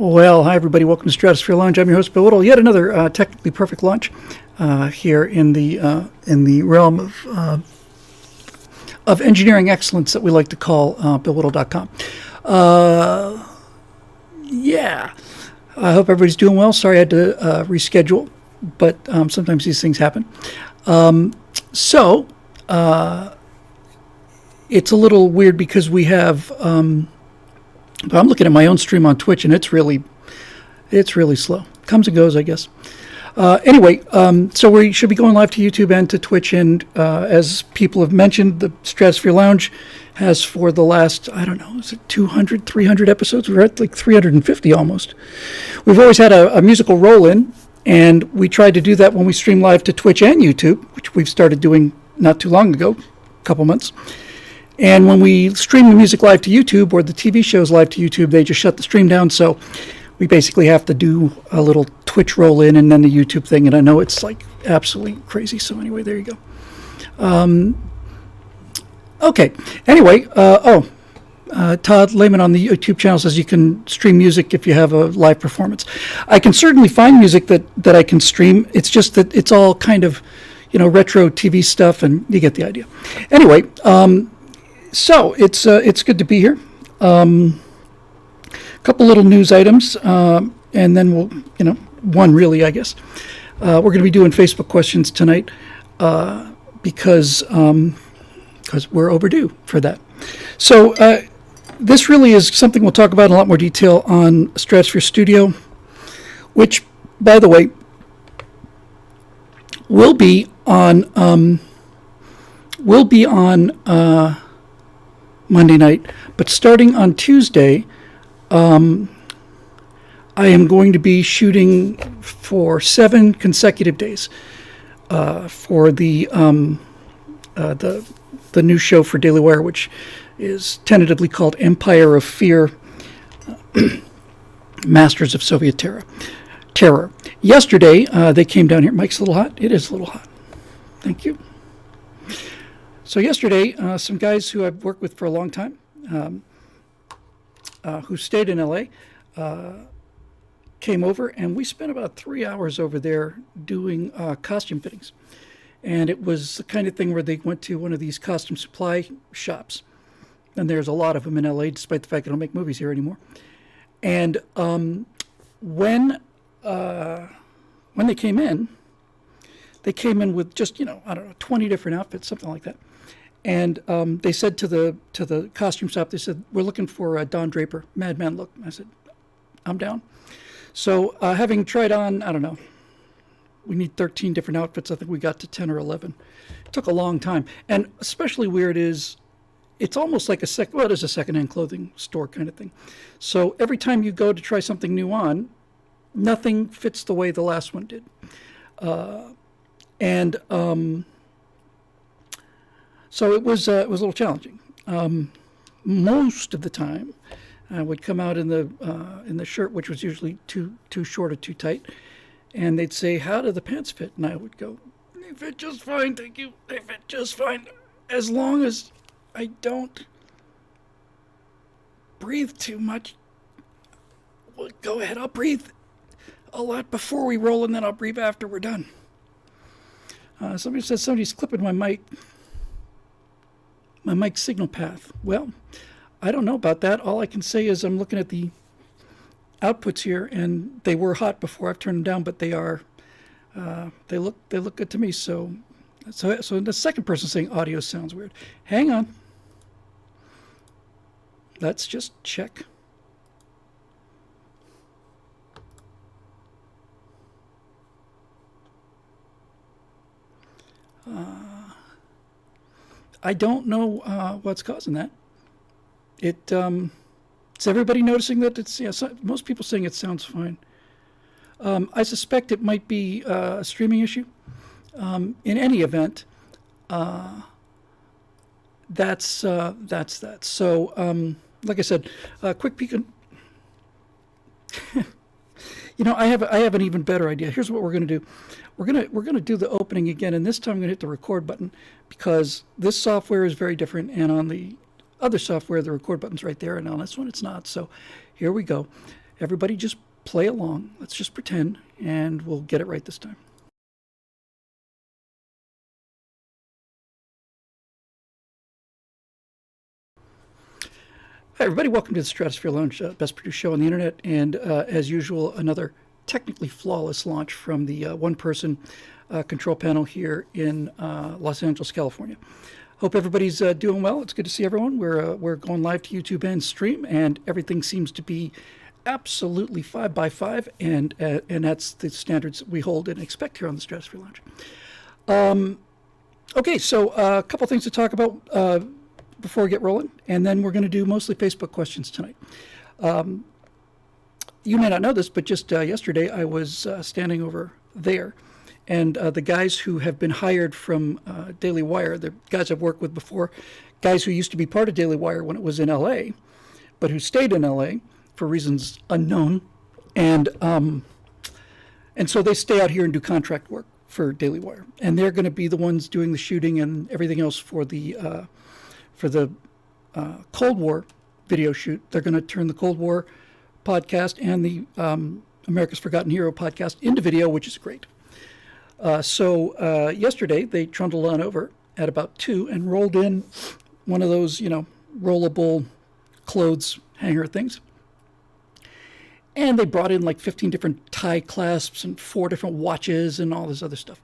Well, hi everybody. Welcome to Stratosphere Lounge. I'm your host, Bill Whittle. Yet another technically perfect launch here in the realm of engineering excellence that we like to call BillWhittle.com. Yeah, I hope everybody's doing well. Sorry I had to reschedule, but sometimes these things happen. So it's a little weird because we have. But I'm looking at my own stream on Twitch, and it's really slow. Comes and goes, I guess. Anyway, so we should be going live to YouTube and to Twitch, and as people have mentioned, the Stratosphere Lounge has for the last, I don't know, is it 200, 300 episodes? We're at like 350 almost. We've always had a musical roll-in, and we tried to do that when we stream live to Twitch and YouTube, which we've started doing not too long ago, a couple months. And when we stream the music live to YouTube or the TV shows live to YouTube, they just shut the stream down. So we basically have to do a little Twitch roll in and then the YouTube thing. And I know it's like absolutely crazy. So anyway, there you go. Okay. Anyway, Todd Lehman on the YouTube channel says you can stream music if you have a live performance. I can certainly find music that I can stream. It's just that it's all kind of, retro TV stuff, and you get the idea. Anyway, so it's good to be here. A couple little news items, and then we'll, one really, I guess. We're going to be doing Facebook questions tonight because we're overdue for that. So this really is something we'll talk about in a lot more detail on Stratosphere Studio, which, by the way, will be on Monday night, but starting on Tuesday, I am going to be shooting for 7 consecutive days for the new show for Daily Wire, which is tentatively called Empire of Fear, Masters of Soviet Terror. Yesterday, they came down here. Mike's a little hot. It is a little hot. Thank you. So yesterday, some guys who I've worked with for a long time, who stayed in LA, came over, and we spent about 3 hours over there doing costume fittings. And it was the kind of thing where they went to one of these costume supply shops. And there's a lot of them in LA, despite the fact they don't make movies here anymore. And when they came in with just, 20 different outfits, something like that. And they said to the costume shop, they said, "We're looking for a Don Draper, Madman look." I said, "I'm down." So having tried on, I don't know, we need 13 different outfits. I think we got to 10 or 11. It took a long time. And especially weird is, it's almost like it is a secondhand clothing store kind of thing. So every time you go to try something new on, nothing fits the way the last one did. So it was a little challenging. Most of the time, I would come out in the shirt, which was usually too short or too tight, and they'd say, "How do the pants fit?" And I would go, "They fit just fine, thank you. They fit just fine, as long as I don't breathe too much. Well, go ahead, I'll breathe a lot before we roll, and then I'll breathe after we're done." Somebody says somebody's clipping my mic signal path. Well, I don't know about that. All I can say is I'm looking at the outputs here, and they were hot before. I've turned them down, but they are they look good to me. So the second person saying audio sounds weird. Hang on. Let's just check. I don't know what's causing that. Is everybody noticing that it's? Yeah, most people saying it sounds fine. I suspect it might be a streaming issue. In any event, that's that. So, like I said, quick peek. I have an even better idea. Here's what we're going to do. We're gonna do the opening again, and this time I'm going to hit the record button because this software is very different, and on the other software the record button's right there, and on this one it's not. So here we go. everybody just play along. Let's just pretend, and we'll get it right this time. Hi, everybody. Welcome to the Stratosphere Lounge, best produced show on the internet. And as usual, another technically flawless launch from the one-person control panel here in Los Angeles, California. Hope everybody's doing well. It's good to see everyone. We're going live to YouTube and stream, and everything seems to be absolutely 5x5, and that's the standards we hold and expect here on the Stratosphere Lounge. Okay, so a couple things to talk about before we get rolling, and then we're going to do mostly Facebook questions tonight. You may not know this, but just yesterday I was standing over there, and the guys who have been hired from Daily Wire, the guys I've worked with before, guys who used to be part of Daily Wire when it was in LA, but who stayed in LA for reasons unknown, and so they stay out here and do contract work for Daily Wire, and they're going to be the ones doing the shooting and everything else for the Cold War video shoot. They're going to turn the Cold War podcast and the America's Forgotten Hero podcast into video, which is great. So yesterday they trundled on over at about 2 and rolled in one of those, rollable clothes hanger things. And they brought in like 15 different tie clasps and 4 different watches and all this other stuff.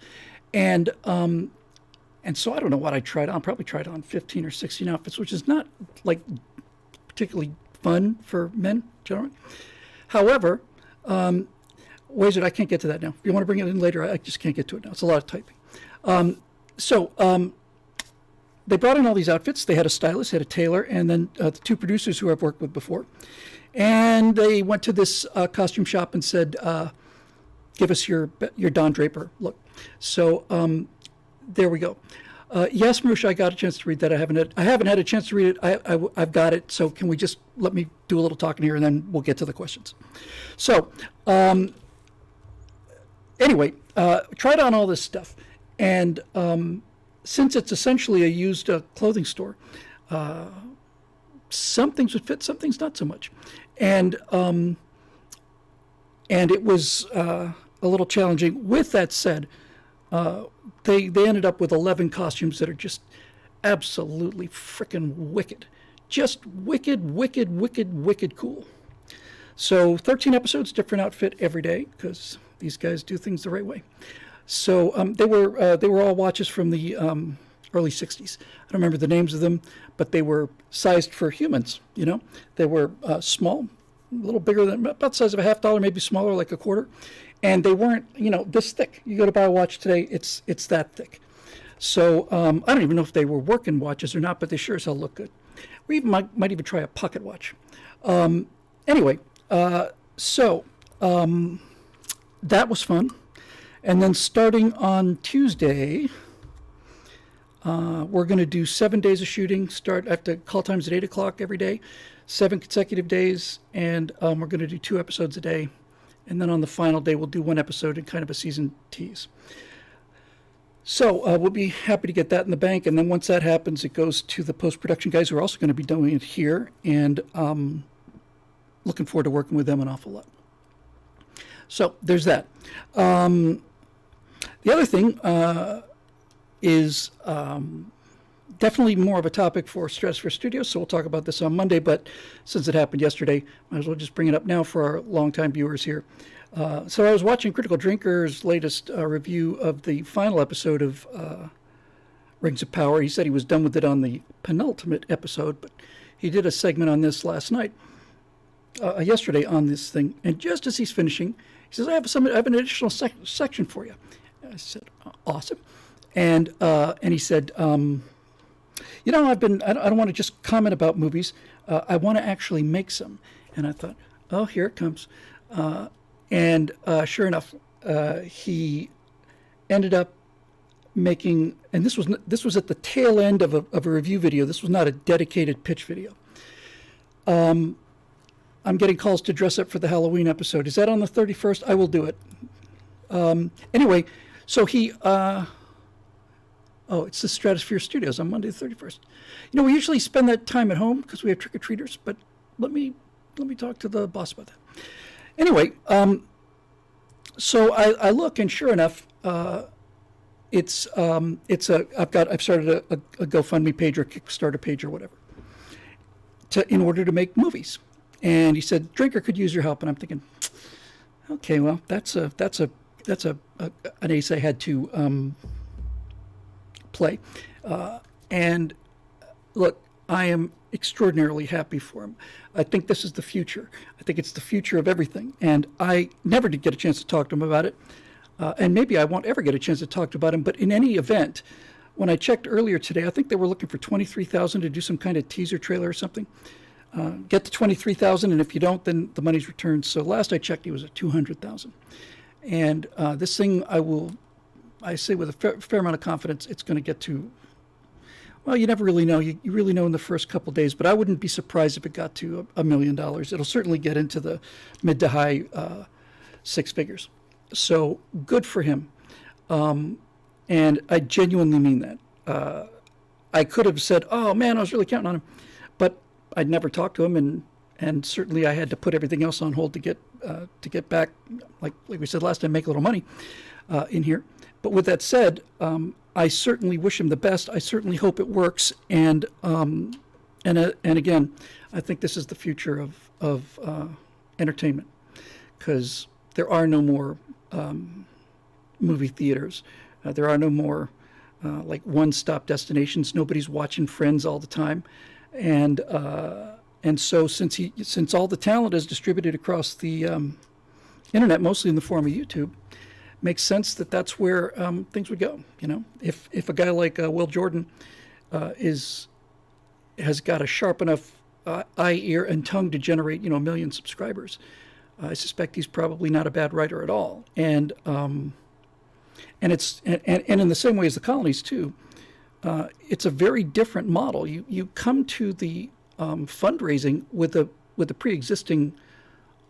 And so I don't know what I tried on. Probably tried on 15 or 16 outfits, which is not like particularly fun for men generally. However, ways that I can't get to that now. If you want to bring it in later, I just can't get to it now. It's a lot of typing. So they brought in all these outfits. They had a stylist, had a tailor, and then the 2 producers who I've worked with before. And they went to this costume shop and said, give us your Don Draper look. So there we go. Yes, Marusha, I got a chance to read that. I haven't had a chance to read it. I've got it. So can we just let me do a little talking here, and then we'll get to the questions. So anyway, tried on all this stuff, and since it's essentially a used clothing store, some things would fit, some things not so much, and it was a little challenging. With that said, they ended up with 11 costumes that are just absolutely freaking wicked. Just wicked cool. So 13 episodes, different outfit every day, because these guys do things the right way. So they were all watches from the early 60s. I don't remember the names of them, but they were sized for humans, They were small, a little bigger than, about the size of a $50, maybe smaller, like a quarter. And they weren't, this thick. You go to buy a watch today, it's that thick. So I don't even know if they were working watches or not, but they sure as hell look good. We even might even try a pocket watch. Anyway, so that was fun. And then starting on Tuesday, we're going to do 7 days of shooting. I have to call times at 8 o'clock every day, 7 consecutive days, and we're going to do 2 episodes a day. And then on the final day, we'll do 1 episode and kind of a season tease. So we'll be happy to get that in the bank. And then once that happens, it goes to the post-production guys who are also going to be doing it here. And looking forward to working with them an awful lot. So there's that. The other thing is definitely more of a topic for Stratosphere Studios, so we'll talk about this on Monday, but since it happened yesterday, might as well just bring it up now for our longtime viewers here. So I was watching Critical Drinker's latest review of the final episode of Rings of Power. He said he was done with it on the penultimate episode, but he did a segment on this yesterday on this thing, and just as he's finishing, he says, I have an additional section for you. I said, awesome. And he said, I don't want to just comment about movies. I want to actually make some. And I thought, oh, here it comes. And sure enough, he ended up making, and this was at the tail end of a review video. This was not a dedicated pitch video. I'm getting calls to dress up for the Halloween episode. Is that on the 31st? I will do it. Anyway, so he, it's the Stratosphere Studios on Monday the 31st. We usually spend that time at home because we have trick-or-treaters, but let me let me talk to the boss about that. Anyway, so I look, and sure enough, I've started a GoFundMe page or Kickstarter page or whatever, in order to make movies. And he said, Drinker could use your help. And I'm thinking, okay, well, that's an ace I had to play. And look, I am extraordinarily happy for him. I think this is the future. I think it's the future of everything. And I never did get a chance to talk to him about it. And maybe I won't ever get a chance to talk about him. But in any event, when I checked earlier today, I think they were looking for $23,000 to do some kind of teaser trailer or something. Get to $23,000, and if you don't, then the money's returned. So last I checked, he was at $200,000. And this thing, I say with a fair amount of confidence, it's going to get to, well, you never really know. You really know in the first couple of days, but I wouldn't be surprised if it got to $1 million. It'll certainly get into the mid to high six figures. So good for him. And I genuinely mean that. I could have said, oh man, I was really counting on him, but I'd never talked to him, and certainly I had to put everything else on hold to get back, like we said last time, make a little money in here. But with that said, I certainly wish him the best. I certainly hope it works. And again, I think this is the future of entertainment, because there are no more movie theaters. There are no more like one-stop destinations. Nobody's watching Friends all the time. And so since all the talent is distributed across the internet, mostly in the form of YouTube, makes sense that that's where things would go. You know, if a guy like Will Jordan has got a sharp enough eye, ear, and tongue to generate 1 million subscribers, I suspect he's probably not a bad writer at all. And it's in the same way as the colonies too. It's a very different model. You come to the fundraising with a pre-existing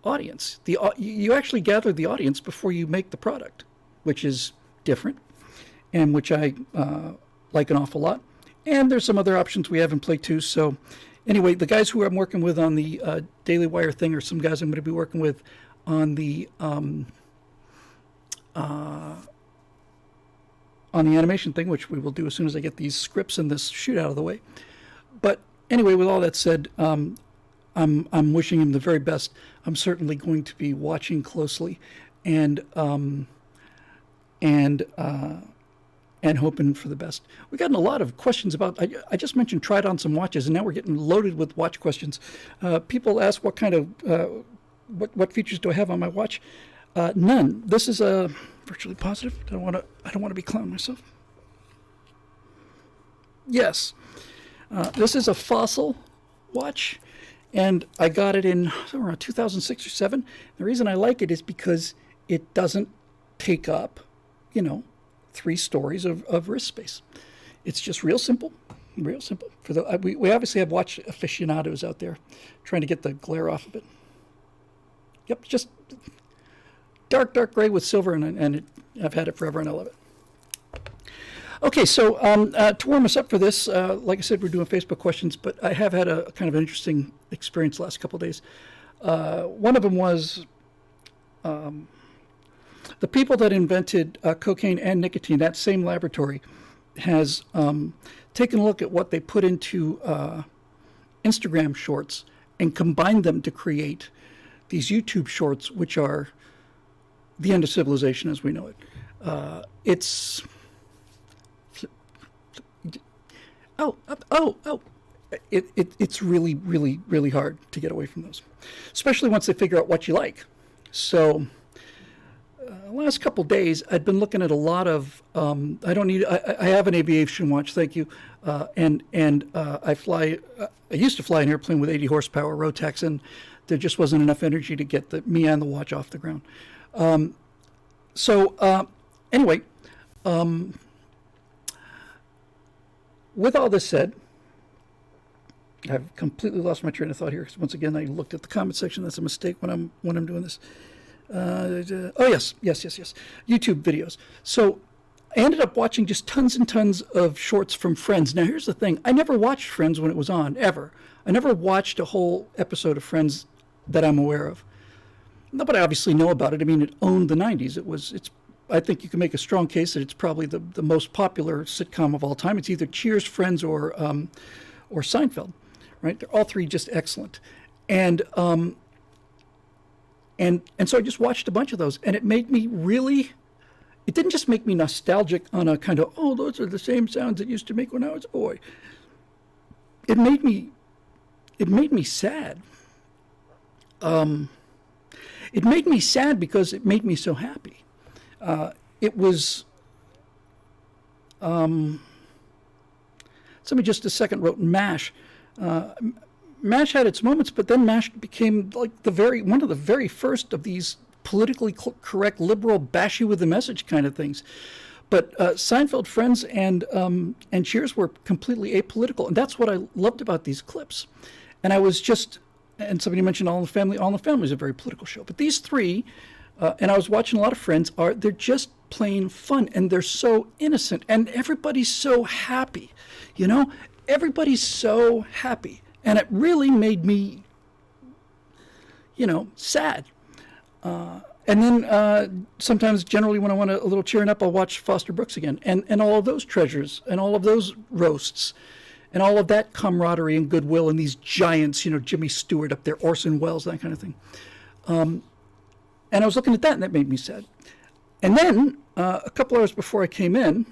audience. You actually gather the audience before you make the product, which is different, and which I like an awful lot. And there's some other options we have in play too. So anyway, the guys who I'm working with on the Daily Wire thing are some guys I'm going to be working with on the animation thing, which we will do as soon as I get these scripts and this shoot out of the way. But anyway, with all that said, I'm wishing him the very best. I'm certainly going to be watching closely and hoping for the best. We've gotten a lot of questions about, I just mentioned tried on some watches, and now we're getting loaded with watch questions. People ask what kind of, what features do I have on my watch? None. This is a virtually positive. I don't want to be clowning myself. Yes. This is a Fossil watch, and I got it in around 2006 or 7. The reason I like it is because it doesn't take up, 3 stories of wrist space. It's just real simple. Real simple. We obviously have watch aficionados out there trying to get the glare off of it. Yep, just dark gray with silver, and I've had it forever, and I love it. Okay, so to warm us up for this, like I said, we're doing Facebook questions, but I have had a kind of an interesting experience the last couple of days. One of them was the people that invented cocaine and nicotine, that same laboratory, has taken a look at what they put into Instagram shorts and combined them to create these YouTube shorts, which are the end of civilization as we know it. It's it's really, really, really hard to get away from those, especially once they figure out what you like. So last couple days, I'd been looking at a lot of. I have an aviation watch, thank you, and I fly. I used to fly an airplane with 80 horsepower Rotax, and there just wasn't enough energy to get me and the watch off the ground. Anyway, with all this said, I've completely lost my train of thought here, because once again I looked at the comment section. That's a mistake when I'm doing this. Yes, YouTube videos. So I ended up watching just tons and tons of shorts from Friends. Now here's the thing: I never watched Friends when it was on, ever. I never watched a whole episode of Friends that I'm aware of. But I obviously know about it. I mean, it owned the 90s. I think you can make a strong case that it's probably the most popular sitcom of all time. It's either Cheers, Friends, or Seinfeld, right? They're all three just excellent. And so I just watched a bunch of those, and it made me really, it didn't just make me nostalgic on a kind of, oh, those are the same sounds it used to make when I was a boy. It made me sad. It made me sad because it made me so happy. It was, somebody just a second wrote MASH. MASH had its moments, but then MASH became like one of the very first of these politically correct, liberal, bash you with the message kind of things. But Seinfeld, Friends, and Cheers were completely apolitical, and that's what I loved about these clips. And I was just, and somebody mentioned All in the Family. All in the Family is a very political show, but these three, and I was watching a lot of Friends, they're just plain fun, and they're so innocent, and everybody's so happy, you know? Everybody's so happy, and it really made me, sad. And then sometimes, generally, when I want a little cheering up, I'll watch Foster Brooks again, and all of those treasures, and all of those roasts, and all of that camaraderie and goodwill, and these giants, Jimmy Stewart up there, Orson Welles, that kind of thing. And I was looking at that, and that made me sad. And then, a couple hours before I came in,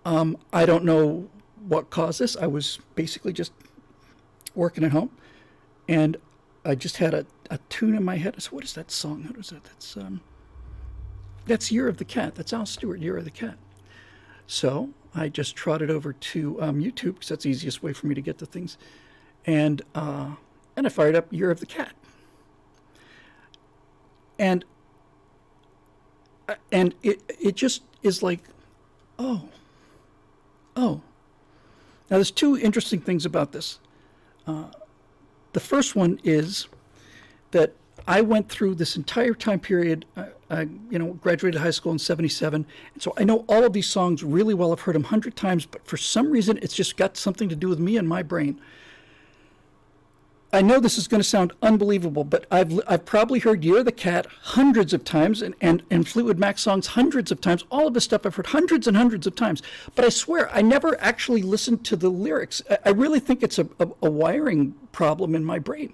I don't know what caused this. I was basically just working at home, and I just had a tune in my head. I said, what is that song? What is that? That's Year of the Cat. That's Al Stewart, Year of the Cat. So I just trotted over to YouTube, because that's the easiest way for me to get to things. And I fired up Year of the Cat. And it just is like, oh. Now, there's two interesting things about this. The first one is that I went through this entire time period. I graduated high school in '77, and so I know all of these songs really well. I've heard them 100 times, but for some reason, it's just got something to do with me and my brain. I know this is going to sound unbelievable, but I've probably heard Year of the Cat hundreds of times, and Fleetwood Mac songs hundreds of times. All of this stuff I've heard hundreds and hundreds of times. But I swear, I never actually listened to the lyrics. I really think it's a wiring problem in my brain.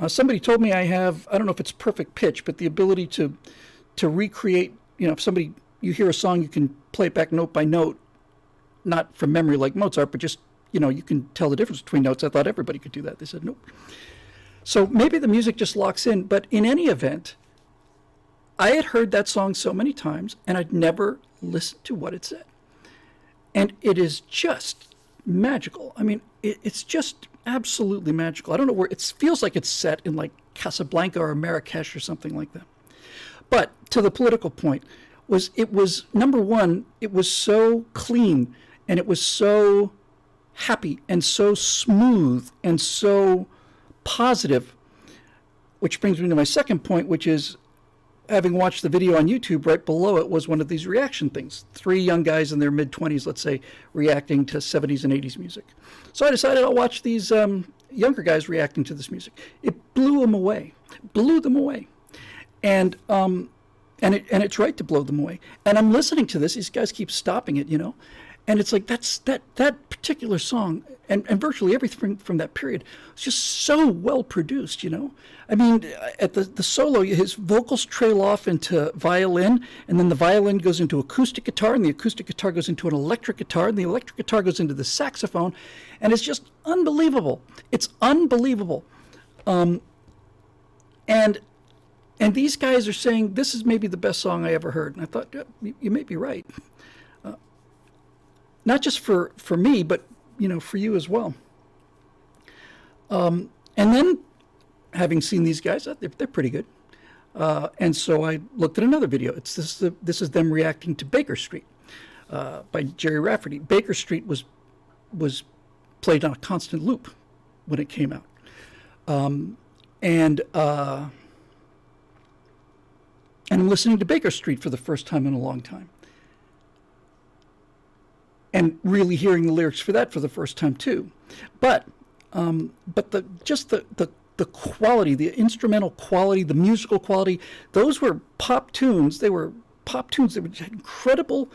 Somebody told me I don't know if it's perfect pitch, but the ability to recreate, if you hear a song, you can play it back note by note, not from memory like Mozart, but just you can tell the difference between notes. I thought everybody could do that. They said, nope. So maybe the music just locks in. But in any event, I had heard that song so many times, and I'd never listened to what it said. And it is just magical. I mean, it's just absolutely magical. I don't know where, it feels like it's set in like Casablanca or Marrakesh or something like that. But to the political point, it was number one, it was so clean, and it was so happy and so smooth and so positive, which brings me to my second point, which is, having watched the video on YouTube, right below it was one of these reaction things. 3 young guys in their mid-20s, let's say, reacting to 70s and 80s music. So I decided I'll watch these younger guys reacting to this music. It blew them away. And it's right to blow them away. And I'm listening to this. These guys keep stopping it, And it's like that particular song and virtually everything from that period was just so well produced, I mean, at the solo, his vocals trail off into violin, and then the violin goes into acoustic guitar, and the acoustic guitar goes into an electric guitar, and the electric guitar goes into the saxophone, and it's just unbelievable. It's unbelievable. And these guys are saying, this is maybe the best song I ever heard. And I thought, you may be right. Not just for me, but, for you as well. And then, having seen these guys, they're pretty good. And so I looked at another video. This is them reacting to Baker Street by Jerry Rafferty. Baker Street was played on a constant loop when it came out. And I'm listening to Baker Street for the first time in a long time. And really hearing the lyrics for that for the first time too, but the the quality, the instrumental quality, the musical quality, those were pop tunes. They were pop tunes that had incredible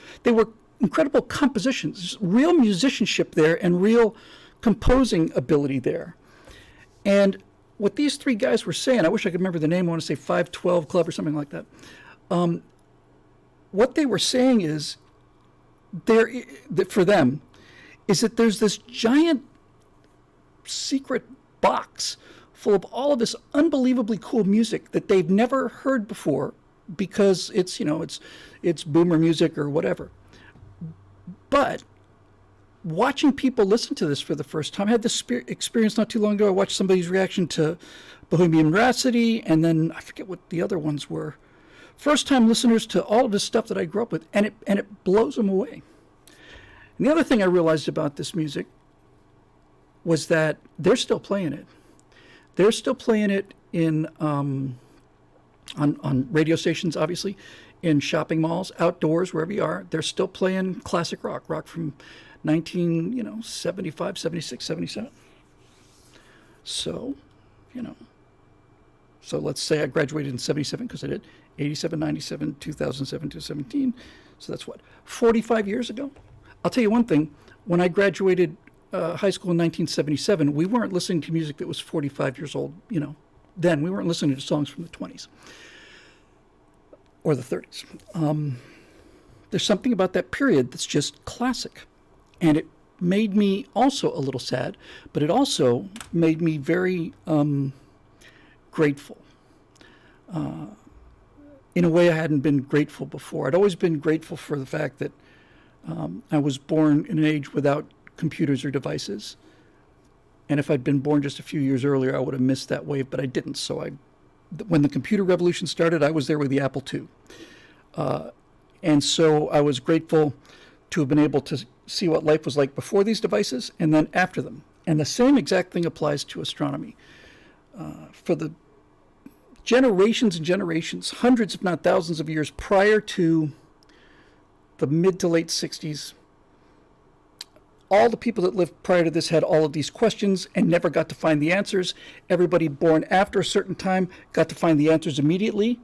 compositions, real musicianship there and real composing ability there. And what these three guys were saying, I wish I could remember the name, I want to say 512 Club or something like that. What they were saying is, for them, is that there's this giant secret box full of all of this unbelievably cool music that they've never heard before because it's, it's boomer music or whatever. But watching people listen to this for the first time, I had this experience not too long ago. I watched somebody's reaction to Bohemian Rhapsody, and then I forget what the other ones were. First-time listeners to all of this stuff that I grew up with, and it blows them away. And the other thing I realized about this music was that they're still playing it. They're still playing it in on radio stations, obviously, in shopping malls, outdoors, wherever you are. They're still playing classic rock from 1975, 76, 77. So, so let's say I graduated in 77, because I did, 87, 97, 2007, 2017. So that's what, 45 years ago? I'll tell you one thing. When I graduated high school in 1977, we weren't listening to music that was 45 years old, Then we weren't listening to songs from the 20s or the 30s. There's something about that period that's just classic. And it made me also a little sad, but it also made me very grateful. In a way I hadn't been grateful before. I'd always been grateful for the fact that I was born in an age without computers or devices. And if I'd been born just a few years earlier, I would have missed that wave, but I didn't. So when the computer revolution started, I was there with the Apple II. And so I was grateful to have been able to see what life was like before these devices and then after them. And the same exact thing applies to astronomy. For the generations and generations, hundreds if not thousands of years prior to the mid to late 60s, all the people that lived prior to this had all of these questions and never got to find the answers. Everybody born after a certain time got to find the answers immediately.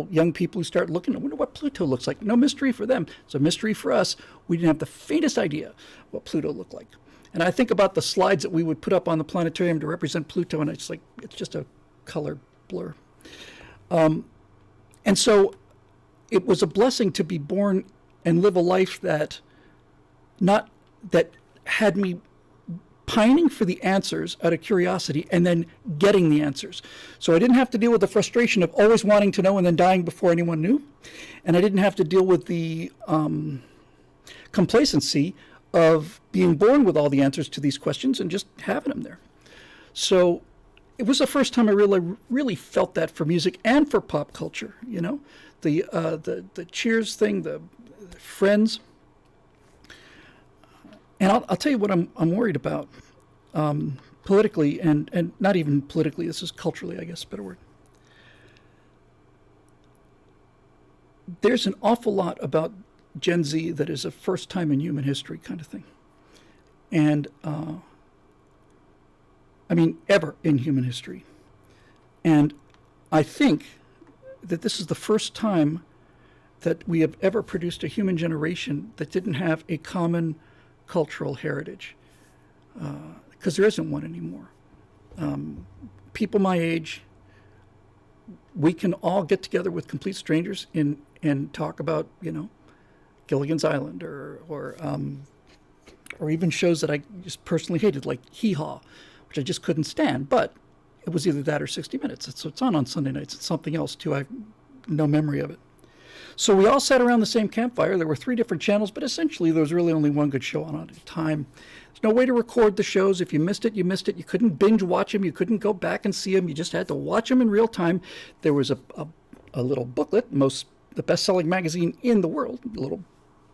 Young people who start looking, I wonder what Pluto looks like. No mystery for them. It's a mystery for us. We didn't have the faintest idea what Pluto looked like. And I think about the slides that we would put up on the planetarium to represent Pluto, and it's just a color blur. And so it was a blessing to be born and live a life that had me pining for the answers out of curiosity and then getting the answers. So I didn't have to deal with the frustration of always wanting to know and then dying before anyone knew. And I didn't have to deal with the complacency of being born with all the answers to these questions and just having them there. So it was the first time I really felt that for music and for pop culture, the Cheers thing, the Friends. And I'll tell you what I'm worried about politically, and not even politically. This is culturally, I guess, a better word. There's an awful lot about Gen Z that is a first time in human history kind of thing. And, ever in human history. And I think that this is the first time that we have ever produced a human generation that didn't have a common cultural heritage, because there isn't one anymore. People my age, we can all get together with complete strangers and talk about, Gilligan's Island or even shows that I just personally hated, like Hee Haw, which I just couldn't stand. But it was either that or 60 Minutes. So it's on Sunday nights. It's something else too. I have no memory of it. So we all sat around the same campfire. There were 3 different channels, but essentially there was really only one good show on at a time. There's no way to record the shows. If you missed it, you missed it. You couldn't binge watch them. You couldn't go back and see them. You just had to watch them in real time. There was a little booklet, the best-selling magazine in the world, a little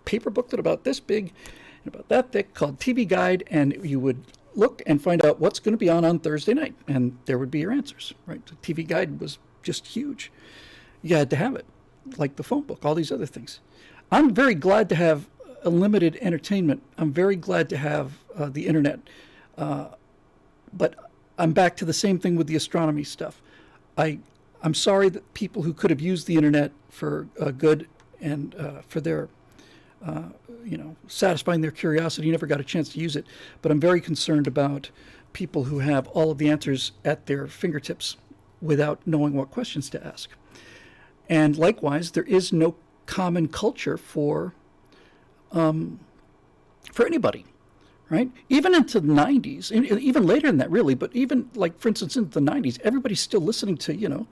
paper booklet about this big and about that thick called TV Guide, and you would look and find out what's going to be on Thursday night, and there would be your answers, right? The TV Guide was just huge. You had to have it, like the phone book, all these other things. I'm very glad to have unlimited entertainment. I'm very glad to have the internet. But I'm back to the same thing with the astronomy stuff. I'm sorry that people who could have used the internet for good and for their, satisfying their curiosity never got a chance to use it. But I'm very concerned about people who have all of the answers at their fingertips without knowing what questions to ask. And likewise, there is no common culture for anybody. Right? Even into the 90s, even later than that, really, but even, like, for instance, into the 90s, everybody's still listening to,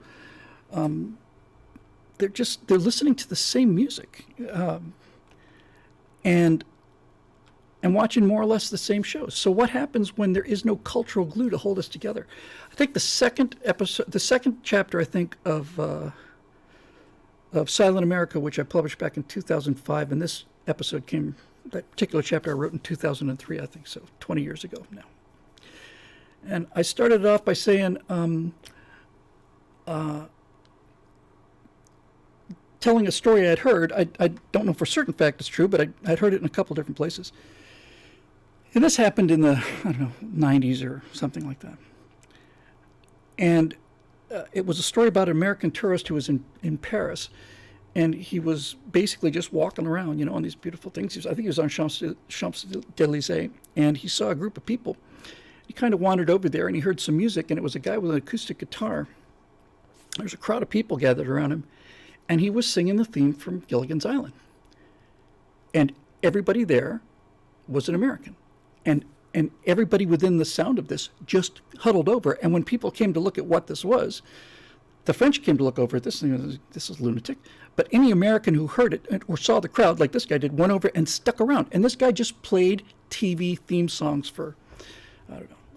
they're listening to the same music and watching more or less the same shows. So what happens when there is no cultural glue to hold us together? I think the second chapter, I think, of Silent America, which I published back in 2005, and this episode came... That particular chapter I wrote in 2003, I think so, 20 years ago now. And I started it off by saying, telling a story I'd heard. I don't know for certain fact it's true, but I'd heard it in a couple different places. And this happened in the, 90s or something like that. And it was a story about an American tourist who was in Paris. And he was basically just walking around, on these beautiful things. I think he was on Champs-Élysées, and he saw a group of people. He kind of wandered over there, and he heard some music, and it was a guy with an acoustic guitar. There's a crowd of people gathered around him, and he was singing the theme from Gilligan's Island. And everybody there was an American. And everybody within the sound of this just huddled over. And when people came to look at what this was, the French came to look over at this and this is lunatic. But any American who heard it or saw the crowd, like this guy did, went over and stuck around. And this guy just played TV theme songs for,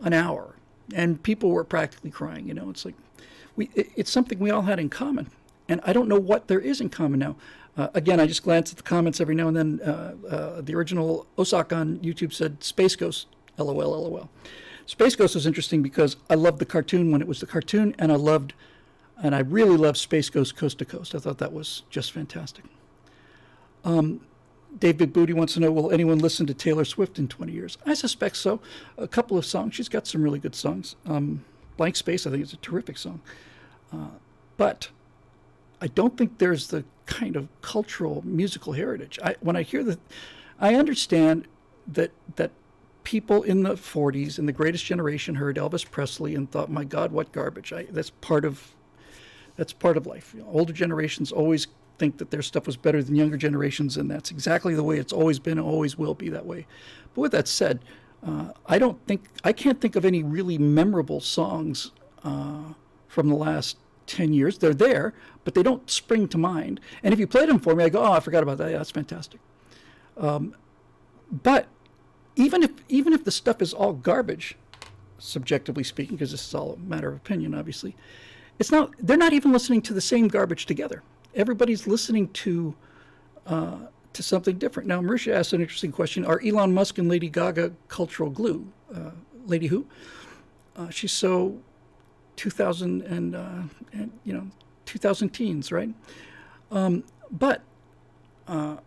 an hour. And people were practically crying. It's like, it's something we all had in common. And I don't know what there is in common now. Again, I just glance at the comments every now and then. The original Osaka on YouTube said, Space Ghost, LOL, LOL. Space Ghost was interesting because I loved the cartoon when it was the cartoon, and I really loved Space Ghost Coast to Coast. I thought that was just fantastic. Dave Big Booty wants to know, will anyone listen to Taylor Swift in 20 years? I suspect so. A couple of songs. She's got some really good songs. Blank Space, I think, is a terrific song. But I don't think there's the kind of cultural musical heritage. When I hear that, I understand that people in the 40s, in the Greatest Generation, heard Elvis Presley and thought, my God, what garbage. That's part of life. Older generations always think that their stuff was better than younger generations, and that's exactly the way it's always been and always will be that way. But with that said, I can't think of any really memorable songs from the last 10 years. They're there, but they don't spring to mind. And if you played them for me, I go, oh, I forgot about that. Yeah, that's fantastic. But even if the stuff is all garbage, subjectively speaking, because this is all a matter of opinion, obviously, they're not even listening to the same garbage together. Everybody's listening to something different. Now, Marisha asked an interesting question. Are Elon Musk and Lady Gaga cultural glue? Lady who? She's so 2000 and 2000 teens, right? But I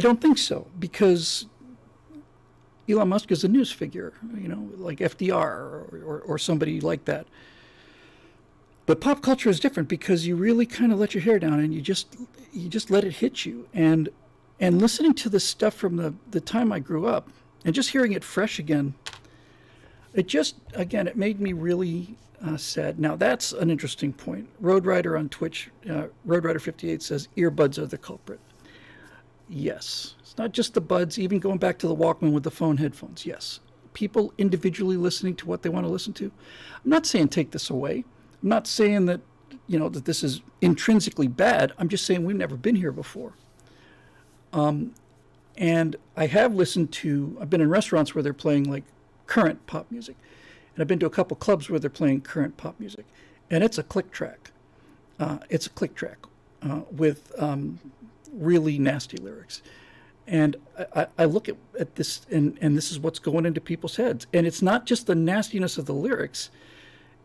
don't think so, because Elon Musk is a news figure, like FDR or somebody like that. But pop culture is different, because you really kind of let your hair down and you just let it hit you. And listening to this stuff from the time I grew up and just hearing it fresh again, it made me really sad. Now, that's an interesting point. Road Rider on Twitch, Road Rider 58 says earbuds are the culprit. Yes. It's not just the buds, even going back to the Walkman with the phone headphones. Yes. People individually listening to what they want to listen to. I'm not saying take this away. I'm not saying that, that this is intrinsically bad. I'm just saying we've never been here before. And I have I've been in restaurants where they're playing like current pop music. And I've been to a couple clubs where they're playing current pop music. And it's a click track. With really nasty lyrics. And I look at this, and this is what's going into people's heads. And it's not just the nastiness of the lyrics.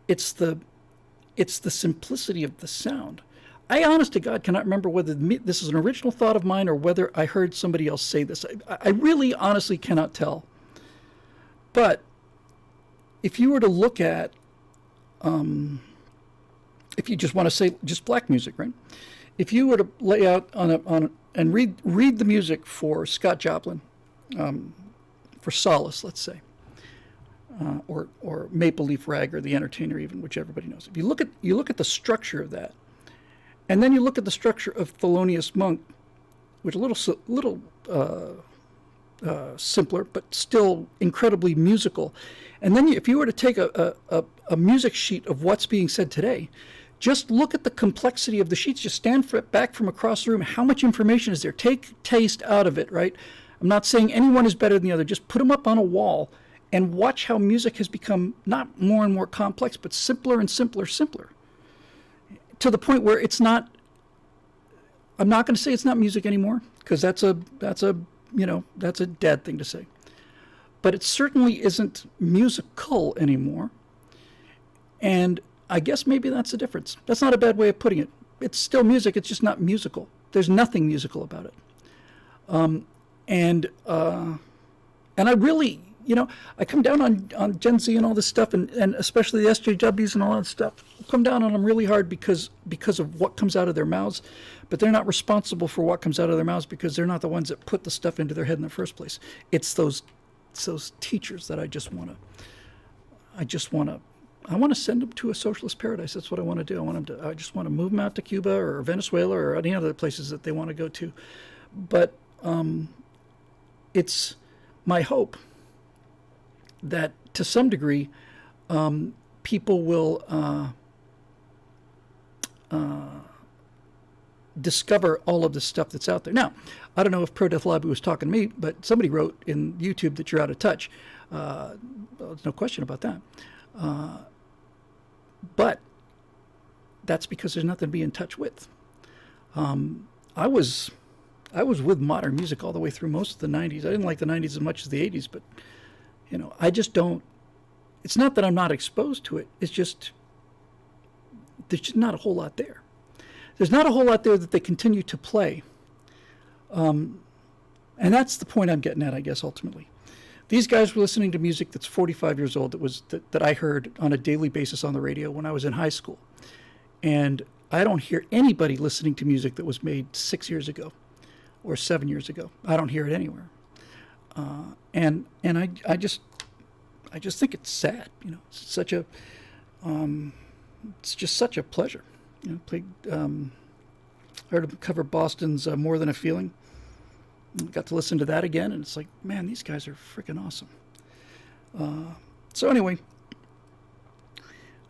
It's the simplicity of the sound. I, honest to God, cannot remember whether this is an original thought of mine or whether I heard somebody else say this. I really, honestly cannot tell. But if you were to look at, if you just want to say just black music, right? If you were to lay out and read the music for Scott Joplin, for Solace, let's say, or Maple Leaf Rag or The Entertainer, even, which everybody knows. If you look at the structure of that, and then you look at the structure of Thelonious Monk, which is a little simpler, but still incredibly musical. And then if you were to take a music sheet of what's being said today, just look at the complexity of the sheets. Just stand back from across the room. How much information is there? Take taste out of it, right? I'm not saying anyone is better than the other. Just put them up on a wall and watch how music has become not more and more complex, but simpler and simpler, to the point where it's not. I'm not going to say it's not music anymore, because that's a dead thing to say. But it certainly isn't musical anymore. And I guess maybe that's the difference. That's not a bad way of putting it. It's still music, it's just not musical. There's nothing musical about it. And I really, I come down on Gen Z and all this stuff, and especially the SJWs and all that stuff. I come down on them really hard because of what comes out of their mouths, but they're not responsible for what comes out of their mouths, because they're not the ones that put the stuff into their head in the first place. It's those teachers that I want to send them to a socialist paradise. That's what I want to do. I just want to move them out to Cuba or Venezuela or any other places that they want to go to. But it's my hope that to some degree people will discover all of the stuff that's out there. Now, I don't know if Pro Death Lobby was talking to me, but somebody wrote in YouTube that you're out of touch. There's no question about that. But that's because there's nothing to be in touch with. I was with modern music all the way through most of the 90s. I didn't like the 90s as much as the 80s, but I just don't. It's not that I'm not exposed to it. It's just there's just not a whole lot there. There's not a whole lot there that they continue to play. And that's the point I'm getting at, I guess, ultimately. These guys were listening to music that's 45 years old that I heard on a daily basis on the radio when I was in high school. And I don't hear anybody listening to music that was made 6 years ago or 7 years ago. I don't hear it anywhere. And I just think it's sad. It's just such a pleasure. Heard him cover Boston's More Than a Feeling. Got to listen to that again, and it's like, man, these guys are freaking awesome. So anyway,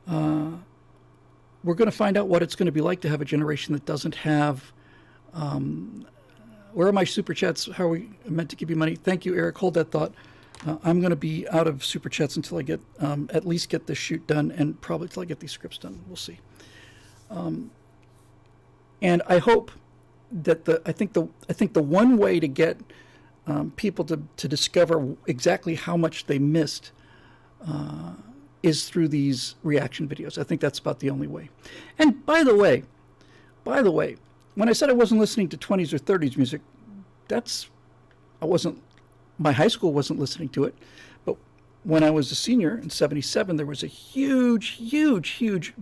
we're going to find out what it's going to be like to have a generation that doesn't have. Where are my super chats? How are we meant to give you money? Thank you, Eric. Hold that thought. I'm going to be out of super chats until I get at least get this shoot done, and probably till I get these scripts done. We'll see. And I hope that I think the one way to get people to discover exactly how much they missed is through these reaction videos. I think that's about the only way. And by the way, when I said I wasn't listening to 20s or 30s music, my high school wasn't listening to it. But when I was a senior in 77, there was a huge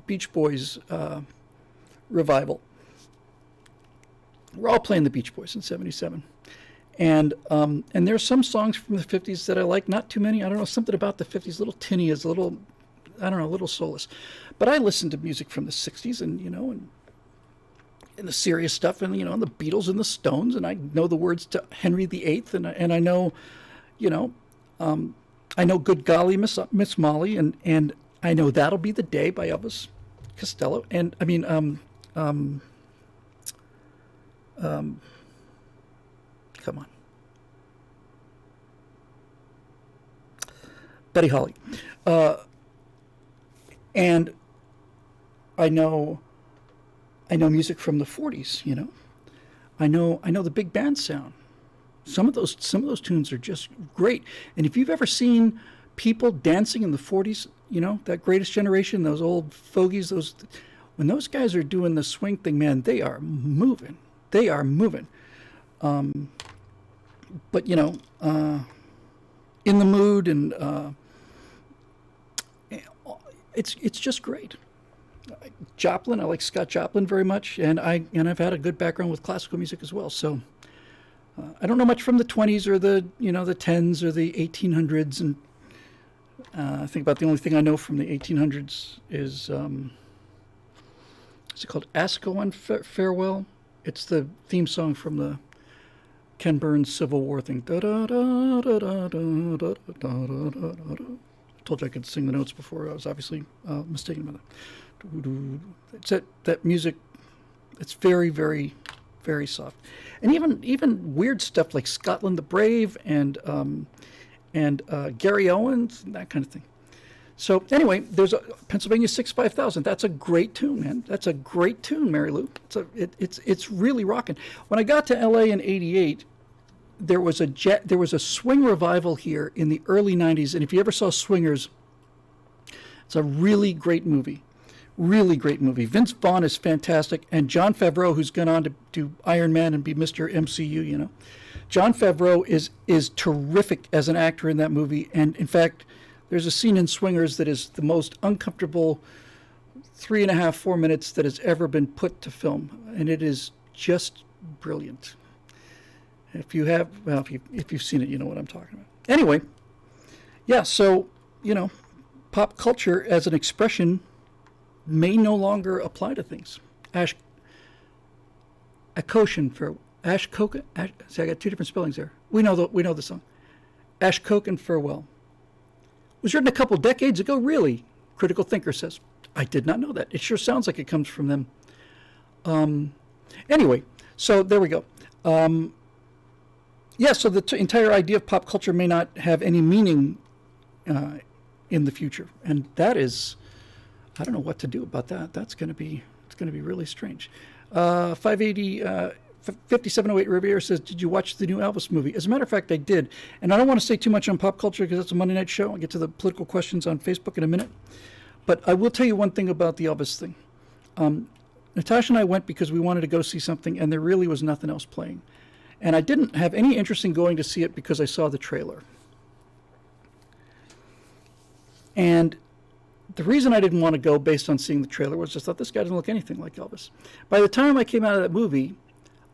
Beach Boys revival. We're all playing the Beach Boys in 77. And there's some songs from the 50s that I like, not too many. I don't know, something about the 50s, a little tinny, is a little, I don't know, a little soulless. But I listened to music from the 60s and the serious stuff, and and the Beatles and the Stones, and I know the words to Henry VIII, and I know, I know Good Golly Miss Molly, and I know That'll Be the Day by Elvis Costello, and come on, Buddy Holly, and I know music from the 40s. I know the big band sound. Some of those tunes are just great. And if you've ever seen people dancing in the 40s, that Greatest Generation, those old fogies, when those guys are doing the swing thing, man, they are moving. They are moving. But In the Mood and it's just great. Joplin, I like Scott Joplin very much, and I've had a good background with classical music as well. So I don't know much from the 20s or the the 10s or the 1800s, and I think about the only thing I know from the 1800s is it called "Ask Go on Farewell." It's the theme song from the Ken Burns Civil War thing. Da da da da da da da da da da. I told you I could sing the notes before. I was obviously mistaken about that. It's that music. It's very, very, very soft, and even weird stuff like Scotland the Brave and Gary Owens and that kind of thing. So anyway, there's a Pennsylvania 65000. That's a great tune, man. That's a great tune, Mary Lou. It's really rocking. When I got to LA in '88, there was a swing revival here in the early '90s, and if you ever saw Swingers, it's a really great movie. Really great movie. Vince Vaughn is fantastic, and Jon Favreau, who's gone on to do Iron Man and be Mr. MCU, Jon Favreau is terrific as an actor in that movie, and in fact, there's a scene in Swingers that is the most uncomfortable 3.5, 4 minutes that has ever been put to film, and it is just brilliant. If you've seen it, you know what I'm talking about. Anyway, yeah, so, pop culture as an expression may no longer apply to things. See, I got two different spellings there. We know the song. Ashcoke and Farewell. Was written a couple decades ago, really? Critical Thinker says. I did not know that. It sure sounds like it comes from them. Anyway, so there we go. So the entire idea of pop culture may not have any meaning in the future, and that is, I don't know what to do about that. It's going to be really strange. 5708 Riviera says, did you watch the new Elvis movie? As a matter of fact, I did. And I don't want to say too much on pop culture because it's a Monday night show. I'll get to the political questions on Facebook in a minute. But I will tell you one thing about the Elvis thing. Natasha and I went because we wanted to go see something, and there really was nothing else playing. And I didn't have any interest in going to see it because I saw the trailer. And the reason I didn't want to go based on seeing the trailer was just thought this guy doesn't look anything like Elvis. By the time I came out of that movie,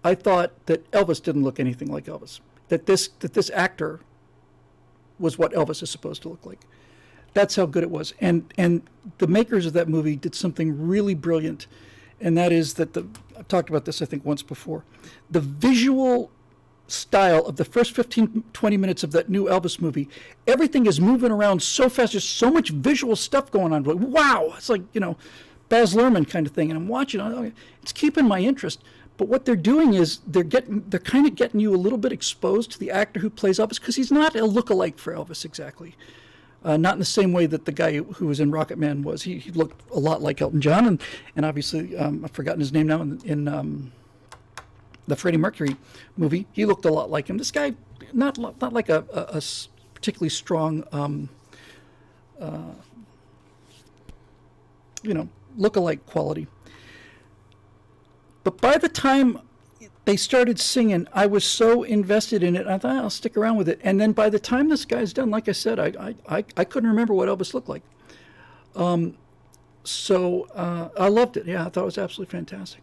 I thought that Elvis didn't look anything like Elvis. That this actor was what Elvis is supposed to look like. That's how good it was. And the makers of that movie did something really brilliant, and that is that I've talked about this I think once before. The visual style of the first 15, 20 minutes of that new Elvis movie, everything is moving around so fast. There's so much visual stuff going on. Like, wow, it's like, Baz Luhrmann kind of thing. And I'm watching, it's keeping my interest. But what they're doing is they're kind of getting you a little bit exposed to the actor who plays Elvis, because he's not a lookalike for Elvis exactly. Not in the same way that the guy who was in Rocket Man was. He looked a lot like Elton John, and obviously I've forgotten his name now in the Freddie Mercury movie. He looked a lot like him. This guy, not like a particularly strong lookalike quality. But by the time they started singing, I was so invested in it, I thought I'll stick around with it. And then by the time this guy's done, like I said, I couldn't remember what Elvis looked like. So I loved it. Yeah, I thought it was absolutely fantastic.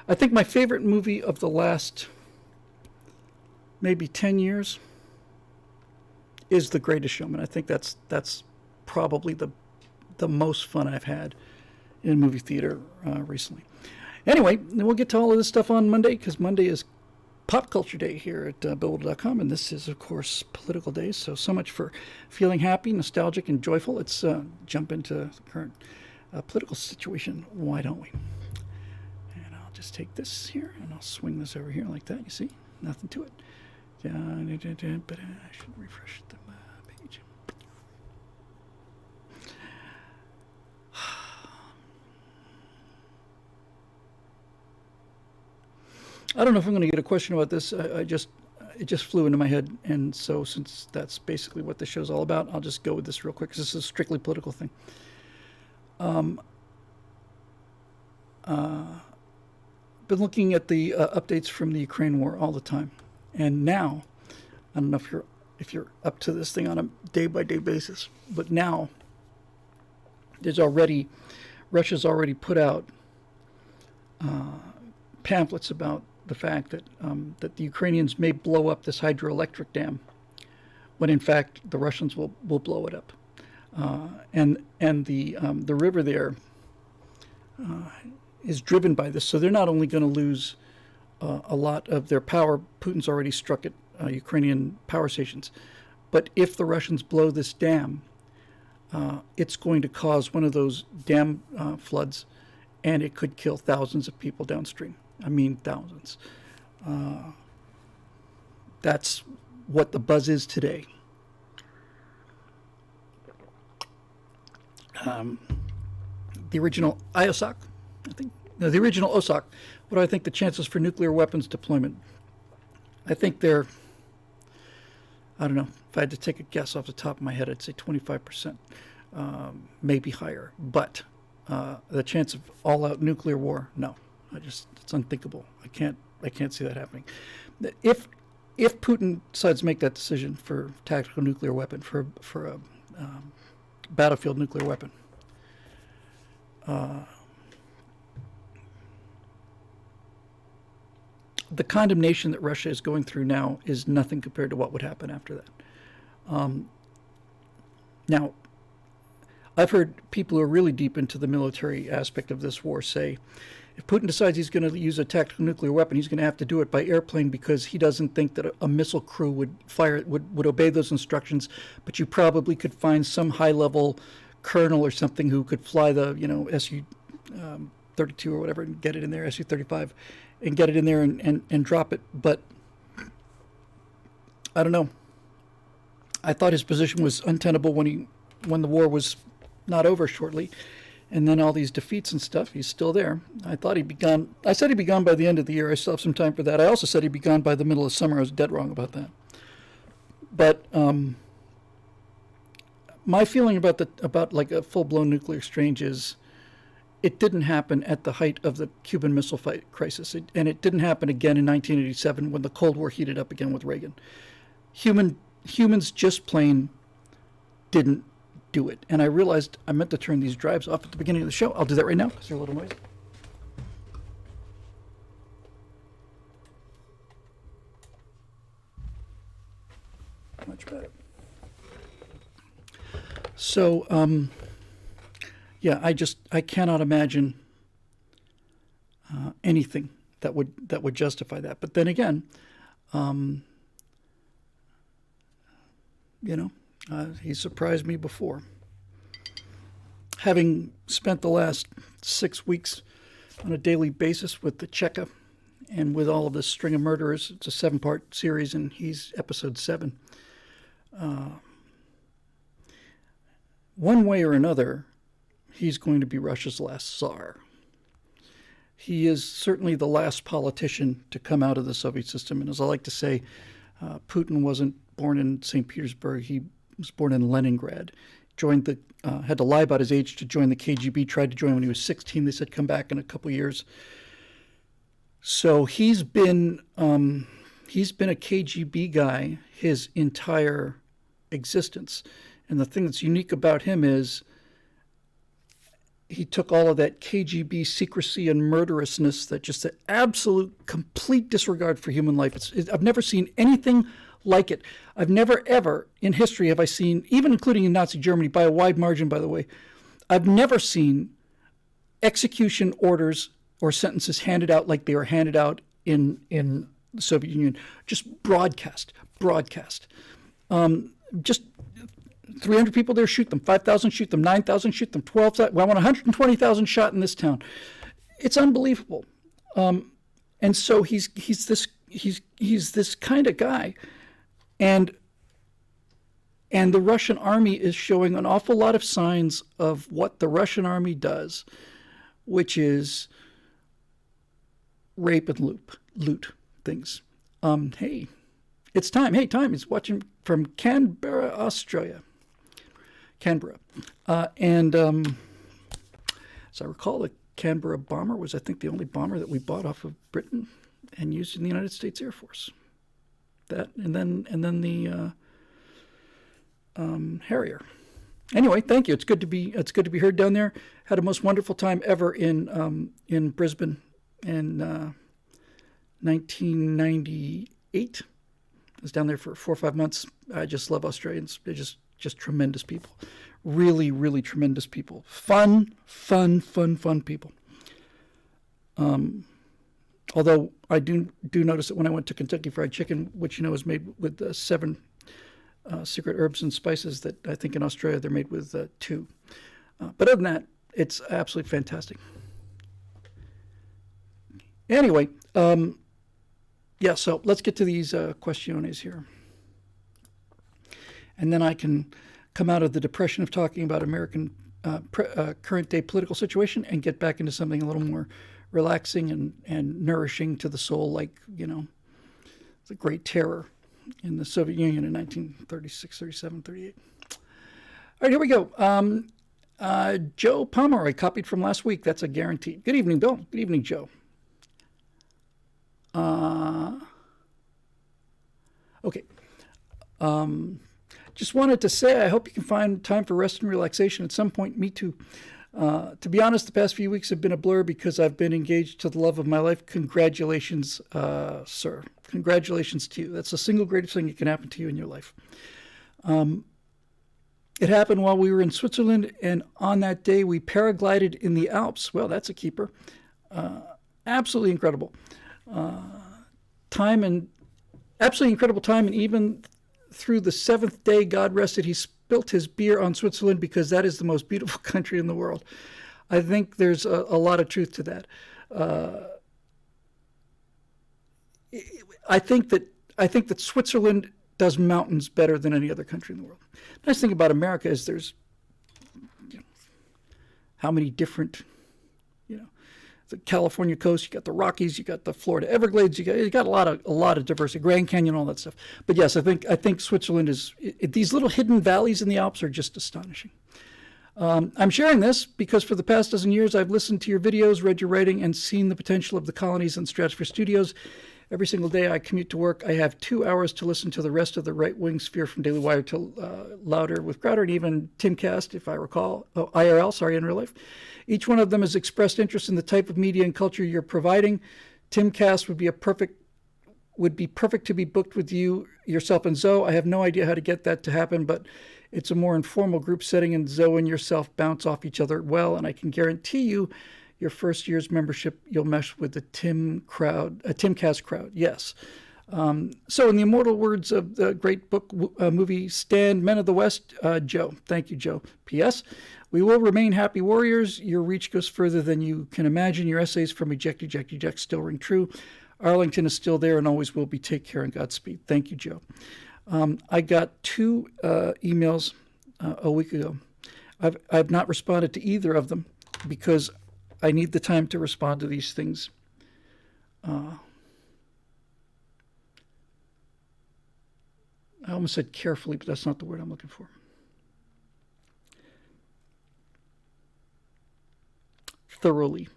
I think my favorite movie of the last maybe 10 years is The Greatest Showman. I think that's probably the most fun I've had in movie theater recently. Anyway, we'll get to all of this stuff on Monday, because Monday is Pop Culture Day here at BillWhittle.com, and this is, of course, Political Day. So much for feeling happy, nostalgic, and joyful. Let's jump into the current political situation. Why don't we? And I'll just take this here, and I'll swing this over here like that. You see? Nothing to it. But I should refresh the page. I don't know if I'm going to get a question about this. It just flew into my head, and so since that's basically what this show's all about, I'll just go with this real quick, because this is a strictly political thing. Been looking at the updates from the Ukraine war all the time, and now, I don't know if you're up to this thing on a day-by-day basis, but now Russia's already put out pamphlets about the fact that that the Ukrainians may blow up this hydroelectric dam, when in fact the Russians will blow it up, and the river there is driven by this. So they're not only going to lose a lot of their power. Putin's already struck at Ukrainian power stations, but if the Russians blow this dam, it's going to cause one of those dam floods, and it could kill thousands of people downstream. I mean, thousands. That's what the buzz is today. The original IOSOC, I think. No, the original OSOC. What do I think the chances for nuclear weapons deployment? I think they're, I don't know, if I had to take a guess off the top of my head, I'd say 25%, maybe higher. But the chance of all-out nuclear war, no. It's unthinkable. I can't see that happening. If Putin decides to make that decision for tactical nuclear weapon, for a battlefield nuclear weapon, the condemnation that Russia is going through now is nothing compared to what would happen after that. Now, I've heard people who are really deep into the military aspect of this war say, if Putin decides he's going to use a tactical nuclear weapon, he's going to have to do it by airplane because he doesn't think that a missile crew would obey those instructions. But you probably could find some high-level colonel or something who could fly the Su-32 or whatever and get it in there, Su-35, and get it in there and drop it. But I don't know. I thought his position was untenable when the war was not over shortly, and then all these defeats and stuff. He's still there. I thought he'd be gone. I said he'd be gone by the end of the year. I still have some time for that. I also said he'd be gone by the middle of summer. I was dead wrong about that. But my feeling about like a full-blown nuclear exchange is, it didn't happen at the height of the Cuban Missile Crisis, and it didn't happen again in 1987 when the Cold War heated up again with Reagan. Humans just plain didn't do it. And I realized I meant to turn these drives off at the beginning of the show. I'll do that right now because they're a little noisy. Much better. So, yeah, I cannot imagine anything that would justify that. But then again, he surprised me before. Having spent the last 6 weeks on a daily basis with the Cheka and with all of this string of murderers, it's a 7-part series, and he's episode 7. One way or another, he's going to be Russia's last Tsar. He is certainly the last politician to come out of the Soviet system. And as I like to say, Putin wasn't born in St. Petersburg. He was born in Leningrad. Had to lie about his age to join the KGB. Tried to join when he was 16. They said come back in a couple years. So he's been a KGB guy his entire existence. And the thing that's unique about him is he took all of that KGB secrecy and murderousness, that just the absolute, complete disregard for human life. I've never seen anything like it. I've never, ever in history have I seen, even including in Nazi Germany, by a wide margin, by the way, I've never seen execution orders or sentences handed out like they were handed out in the Soviet Union. Just broadcast. Just 300 people there, shoot them. 5,000, shoot them. 9,000, shoot them. 12,000. Well, I want 120,000 shot in this town. It's unbelievable. And so he's this kind of guy, and the Russian army is showing an awful lot of signs of what the Russian army does, which is rape and loot things. Hey, it's time. Hey, time is watching from Canberra, Australia. Canberra. And as I recall, the Canberra bomber was, I think, the only bomber that we bought off of Britain and used in the United States Air Force. That and then the Harrier. Anyway, thank you. It's good to be heard down there. Had a most wonderful time ever in Brisbane in 1998. I was down there for 4 or 5 months. I just love Australians. They're just tremendous people. Really, really tremendous people. Fun people. Although I do notice that when I went to Kentucky Fried Chicken, which is made with 7 secret herbs and spices, that I think in Australia they're made with 2. But other than that, it's absolutely fantastic. Anyway, yeah, so let's get to these questiones here. And then I can come out of the depression of talking about American current day political situation and get back into something a little more relaxing and nourishing to the soul, like, the Great Terror in the Soviet Union in 1936, 37, 38. All right, here we go. Joe Pomeroy, copied from last week. That's a guarantee. Good evening, Bill. Good evening, Joe. Okay. Just wanted to say, I hope you can find time for rest and relaxation at some point. Me too. To be honest, the past few weeks have been a blur because I've been engaged to the love of my life. Congratulations, sir. Congratulations to you. That's the single greatest thing that can happen to you in your life. It happened while we were in Switzerland, and on that day we paraglided in the Alps. Well, that's a keeper. Absolutely incredible. Absolutely incredible time, and even through the 7th day, God rested, he spilt his beer on Switzerland because that is the most beautiful country in the world. I think there's a lot of truth to that. I think that Switzerland does mountains better than any other country in the world. The nice thing about America is there's how many different, the California coast, you got the Rockies, you got the Florida Everglades, you got a lot of diversity, Grand Canyon, all that stuff. But yes, I think Switzerland these little hidden valleys in the Alps are just astonishing. I'm sharing this because for the past dozen years I've listened to your videos, read your writing, and seen the potential of the colonies and Stratosphere Studios. Every single day I commute to work, I have 2 hours to listen to the rest of the right-wing sphere, from Daily Wire to Louder with Crowder, and even Timcast, if I recall, IRL, in real life. Each one of them has expressed interest in the type of media and culture you're providing. Timcast would be perfect to be booked with you, yourself, and Zoe. I have no idea how to get that to happen, but it's a more informal group setting, and Zoe and yourself bounce off each other well, and I can guarantee you your first year's membership, you'll mesh with the Timcast crowd. Yes. So in the immortal words of the great book movie Stand, Men of the West, Joe. Thank you, Joe. P.S. We will remain happy warriors. Your reach goes further than you can imagine. Your essays from Eject still ring true. Arlington is still there and always will be. Take care and Godspeed. Thank you, Joe. I got 2 emails a week ago. I've not responded to either of them because I need the time to respond to these things. I almost said carefully, but that's not the word I'm looking for. Thoroughly.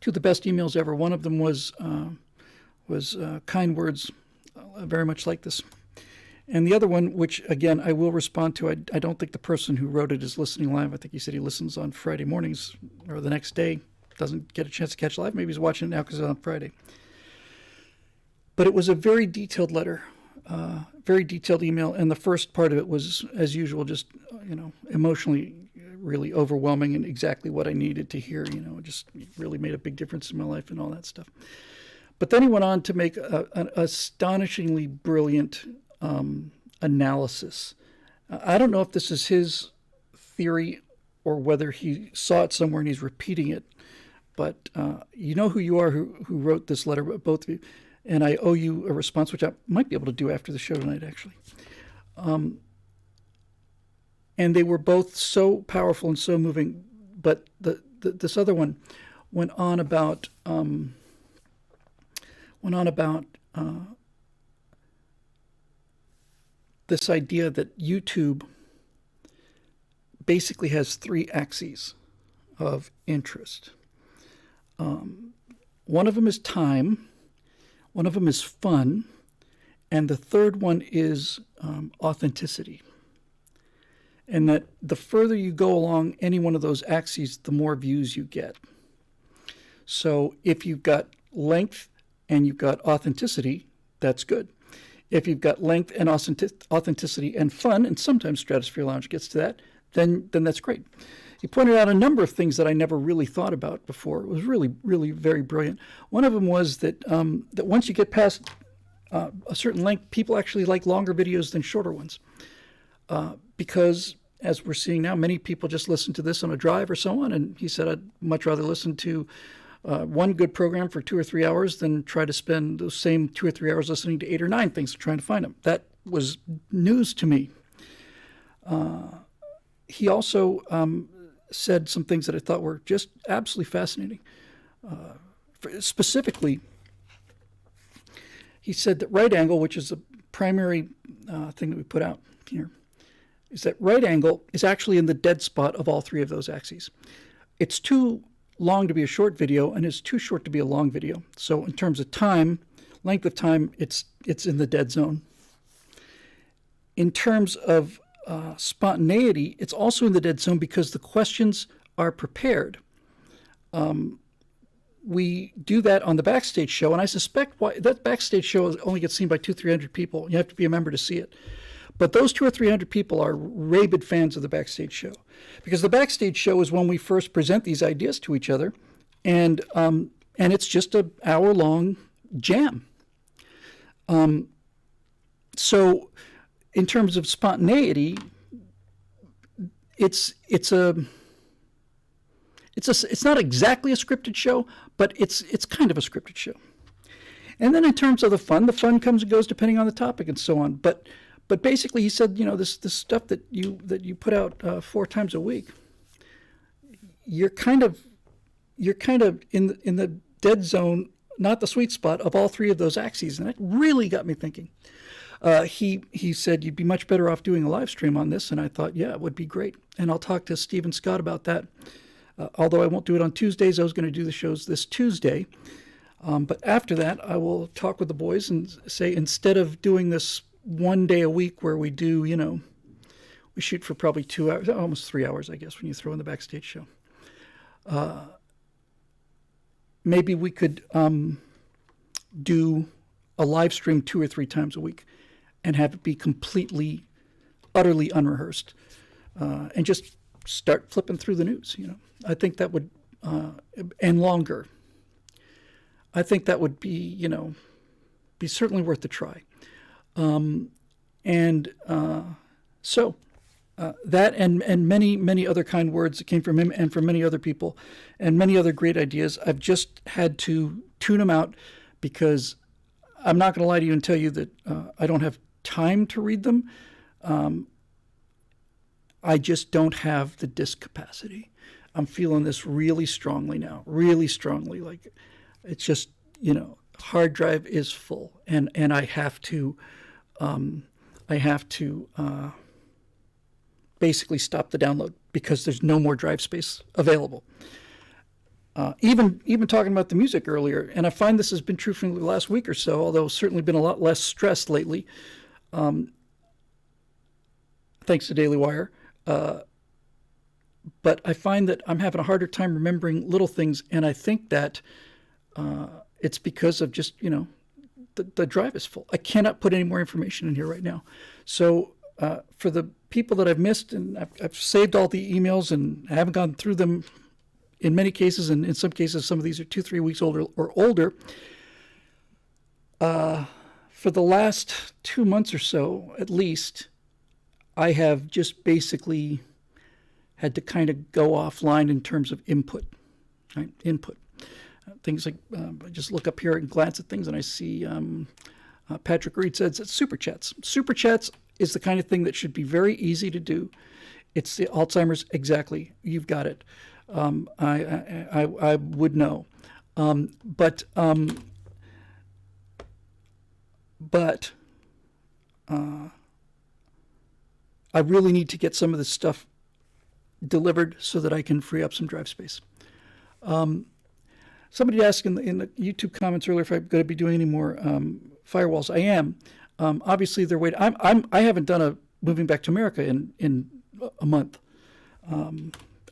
2 of the best emails ever. One of them was kind words, very much like this. And the other one, which, again, I will respond to, I don't think the person who wrote it is listening live. I think he said he listens on Friday mornings or the next day, doesn't get a chance to catch live. Maybe he's watching it now because it's on Friday. But it was a very detailed letter, very detailed email. And the first part of it was, as usual, just, emotionally really overwhelming and exactly what I needed to hear. It just really made a big difference in my life and all that stuff. But then he went on to make an astonishingly brilliant analysis. I don't know if this is his theory or whether he saw it somewhere and he's repeating it, but you know who you are who wrote this letter, both of you, and I owe you a response, which I might be able to do after the show tonight, actually. And they were both so powerful and so moving, but this other one went on about this idea that YouTube basically has 3 axes of interest. One of them is time, one of them is fun, And the third one is authenticity. And that the further you go along any one of those axes, the more views you get. So if you've got length and you've got authenticity, that's good. If you've got length and authenticity and fun, and sometimes Stratosphere Lounge gets to that, then that's great. He pointed out a number of things that I never really thought about before. It was really, really very brilliant. One of them was that that once you get past a certain length, people actually like longer videos than shorter ones. Because, as we're seeing now, many people just listen to this on a drive or so on, and he said, I'd much rather listen to one good program for 2 or 3 hours than try to spend those same 2 or 3 hours listening to 8 or 9 things trying to find them. That was news to me. He also said some things that I thought were just absolutely fascinating. Specifically, he said that right angle, which is the primary thing that we put out here, is that right angle is actually in the dead spot of all 3 of those axes. It's too long to be a short video, and it's too short to be a long video. So in terms of time, length of time, it's in the dead zone. In terms of spontaneity, it's also in the dead zone because the questions are prepared. We do that on the Backstage show, and I suspect why that Backstage show only gets seen by 200-300 people. You have to be a member to see it. But those 200 or 300 people are rabid fans of the Backstage show, because the Backstage show is when we first present these ideas to each other, and it's just an hour-long jam. So, in terms of spontaneity, it's not exactly a scripted show, but it's kind of a scripted show. And then in terms of the fun comes and goes depending on the topic and so on. But basically, he said, this stuff that you put out 4 times a week, you're kind of in the dead zone, not the sweet spot of all 3 of those axes, and it really got me thinking. He said you'd be much better off doing a live stream on this, and I thought, yeah, it would be great. And I'll talk to Stephen Scott about that. Although I won't do it on Tuesdays, I was going to do the shows this Tuesday. But after that, I will talk with the boys and say, instead of doing this 1 day a week where we do, we shoot for probably 2 hours, almost 3 hours, I guess, when you throw in the Backstage show. Maybe we could do a live stream 2 or 3 times a week and have it be completely, utterly unrehearsed, and just start flipping through the news. I think that would, and longer. I think that would be, be certainly worth the try. So that and many other kind words that came from him and from many other people, and many other great ideas. I've just had to tune them out because I'm not going to lie to you and tell you that I don't have time to read them. I just don't have the disk capacity. I'm feeling this really strongly now, really strongly. Like, it's just, hard drive is full, and I have to basically stop the download because there's no more drive space available. Even talking about the music earlier, and I find this has been true for the last week or so, although certainly been a lot less stressed lately, thanks to Daily Wire. But I find that I'm having a harder time remembering little things, and I think that it's because of just, the drive is full. I cannot put any more information in here right now. So for the people that I've missed, and I've saved all the emails and I haven't gone through them in many cases, and in some cases, some of these are 2-3 weeks older or older. For the last 2 months or so, at least, I have just basically had to kind of go offline in terms of input. Right? Input. Things like, I just look up here and glance at things, and I see Patrick Reed says it's Super Chats. Super Chats is the kind of thing that should be very easy to do. It's the Alzheimer's, exactly. You've got it. I would know. But I really need to get some of this stuff delivered so that I can free up some drive space. Somebody asked in the YouTube comments earlier if I'm going to be doing any more firewalls. I am. Obviously, they're waiting. I haven't done a Moving Back to America in a month.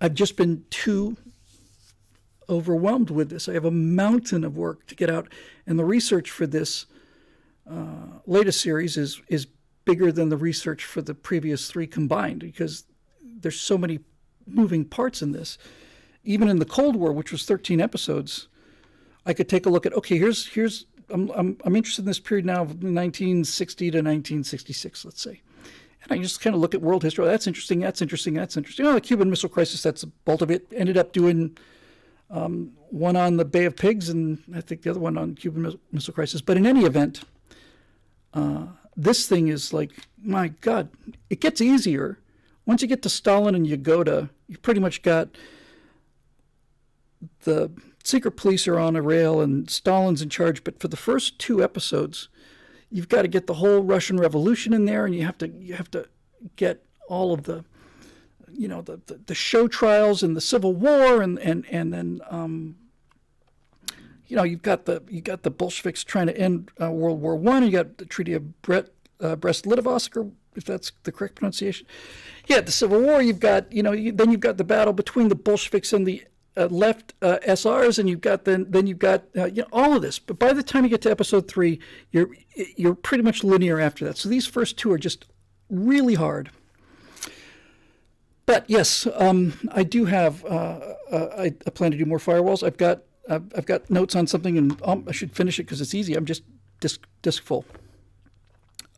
I've just been too overwhelmed with this. I have a mountain of work to get out, and the research for this latest series is bigger than the research for the previous 3 combined, because there's so many moving parts in this. Even in the Cold War, which was 13 episodes, I could take a look at, okay, here's I'm interested in this period now of 1960 to 1966, let's say. And I just kind of look at world history. Oh, that's interesting, that's interesting, that's interesting. Oh, the Cuban Missile Crisis, that's the bulk of it. Ended up doing one on the Bay of Pigs, and I think the other one on Cuban Missile Crisis. But in any event, this thing is like, my God, it gets easier. Once you get to Stalin and Yagoda, you've pretty much got the secret police are on a rail and Stalin's in charge. But for the first 2 episodes, you've got to get the whole Russian Revolution in there, and you have to get all of the, the show trials and the Civil War, and then you've got the Bolsheviks trying to end World War I. You got the Treaty of Brest-Litovsk, or if that's the correct pronunciation. Yeah, the Civil War. You've got then you've got the battle between the Bolsheviks and the left SRs, and you've got all of this. But by the time you get to episode 3, you're pretty much linear after that. So these first 2 are just really hard. But yes, I do have. I plan to do more firewalls. I've got notes on something, and I should finish it because it's easy. I'm just disc full.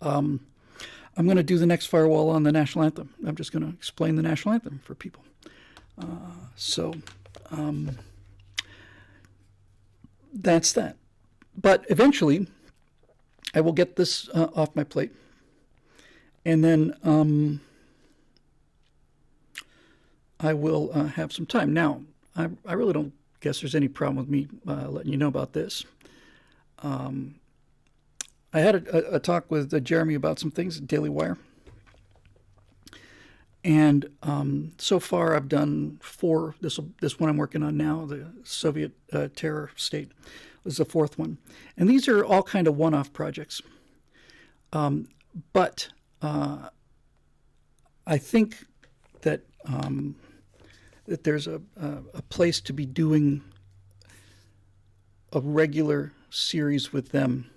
I'm going to do the next firewall on the national anthem. I'm just going to explain the national anthem for people. That's that. But eventually, I will get this off my plate, and then I will have some time. Now, I really don't guess there's any problem with me letting you know about this. I had a talk with Jeremy about some things at Daily Wire. And so far, I've done 4. This one I'm working on now, the Soviet terror state, was the 4th one. And these are all kind of one-off projects. But I think that that there's a place to be doing a regular series with them.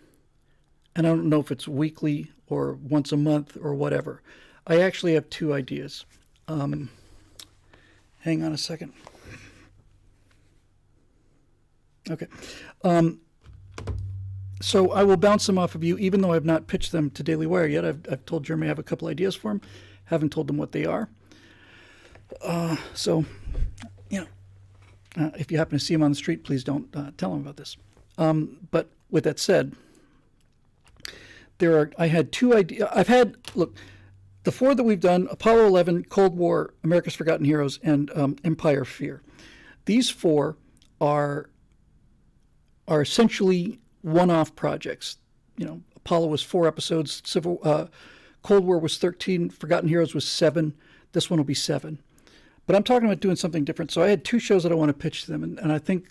And I don't know if it's weekly or once a month or whatever. I actually have 2 ideas. Hang on a second. Okay. So I will bounce them off of you, even though I've not pitched them to Daily Wire yet. I've told Jeremy I have a couple ideas for him. Haven't told them what they are. So, if you happen to see him on the street, please don't tell him about this. But with that said, I had 2 ideas. Look, the 4 that we've done, Apollo 11, Cold War, America's Forgotten Heroes, and Empire Fear. These 4 are essentially one-off projects. Apollo was 4 episodes, Cold War was 13, Forgotten Heroes was 7. This one will be 7. But I'm talking about doing something different. So I had 2 shows that I want to pitch to them, and I think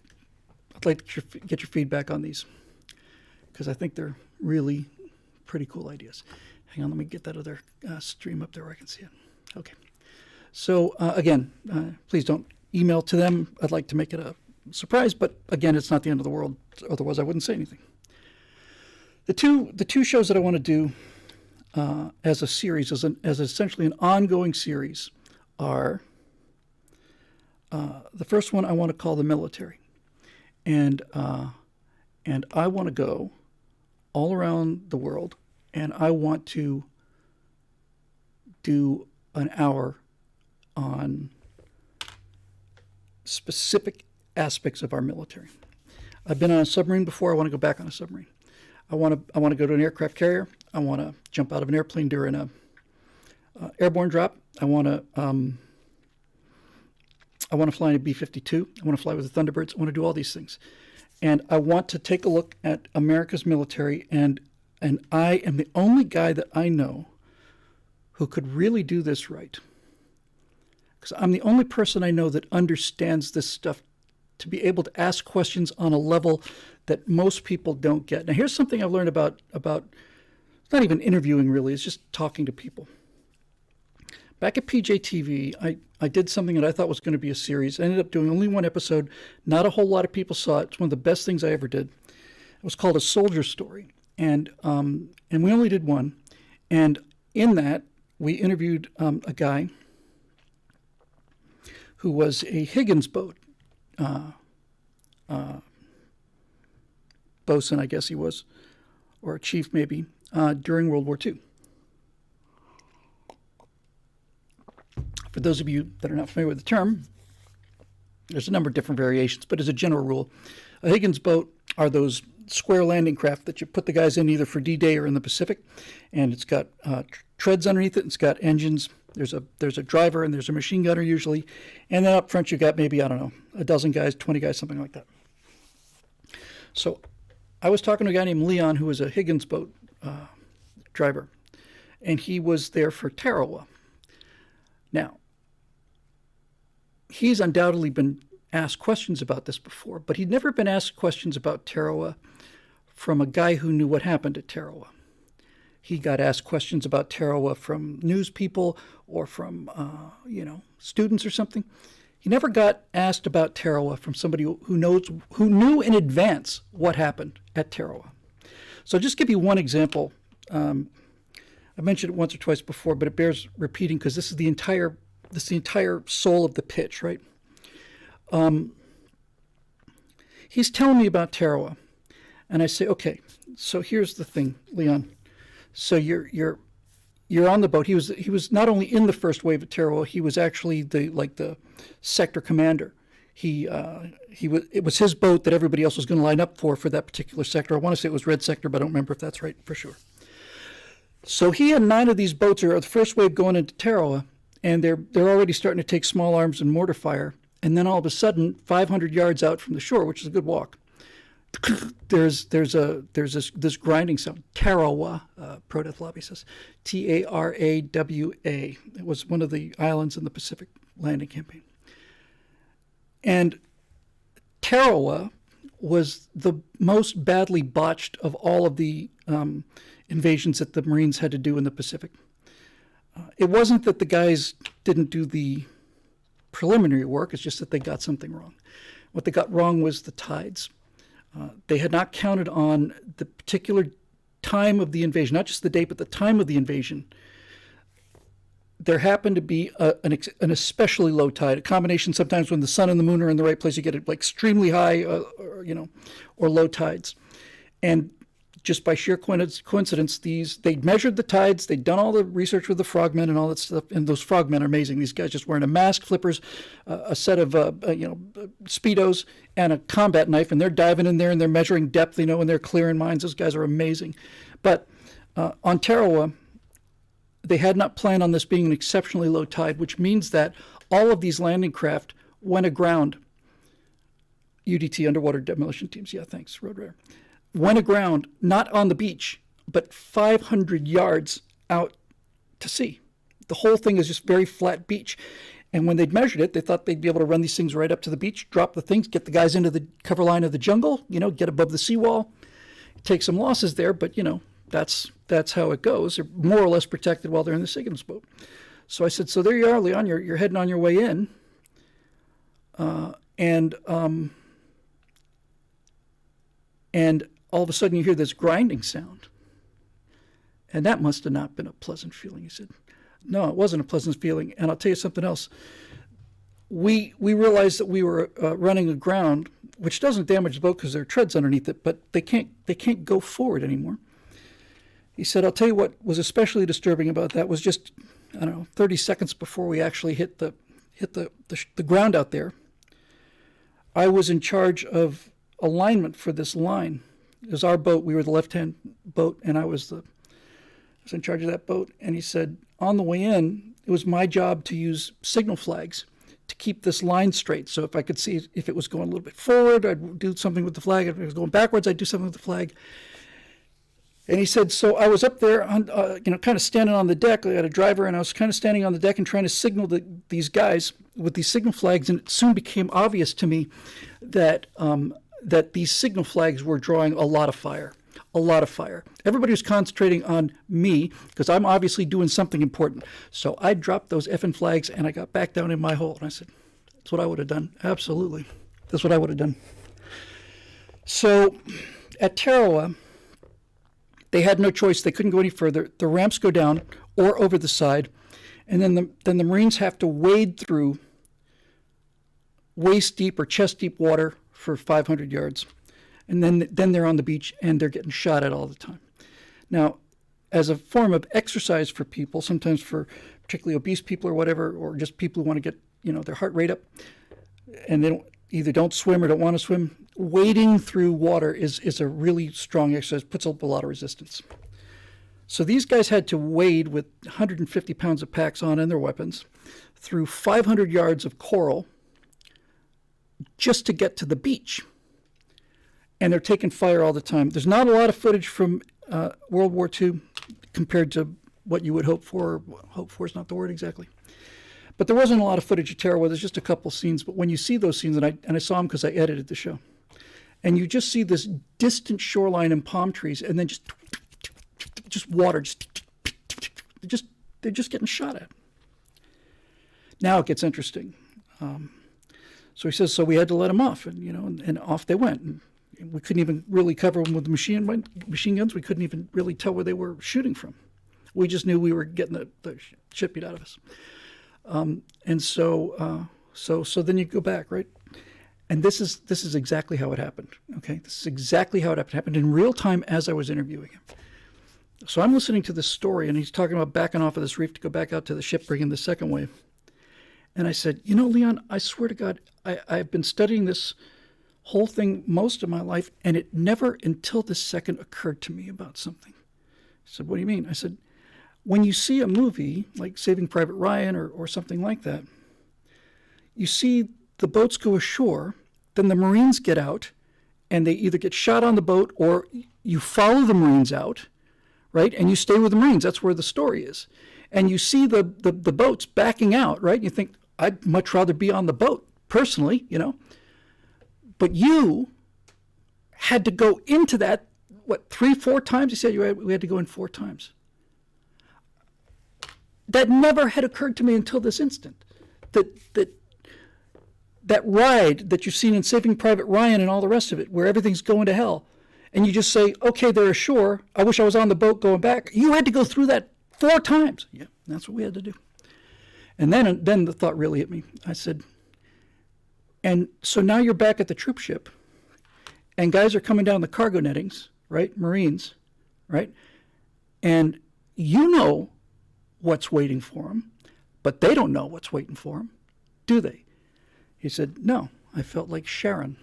I'd like to get your feedback on these, because I think they're really pretty cool ideas. Hang on, let me get that other stream up there where I can see it. Okay. So again, please don't email to them. I'd like to make it a surprise, but again, it's not the end of the world. Otherwise, I wouldn't say anything. The two shows that I want to do as a series, as essentially an ongoing series, are the first one I want to call The Military, and I want to go all around the world, and I want to do an hour on specific aspects of our military. I've been on a submarine before. I want to go back on a submarine. I want to go to an aircraft carrier. I want to jump out of an airplane during a airborne drop. I want to fly in a B-52. I want to fly with the Thunderbirds. I want to do all these things. And I want to take a look at America's military, and I am the only guy that I know who could really do this right. Because I'm the only person I know that understands this stuff to be able to ask questions on a level that most people don't get. Now, here's something I've learned about not even interviewing really, it's just talking to people. Back at PJTV, I did something that I thought was going to be a series. I ended up doing only one episode. Not a whole lot of people saw it. It's one of the best things I ever did. It was called A Soldier Story. And we only did one. And in that, we interviewed a guy who was a Higgins boat bosun, I guess he was, or a chief maybe, during World War II. For those of you that are not familiar with the term, there's a number of different variations, but as a general rule, a Higgins boat are those square landing craft that you put the guys in either for D-Day or in the Pacific, and it's got treads underneath it, and it's got engines. There's a driver and there's a machine gunner usually, and then up front you got maybe, I don't know, a dozen guys, 20 guys, something like that. So I was talking to a guy named Leon who was a Higgins boat driver, and he was there for Tarawa. Now, he's undoubtedly been asked questions about this before, but he'd never been asked questions about Tarawa from a guy who knew what happened at Tarawa. He got asked questions about Tarawa from news people or from, students or something. He never got asked about Tarawa from somebody who knew in advance what happened at Tarawa. So I'll just give you one example. I mentioned it once or twice before, but it bears repeating because this is the entire soul of the pitch, right? He's telling me about Tarawa, and I say, okay, so here's the thing, Leon. So you're on the boat. He was not only in the first wave at Tarawa, he was actually the sector commander. It was his boat that everybody else was going to line up for that particular sector. I want to say it was Red Sector, but I don't remember if that's right for sure. So he had 9 of these boats are the first wave going into Tarawa, and they're already starting to take small arms and mortar fire. And then all of a sudden, 500 yards out from the shore, which is a good walk, there's this grinding sound. Tarawa, Pro-Death Lobby says, Tarawa. It was one of the islands in the Pacific landing campaign. And Tarawa was the most badly botched of all of the invasions that the Marines had to do in the Pacific. It wasn't that the guys didn't do the preliminary work, it's just that they got something wrong. What they got wrong was the tides. They had not counted on the particular time of the invasion, not just the date, but the time of the invasion. There happened to be an especially low tide, a combination sometimes when the sun and the moon are in the right place, you get it like extremely high or low tides. And just by sheer coincidence, they'd measured the tides, they'd done all the research with the frogmen and all that stuff, and those frogmen are amazing. These guys just wearing a mask, flippers, a set of Speedos, and a combat knife, and they're diving in there and they're measuring depth, and they're clearing mines. Those guys are amazing. But on Tarawa, they had not planned on this being an exceptionally low tide, which means that all of these landing craft went aground. UDT, underwater demolition teams, yeah, thanks, Road Rare. Went aground, not on the beach, but 500 yards out to sea. The whole thing is just very flat beach. And when they'd measured it, they thought they'd be able to run these things right up to the beach, drop the things, get the guys into the cover line of the jungle, get above the seawall, take some losses there, but, that's how it goes. They're more or less protected while they're in the Higgins boat. So I said, so there you are, Leon, you're heading on your way in. And all of a sudden you hear this grinding sound. And that must have not been a pleasant feeling. He said, no, it wasn't a pleasant feeling. And I'll tell you something else. We realized that we were running aground, which doesn't damage the boat because there are treads underneath it, but they can't go forward anymore. He said, I'll tell you what was especially disturbing about that was just, 30 seconds before we actually hit the ground out there, I was in charge of alignment for this line. It was our boat. We were the left-hand boat, and I was in charge of that boat. And he said, on the way in, it was my job to use signal flags to keep this line straight. So if I could see if it was going a little bit forward, I'd do something with the flag. If it was going backwards, I'd do something with the flag. And he said, so I was up there, kind of standing on the deck. I had a driver, and I was kind of standing on the deck and trying to signal these guys with these signal flags. And it soon became obvious to me that these signal flags were drawing a lot of fire. a lot of fire. Everybody was concentrating on me because I'm obviously doing something important. So I dropped those effing flags and I got back down in my hole. And I said, that's what I would have done. Absolutely. That's what I would have done. So at Tarawa, they had no choice. They couldn't go any further. The ramps go down or over the side. And then the Marines have to wade through waist deep or chest deep water for 500 yards. And then they're on the beach and they're getting shot at all the time. Now, as a form of exercise for people, sometimes for particularly obese people or whatever, or just people who want to get, their heart rate up, and they either don't swim or don't want to swim, wading through water is a really strong exercise, puts up a lot of resistance. So these guys had to wade with 150 pounds of packs on and their weapons through 500 yards of coral just to get to the beach. And they're taking fire all the time. There's not a lot of footage from World War II compared to what you would hope for. Hope for is not the word exactly. But there wasn't a lot of footage of Tarawa. There's just a couple scenes. But when you see those scenes, and I saw them because I edited the show, and you just see this distant shoreline and palm trees, and then just water, they're just getting shot at. Now it gets interesting. So he says, so we had to let them off, and off they went. And we couldn't even really cover them with the machine guns. We couldn't even really tell where they were shooting from. We just knew we were getting the shit beat out of us. And so then you go back, right? And this is exactly how it happened. Okay, this is exactly how it happened. It happened in real time as I was interviewing him. So I'm listening to this story, and he's talking about backing off of this reef to go back out to the ship, bringing the second wave. And I said, Leon, I swear to God, I've been studying this whole thing most of my life, and it never until this second occurred to me about something. He said, what do you mean? I said, when you see a movie like Saving Private Ryan or something like that, you see the boats go ashore, then the Marines get out, and they either get shot on the boat or you follow the Marines out, right? And you stay with the Marines. That's where the story is. And you see the boats backing out, right? You think, I'd much rather be on the boat, personally, But you had to go into that, 3-4 times? He said we had to go in 4 times. That never had occurred to me until this instant. That ride that you've seen in Saving Private Ryan and all the rest of it, where everything's going to hell, and you just say, okay, they're ashore. I wish I was on the boat going back. You had to go through that 4 times. Yeah, that's what we had to do. And then the thought really hit me. I said, and so now you're back at the troop ship, and guys are coming down the cargo nettings, right? Marines, right? And you know what's waiting for them, but they don't know what's waiting for them, do they? He said, no, I felt like Sharon.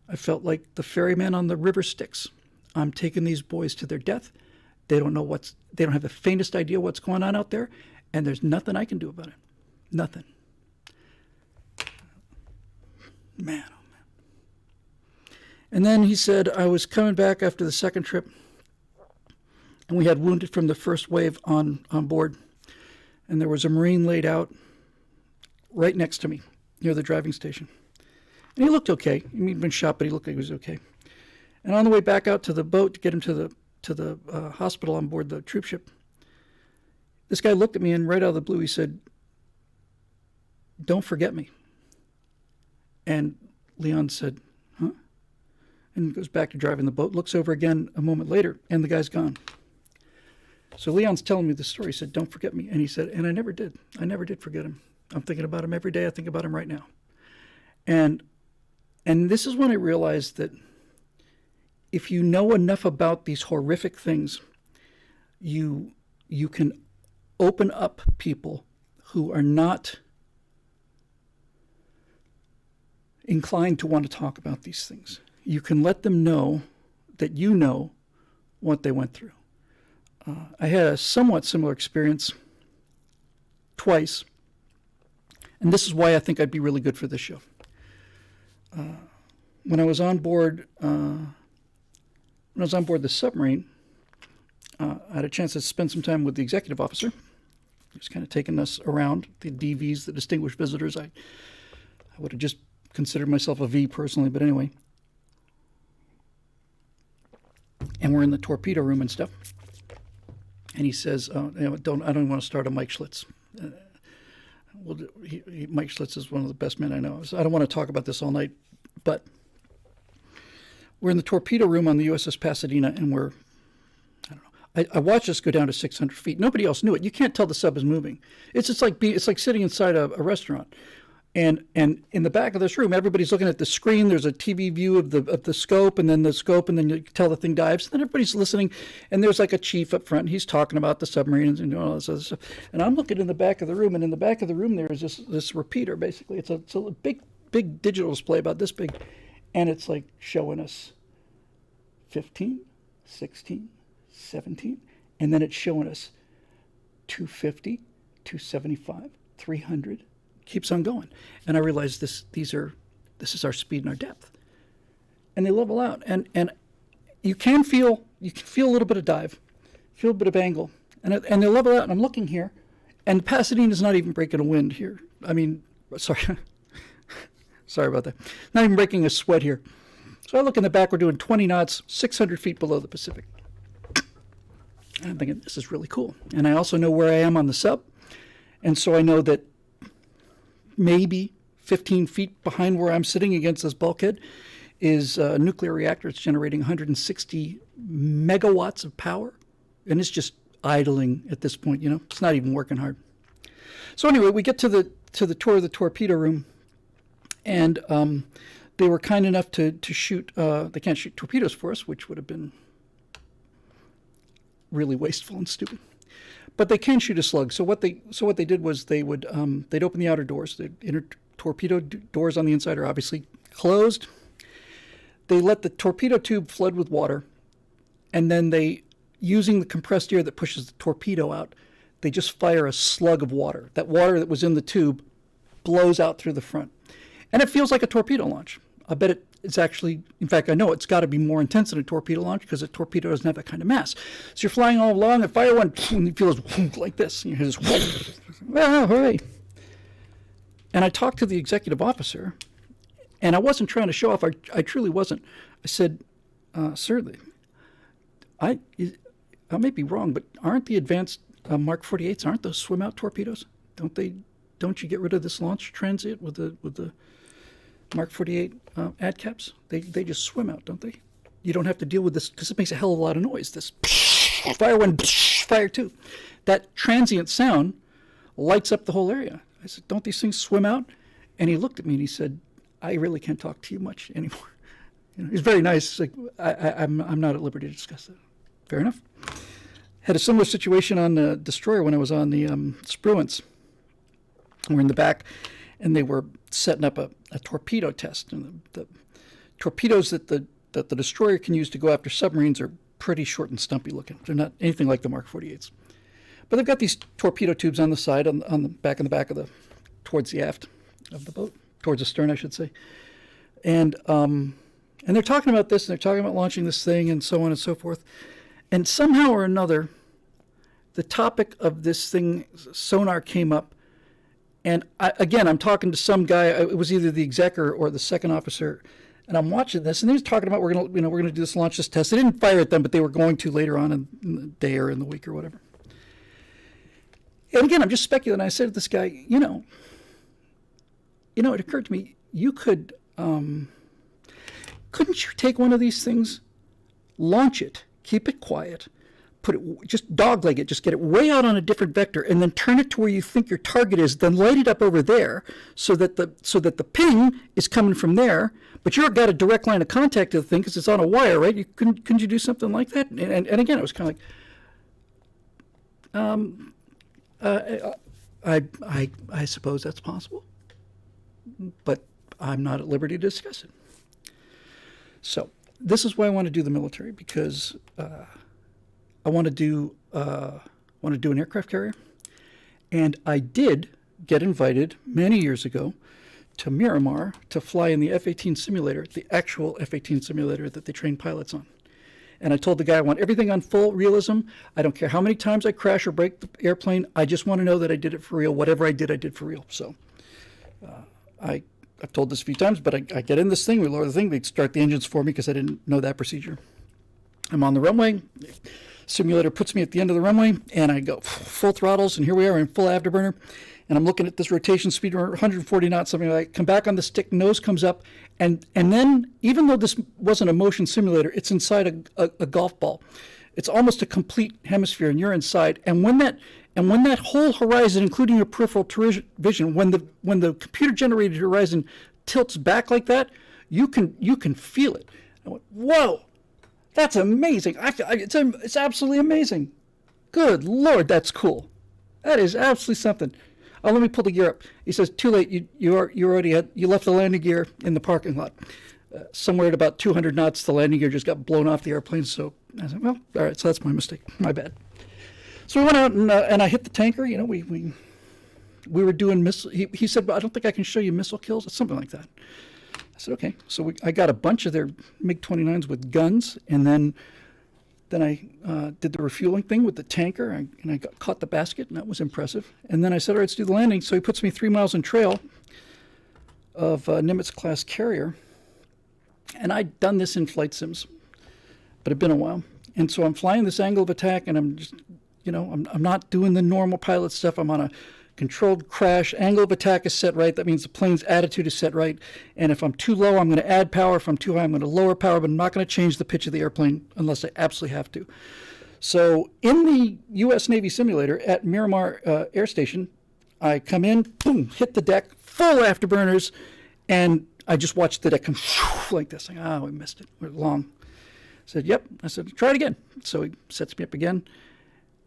I felt like the ferryman on the river Styx. I'm taking these boys to their death. They don't have the faintest idea what's going on out there, and there's nothing I can do about it. Nothing. Man, oh man. And then he said, I was coming back after the second trip, and we had wounded from the first wave on board, and there was a Marine laid out right next to me near the driving station. And he looked okay. He'd been shot, but he looked like he was okay. And on the way back out to the boat to get him to the hospital on board the troop ship, this guy looked at me, and right out of the blue he said, don't forget me. And Leon said, huh? And goes back to driving the boat, looks over again a moment later, and the guy's gone. So Leon's telling me the story. He said, don't forget me. And he said, and I never did. I never did forget him. I'm thinking about him every day. I think about him right now. And this is when I realized that if you know enough about these horrific things, you can open up people who are not inclined to want to talk about these things. You can let them know that you know what they went through. I had a somewhat similar experience twice, and this is why I think I'd be really good for this show. When I was on board, the submarine, I had a chance to spend some time with the executive officer. He was kind of taking us around, the DVs, the distinguished visitors. I would have just considered myself a V personally, but anyway. and we're in the torpedo room and stuff. And he says, I don't want to start on Mike Schlitz. Mike Schlitz is one of the best men I know. So I don't want to talk about this all night, but we're in the torpedo room on the USS Pasadena, and I watched us go down to 600 feet. Nobody else knew it. You can't tell the sub is moving. It's just it's like sitting inside a restaurant. And in the back of this room, everybody's looking at the screen. There's a TV view of the scope, and then the scope, and then you can tell the thing dives. And then everybody's listening, and there's like a chief up front. And he's talking about the submarines and all this other stuff. And I'm looking in the back of the room, and in the back of the room there is this repeater. Basically, it's a big digital display about this big, and it's like showing us 15, 16, 17, and then it's showing us 250, 275, 300. Keeps on going. And I realized this is our speed and our depth. And they level out. And you can feel a little bit of dive, feel a bit of angle. And they level out, and I'm looking here, and Pasadena's not even breaking a wind here. I mean, sorry. Sorry about that. Not even breaking a sweat here. So I look in the back, we're doing 20 knots, 600 feet below the Pacific. And I'm thinking, this is really cool. And I also know where I am on the sub. And so I know that maybe 15 feet behind where I'm sitting against this bulkhead is a nuclear reactor. It's generating 160 megawatts of power, and it's just idling at this point. It's not even working hard. So anyway, we get to the tour of the torpedo room, and they were kind enough to shoot. They can't shoot torpedoes for us, which would have been really wasteful and stupid. But they can shoot a slug. So what they did was they'd open the outer doors. The inner torpedo doors on the inside are obviously closed. They let the torpedo tube flood with water, and then using the compressed air that pushes the torpedo out, they just fire a slug of water. That water that was in the tube blows out through the front, and it feels like a torpedo launch. I bet it's actually, in fact, I know it's got to be more intense than a torpedo launch because a torpedo doesn't have that kind of mass. So you're flying all along, and fire one, and it feels like this. And you hear this, well, hooray. And I talked to the executive officer, and I wasn't trying to show off. I truly wasn't. I said, sir, I may be wrong, but aren't the advanced Mark 48s, aren't those swim-out torpedoes? Don't you get rid of this launch transient with the Mark 48 ad caps? They just swim out, don't they? You don't have to deal with this because it makes a hell of a lot of noise. This fire one, fire two. That transient sound lights up the whole area. I said, don't these things swim out? And he looked at me and he said, I really can't talk to you much anymore. He's very nice. Like, I'm not at liberty to discuss that. Fair enough. Had a similar situation on the destroyer when I was on the Spruance. We're in the back, and they were setting up a torpedo test. And the torpedoes that the destroyer can use to go after submarines are pretty short and stumpy looking. They're not anything like the Mark 48s. But they've got these torpedo tubes on the side, on the back towards the aft of the boat, towards the stern, I should say. And they're talking about this, and they're talking about launching this thing, and so on and so forth. And somehow or another, the topic of this thing, sonar, came up. And I'm talking to some guy. It was either the exec or the second officer, and I'm watching this. And he was talking about we're gonna do this, launch this test. They didn't fire at them, but they were going to later on in the day or in the week or whatever. And again, I'm just speculating. I said to this guy, it occurred to me, you could, couldn't you take one of these things, launch it, keep it quiet, just dogleg it, just get it way out on a different vector, and then turn it to where you think your target is, then light it up over there so that the ping is coming from there, but you've got a direct line of contact to the thing because it's on a wire, right? Couldn't you do something like that? And again, it was kind of like, I suppose that's possible, but I'm not at liberty to discuss it. So this is why I want to do the military, because I want to do an aircraft carrier, and I did get invited many years ago to Miramar to fly in the F-18 simulator, the actual F-18 simulator that they train pilots on. And I told the guy I want everything on full realism. I don't care how many times I crash or break the airplane. I just want to know that I did it for real. Whatever I did for real. So I've told this a few times, but I get in this thing, we lower the thing, they start the engines for me because I didn't know that procedure. I'm on the runway. Simulator puts me at the end of the runway, and I go full throttles, and here we are in full afterburner. And I'm looking at this rotation speed, 140 knots, something like that. Come back on the stick, nose comes up, and then, even though this wasn't a motion simulator, it's inside a golf ball. It's almost a complete hemisphere, and you're inside. And when that whole horizon, including your peripheral vision, when the computer-generated horizon tilts back like that, you can feel it. I went, whoa, that's amazing! It's absolutely amazing. Good Lord, that's cool. That is absolutely something. Oh, let me pull the gear up. He says, too late. You left the landing gear in the parking lot. Somewhere at about 200 knots, the landing gear just got blown off the airplane. So I said, well, all right, so that's my mistake. My bad. So we went out and I hit the tanker. You know, we were doing missile. He said, well, I don't think I can show you missile kills. Something like that. I said, okay. So I got a bunch of their MiG-29s with guns, and then I did the refueling thing with the tanker, and I caught the basket, and that was impressive. And then I said, all right, let's do the landing. So he puts me 3 miles in trail of a Nimitz-class carrier. And I'd done this in flight sims, but it'd been a while. And so I'm flying this angle of attack, and I'm just, I'm not doing the normal pilot stuff. I'm on a controlled crash. Angle of attack is set right. That means the plane's attitude is set right. And if I'm too low, I'm going to add power. If I'm too high, I'm going to lower power, but I'm not going to change the pitch of the airplane unless I absolutely have to. So in the U.S. Navy simulator at Miramar Air Station, I come in, boom, hit the deck, full afterburners, and I just watched the deck come like this. Like, we missed it. We're long. I said, yep. I said, try it again. So he sets me up again.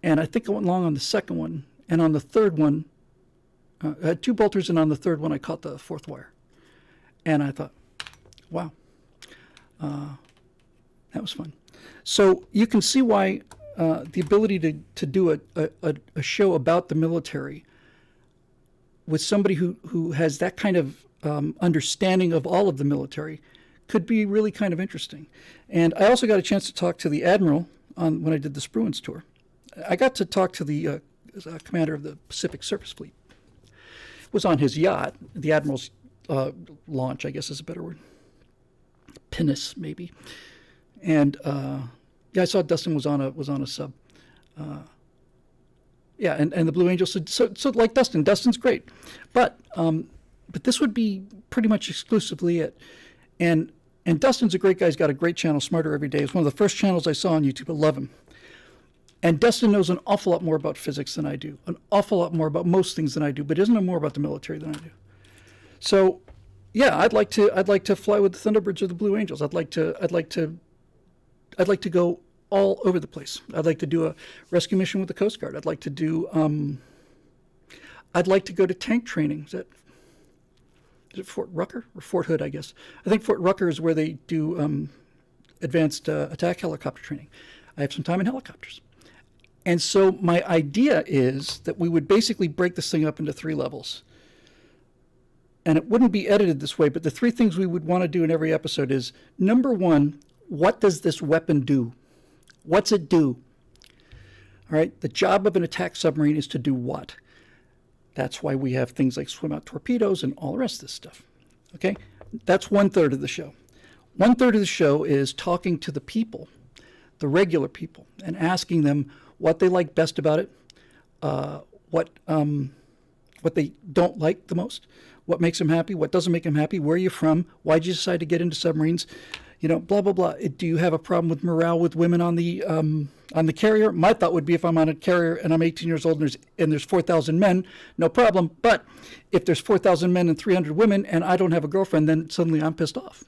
And I think I went long on the second one. And on the third one, I had 2 bolters, and on the third one, I caught the 4th wire. And I thought, wow, that was fun. So you can see why the ability to do a show about the military with somebody who has that kind of understanding of all of the military could be really kind of interesting. And I also got a chance to talk to the admiral when I did the Spruance tour. I got to talk to the commander of the Pacific Surface Fleet. It was on his yacht, the admiral's launch, I guess is a better word. Pinnace, maybe. And I saw Dustin was on a sub. And the Blue Angel said, so like Dustin's great, but this would be pretty much exclusively it. And Dustin's a great guy. He's got a great channel, Smarter Every Day. It's one of the first channels I saw on YouTube. I love him. And Dustin knows an awful lot more about physics than I do, an awful lot more about most things than I do, but doesn't know more about the military than I do. So, yeah, I'd like to fly with the Thunderbirds or the Blue Angels. I'd like to go all over the place. I'd like to do a rescue mission with the Coast Guard. I'd like to go to tank training. Is it Fort Rucker or Fort Hood, I guess? I think Fort Rucker is where they do advanced attack helicopter training. I have some time in helicopters. And so my idea is that we would basically break this thing up into 3 levels. And it wouldn't be edited this way, but the 3 things we would want to do in every episode is, number 1, what does this weapon do? What's it do? All right, the job of an attack submarine is to do what? That's why we have things like swim-out torpedoes and all the rest of this stuff. Okay, that's 1/3 of the show. 1/3 of the show is talking to the people, the regular people, and asking them what they like best about it, what they don't like the most, what makes them happy, what doesn't make them happy, where you're from, why'd you decide to get into submarines, blah, blah, blah. Do you have a problem with morale with women on the carrier? My thought would be if I'm on a carrier and I'm 18 years old and there's 4,000 men, no problem. But if there's 4,000 men and 300 women and I don't have a girlfriend, then suddenly I'm pissed off.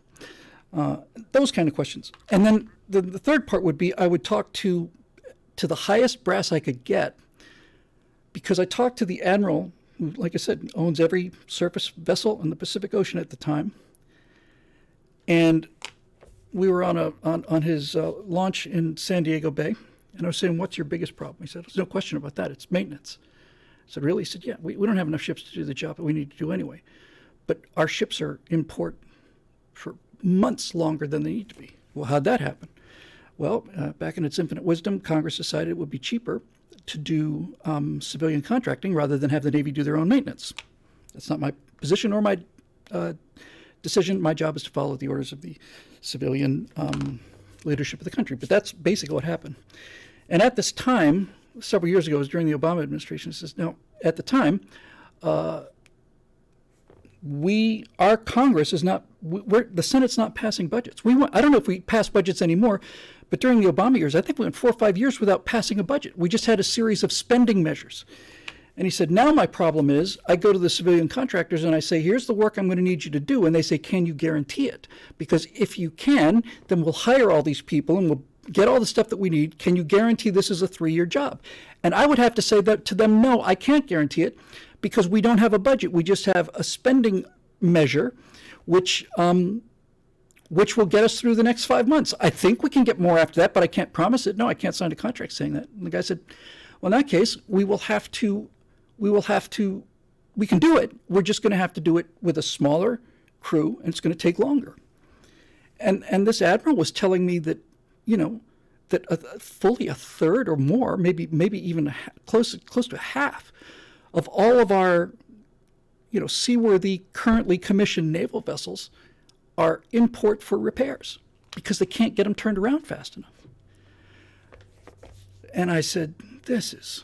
Those kind of questions. And then the third part would be I would talk to the highest brass I could get, because I talked to the admiral, who, like I said, owns every surface vessel in the Pacific Ocean at the time. And we were on his launch in San Diego Bay, and I was saying, what's your biggest problem? He said, there's no question about that. It's maintenance. I said, really? He said, yeah, we don't have enough ships to do the job that we need to do anyway. But our ships are in port for months longer than they need to be. Well, how'd that happen? Well, back in its infinite wisdom, Congress decided it would be cheaper to do civilian contracting rather than have the Navy do their own maintenance. That's not my position or my decision. My job is to follow the orders of the civilian leadership of the country. But that's basically what happened. And at this time, several years ago, it was during the Obama administration, it says, no, at the time, our Congress is not, the Senate's not passing budgets. I don't know if we pass budgets anymore, but during the Obama years, I think we went 4 or 5 years without passing a budget. We just had a series of spending measures. And he said, now my problem is I go to the civilian contractors and I say, here's the work I'm going to need you to do. And they say, can you guarantee it? Because if you can, then we'll hire all these people and we'll get all the stuff that we need. Can you guarantee this is a 3-year job? And I would have to say that to them, no, I can't guarantee it because we don't have a budget. We just have a spending measure, which will get us through the next 5 months. I think we can get more after that, but I can't promise it. No, I can't sign a contract saying that. And the guy said, well, in that case, we can do it. We're just going to have to do it with a smaller crew, and it's going to take longer. And this admiral was telling me that, that fully a third or more, maybe even close to half of all of our, seaworthy, currently commissioned naval vessels are in port for repairs because they can't get them turned around fast enough. And I said, this is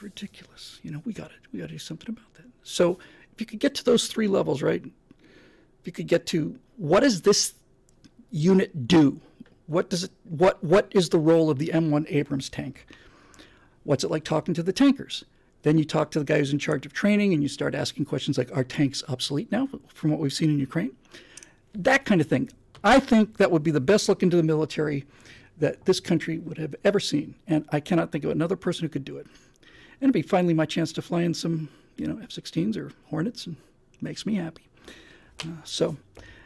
ridiculous. We got to do something about that. So if you could get to those 3 levels, right? If you could get to what does this unit do? What is the role of the M1 Abrams tank? What's it like talking to the tankers? Then you talk to the guy who's in charge of training and you start asking questions like, are tanks obsolete now from what we've seen in Ukraine? That kind of thing. I think that would be the best look into the military that this country would have ever seen. And I cannot think of another person who could do it. And it'd be finally my chance to fly in some, F-16s or Hornets, and makes me happy.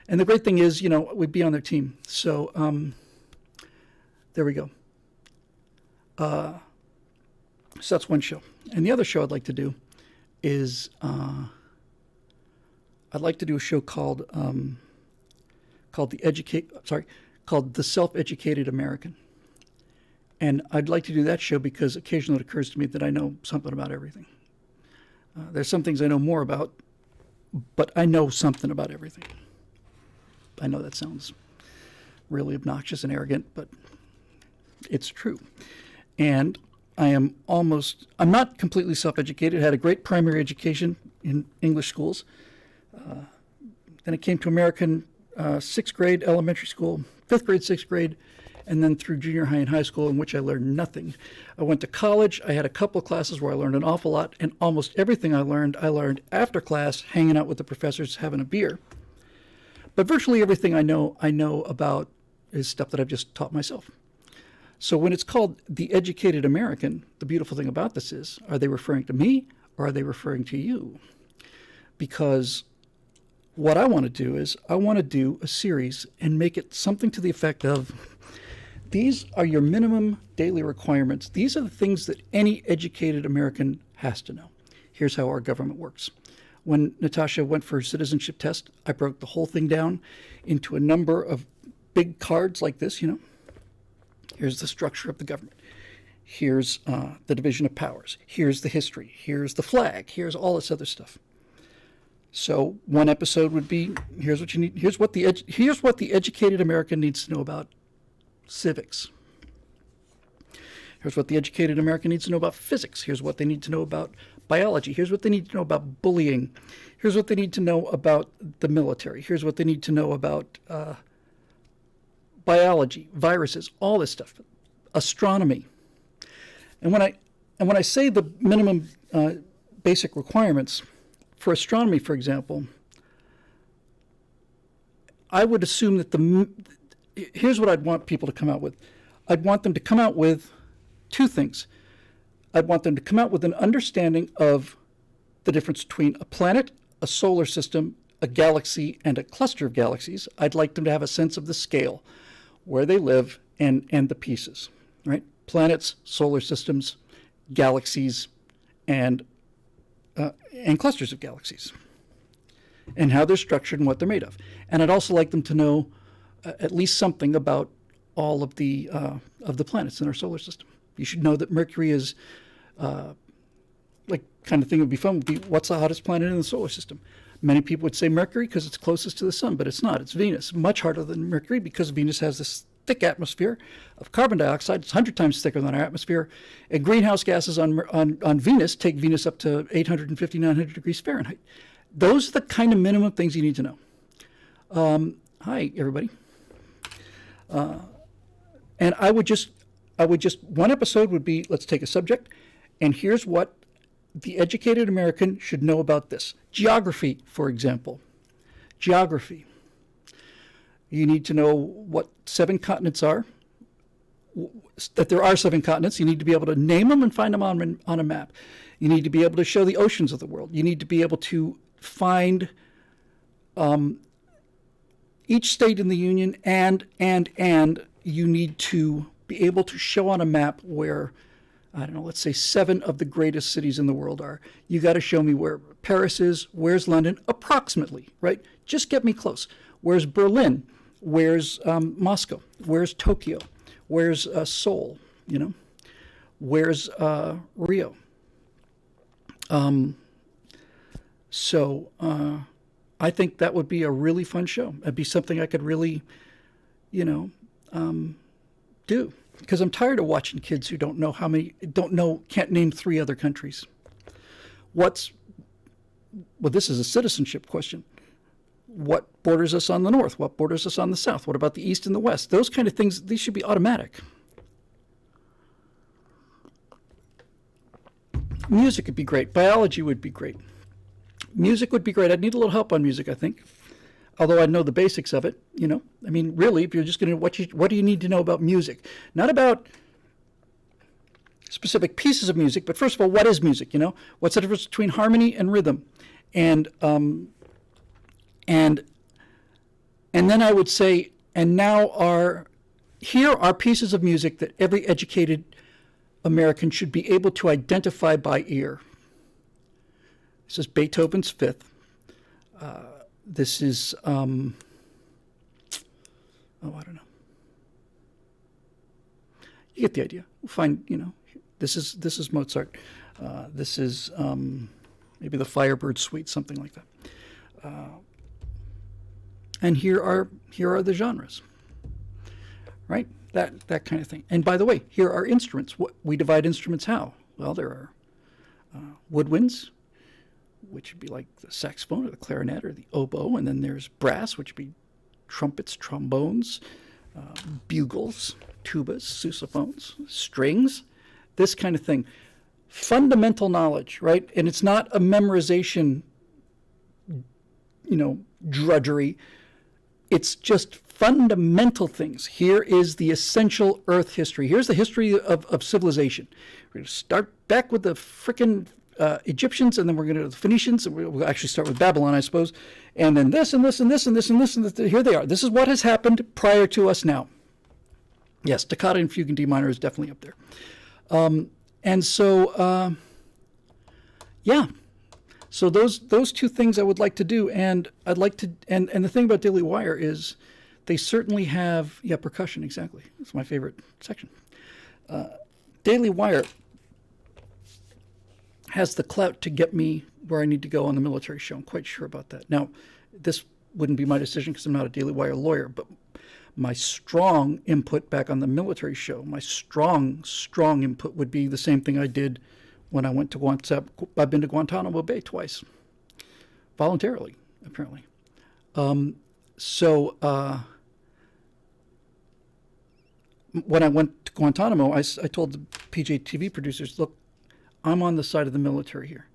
And the great thing is, we'd be on their team. So there we go. So that's one show. And the other show I'd like to do is I'd like to do a show called The Self-Educated American. And I'd like to do that show because occasionally it occurs to me that I know something about everything. There's some things I know more about, but I know something about everything. I know that sounds really obnoxious and arrogant, but it's true. And I'm not completely self-educated. I had a great primary education in English schools. Then I came to American 6th grade elementary school, 5th grade, 6th grade, and then through junior high and high school, in which I learned nothing. I went to college. I had a couple of classes where I learned an awful lot, and almost everything I learned after class, hanging out with the professors, having a beer. But virtually everything I know about is stuff that I've just taught myself. So when it's called The Educated American, the beautiful thing about this is, are they referring to me or are they referring to you? Because what I want to do is I want to do a series and make it something to the effect of, these are your minimum daily requirements. These are the things that any educated American has to know. Here's how our government works. When Natasha went for her citizenship test, I broke the whole thing down into a number of big cards like this, Here's the structure of the government. Here's the division of powers. Here's the history. Here's the flag. Here's all this other stuff. So one episode would be, here's what you need. Here's what the educated American needs to know about civics. Here's what the educated American needs to know about physics. Here's what they need to know about biology. Here's what they need to know about bullying. Here's what they need to know about the military. Here's what they need to know about biology, viruses, all this stuff, astronomy. And when I say the minimum basic requirements for astronomy, for example, I would assume that here's what I'd want people to come out with. I'd want them to come out with 2 things. I'd want them to come out with an understanding of the difference between a planet, a solar system, a galaxy, and a cluster of galaxies. I'd like them to have a sense of the scale, where they live, and the pieces, right? Planets, solar systems, galaxies, and clusters of galaxies, and how they're structured and what they're made of. And I'd also like them to know at least something about all of the planets in our solar system. You should know that Mercury is, kind of thing would be fun, would be what's the hottest planet in the solar system? Many people would say Mercury because it's closest to the sun, but it's not. It's Venus. Much harder than Mercury because Venus has this thick atmosphere of carbon dioxide. It's 100 times thicker than our atmosphere. And greenhouse gases on Venus take Venus up to 850, 900 degrees Fahrenheit. Those are the kind of minimum things you need to know. Hi, everybody. And I would just, one episode would be, let's take a subject, and here's what the educated American should know about this. Geography, for example. Geography. You need to know what 7 continents are, that there are 7 continents. You need to be able to name them and find them on a map. You need to be able to show the oceans of the world. You need to be able to find each state in the Union, and you need to be able to show on a map where, I don't know, let's say 7 of the greatest cities in the world are. You got to show me where Paris is, where's London, approximately, right? Just get me close. Where's Berlin? Where's Moscow? Where's Tokyo? Where's Seoul? You know, where's Rio? So I think that would be a really fun show. It'd be something I could really, do, because I'm tired of watching kids who can't name 3 other countries. Well, this is a citizenship question. What borders us on the north? What borders us on the south? What about the east and the west? Those kind of things, these should be automatic. Music would be great. Biology would be great. Music would be great. I'd need a little help on music, I think. Although I know the basics of it, I mean, really, if you're just going to, what do you need to know about music? Not about specific pieces of music, but first of all, what is music? What's the difference between harmony and rhythm? And then I would say, here are pieces of music that every educated American should be able to identify by ear. This is Beethoven's Fifth. This is, I don't know. You get the idea. We'll find, this is Mozart. This is maybe the Firebird Suite, something like that. And here are the genres, right? That kind of thing. And by the way, here are instruments. We divide instruments how? Well, there are woodwinds, which would be like the saxophone or the clarinet or the oboe, and then there's brass, which would be trumpets, trombones, bugles, tubas, sousaphones, strings, this kind of thing. Fundamental knowledge, right? And it's not a memorization, drudgery. It's just fundamental things. Here is the essential Earth history. Here's the history of civilization. We're going to start back with the frickin' Egyptians, and then we're going to do the Phoenicians, and we'll actually start with Babylon, I suppose, and then this and this and this and this and this, and this. Here they are. This is what has happened prior to us now. Yes, Toccata and Fugue in D minor is definitely up there. And so, yeah. So those 2 things I would like to do, and I'd like to, and the thing about Daily Wire is they certainly have, percussion, exactly. It's my favorite section. Daily Wire has the clout to get me where I need to go on the military show. I'm quite sure about that. Now, this wouldn't be my decision because I'm not a Daily Wire lawyer, but my strong input back on the military show, my strong input would be the same thing I did when I went to Guantanamo. I've been to Guantanamo Bay twice, voluntarily, apparently. When I went to Guantanamo, I told the PJ TV producers, look, I'm on the side of the military here.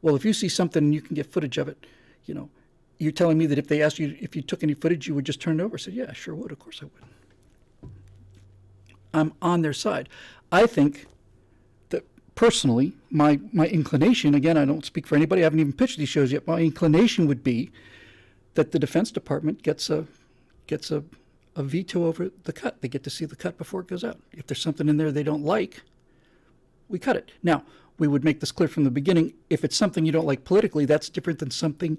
Well, if you see something and you can get footage of it, you're telling me that if they asked you if you took any footage, you would just turn it over? I said, yeah, I sure would. Of course I would. I'm on their side. I think that personally, my inclination, again, I don't speak for anybody, I haven't even pitched these shows yet, my inclination would be that the Defense Department gets a veto over the cut. They get to see the cut before it goes out. If there's something in there they don't like, we cut it. Now, we would make this clear from the beginning. If it's something you don't like politically, that's different than something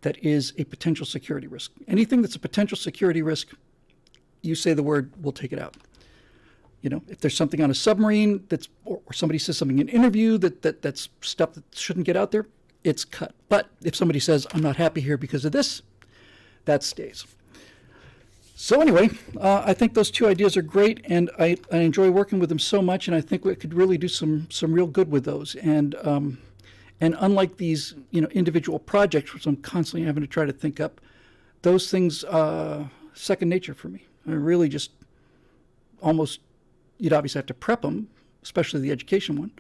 that is a potential security risk. Anything that's a potential security risk, you say the word, we'll take it out. If there's something on a submarine or somebody says something in an interview that's stuff that shouldn't get out there, it's cut. But if somebody says, I'm not happy here because of this, that stays. So anyway, I think those two ideas are great, and I enjoy working with them so much, and I think we could really do some real good with those. And unlike these, individual projects, which I'm constantly having to try to think up, those things second nature for me. I really just almost, you'd obviously have to prep them, especially the education one,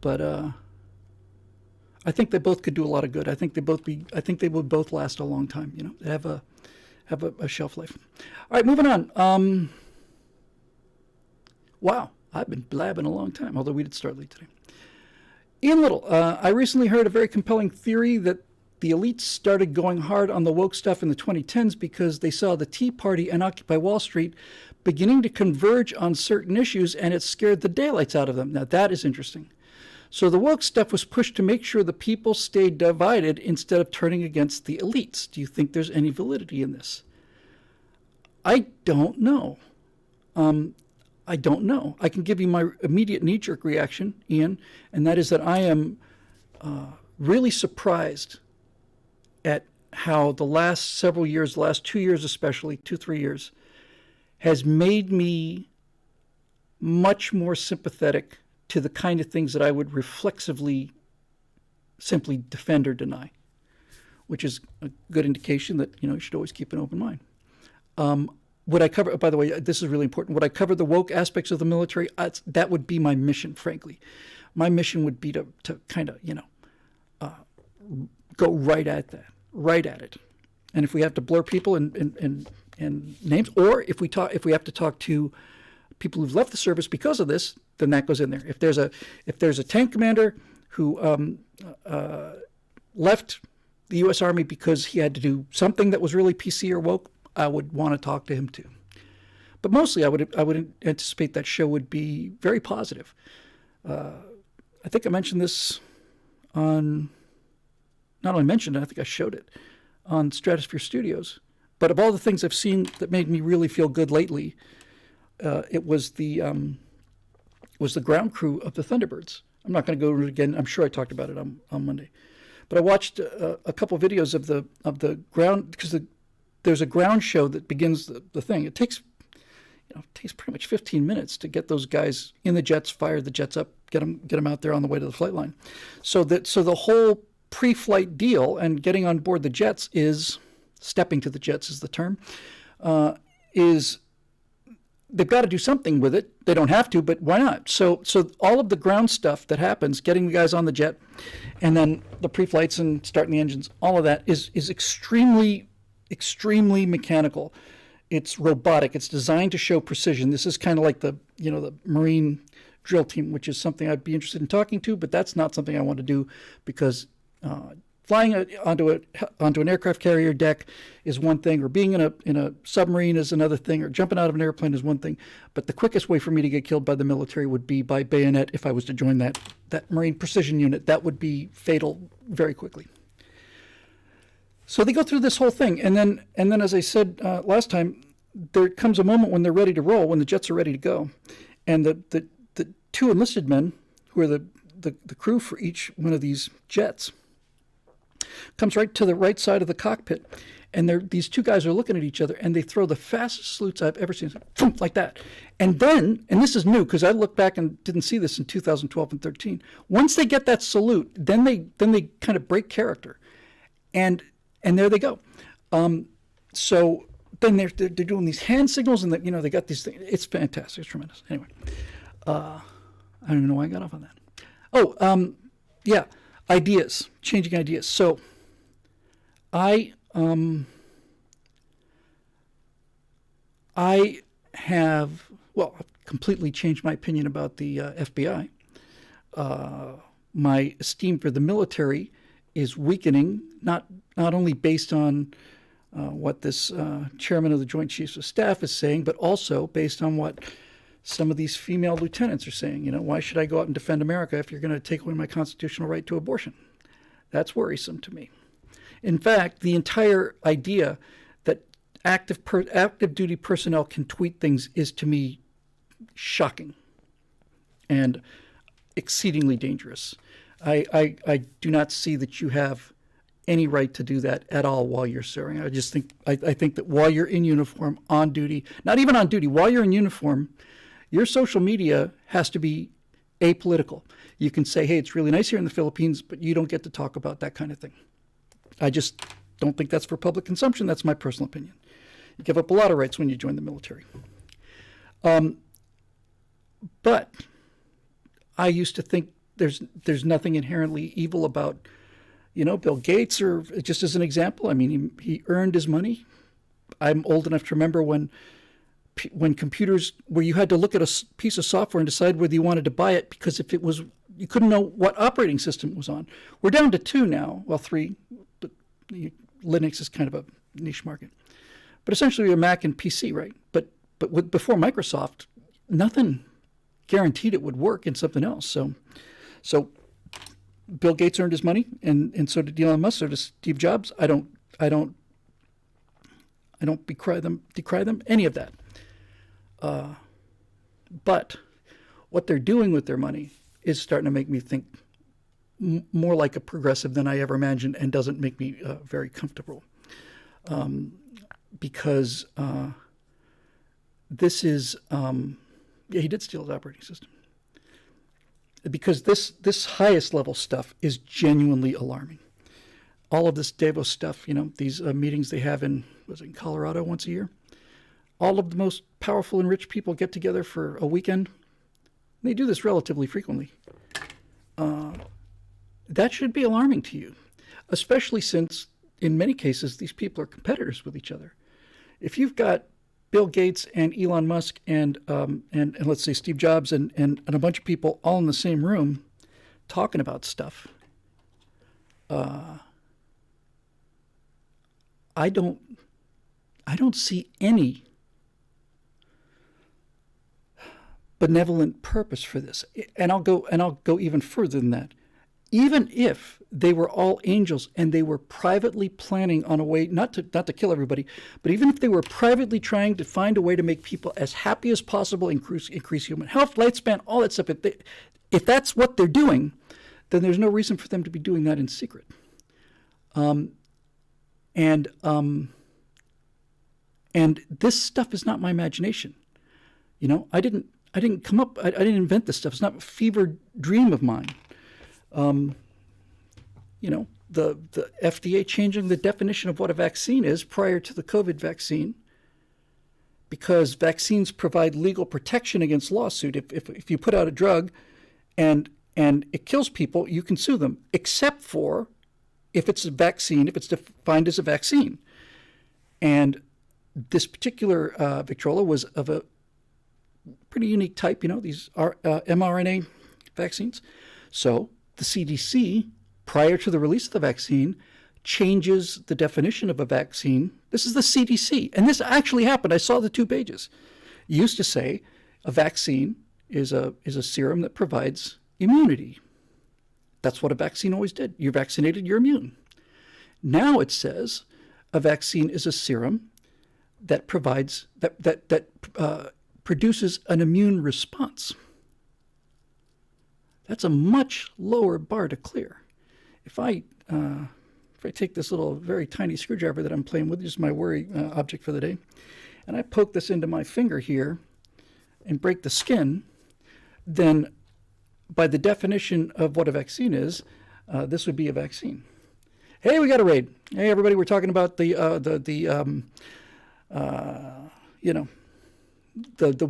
but I think they both could do a lot of good. I think they would both last a long time. They have a shelf life. All right, moving on. Wow, I've been blabbing a long time, although we did start late today. Ian Little, I recently heard a very compelling theory that the elites started going hard on the woke stuff in the 2010s because they saw the Tea Party and Occupy Wall Street beginning to converge on certain issues, and it scared the daylights out of them. Now, that is interesting. So the woke stuff was pushed to make sure the people stayed divided instead of turning against the elites. Do you think there's any validity in this? I don't know. I don't know. I can give you my immediate knee-jerk reaction, Ian, and that is that I am really surprised at how the last several years, the last 2 years especially, 2-3 years, has made me much more sympathetic to the kind of things that I would reflexively simply defend or deny, which is a good indication that you should always keep an open mind. Would I cover, by the way, this is really important, would I cover the woke aspects of the military? That would be my mission, frankly. My mission would be to kind of, go right at that, right at it. And if we have to blur people and names, or if we have to talk to people who've left the service because of this, then that goes in there. If there's a tank commander who left the U.S. Army because he had to do something that was really PC or woke, I would want to talk to him too. But mostly I would anticipate that show would be very positive. I think I mentioned this on, not only mentioned it, I think I showed it on Stratosphere Studios. But of all the things I've seen that made me really feel good lately, it was the ground crew of the Thunderbirds. I'm not going to go over it again. I'm sure I talked about it on Monday. But I watched a couple of videos of the ground, because there's a ground show that begins the thing. It takes pretty much 15 minutes to get those guys in the jets, fire the jets up, get them out there on the way to the flight line. So the whole pre-flight deal and getting on board the jets is, stepping to the jets is the term, is they've got to do something with it. They don't have to, but why not? So all of the ground stuff that happens, getting the guys on the jet, and then the pre-flights and starting the engines, all of that is extremely mechanical. It's robotic. It's designed to show precision. This is kind of like the Marine drill team, which is something I'd be interested in talking to, but that's not something I want to do because flying onto an aircraft carrier deck is one thing, or being in a submarine is another thing, or jumping out of an airplane is one thing. But the quickest way for me to get killed by the military would be by bayonet. If I was to join that Marine precision unit, that would be fatal very quickly. So they go through this whole thing, and then as I said last time, there comes a moment when they're ready to roll, when the jets are ready to go, and the two enlisted men, who are the crew for each one of these jets, comes right to the right side of the cockpit, and these two guys are looking at each other, and they throw the fastest salutes I've ever seen, like that. And then, and this is new because I looked back and didn't see this in 2012 and 13. Once they get that salute, then they kind of break character, and there they go. So then they're doing these hand signals, and they got these things. It's fantastic. It's tremendous. Anyway, I don't even know why I got off on that. Oh, yeah, changing ideas. So I have completely changed my opinion about the FBI. My esteem for the military is weakening, not only based on what this chairman of the Joint Chiefs of Staff is saying, but also based on what some of these female lieutenants are saying. Why should I go out and defend America if you're going to take away my constitutional right to abortion? That's worrisome to me. In fact, the entire idea that active duty personnel can tweet things is, to me, shocking and exceedingly dangerous. I do not see that you have any right to do that at all while you're serving. I think that while you're in uniform, on duty, not even on duty, while you're in uniform, your social media has to be apolitical. You can say, hey, it's really nice here in the Philippines, but you don't get to talk about that kind of thing. I just don't think that's for public consumption. That's my personal opinion. You give up a lot of rights when you join the military. But I used to think there's nothing inherently evil about, Bill Gates, or just as an example, I mean, he earned his money. I'm old enough to remember when computers, where you had to look at a piece of software and decide whether you wanted to buy it, because if it was, you couldn't know what operating system it was on. We're down to 2 now, well, 3, but Linux is kind of a niche market. But essentially, a Mac and PC, right? But before Microsoft, nothing guaranteed it would work in something else. So Bill Gates earned his money, and so did Elon Musk, so did Steve Jobs. I don't decry them, any of that. But what they're doing with their money is starting to make me think more like a progressive than I ever imagined, and doesn't make me very comfortable. Because this is, he did steal his operating system. Because this highest level stuff is genuinely alarming. All of this Davos stuff, these meetings they have in Colorado once a year. All of the most powerful and rich people get together for a weekend. They do this relatively frequently. That should be alarming to you, especially since, in many cases, these people are competitors with each other. If you've got Bill Gates and Elon Musk and let's say Steve Jobs and a bunch of people all in the same room talking about stuff, I don't see any benevolent purpose for this. And I'll go even further than that. Even if they were all angels and they were privately planning on a way not to kill everybody, but even if they were privately trying to find a way to make people as happy as possible, increase human health, lifespan, all that stuff, if that's what they're doing, then there's no reason for them to be doing that in secret. And this stuff is not my imagination. I didn't invent this stuff. It's not a fevered dream of mine. The FDA changing the definition of what a vaccine is prior to the COVID vaccine, because vaccines provide legal protection against lawsuit. If you put out a drug and it kills people, you can sue them, except for if it's a vaccine, if it's defined as a vaccine. And this particular Victrola was of a pretty unique type, these are mRNA vaccines. So the CDC, prior to the release of the vaccine, changes the definition of a vaccine. This is the CDC, and this actually happened. I saw the 2 pages. It used to say a vaccine is a serum that provides immunity. That's what a vaccine always did. You're vaccinated, you're immune. Now it says a vaccine is a serum that provides produces an immune response. That's a much lower bar to clear. If I take this little very tiny screwdriver that I'm playing with, just my worry object for the day, and I poke this into my finger here and break the skin, then by the definition of what a vaccine is, this would be a vaccine. Hey, we got a raid. Hey, everybody, we're talking about the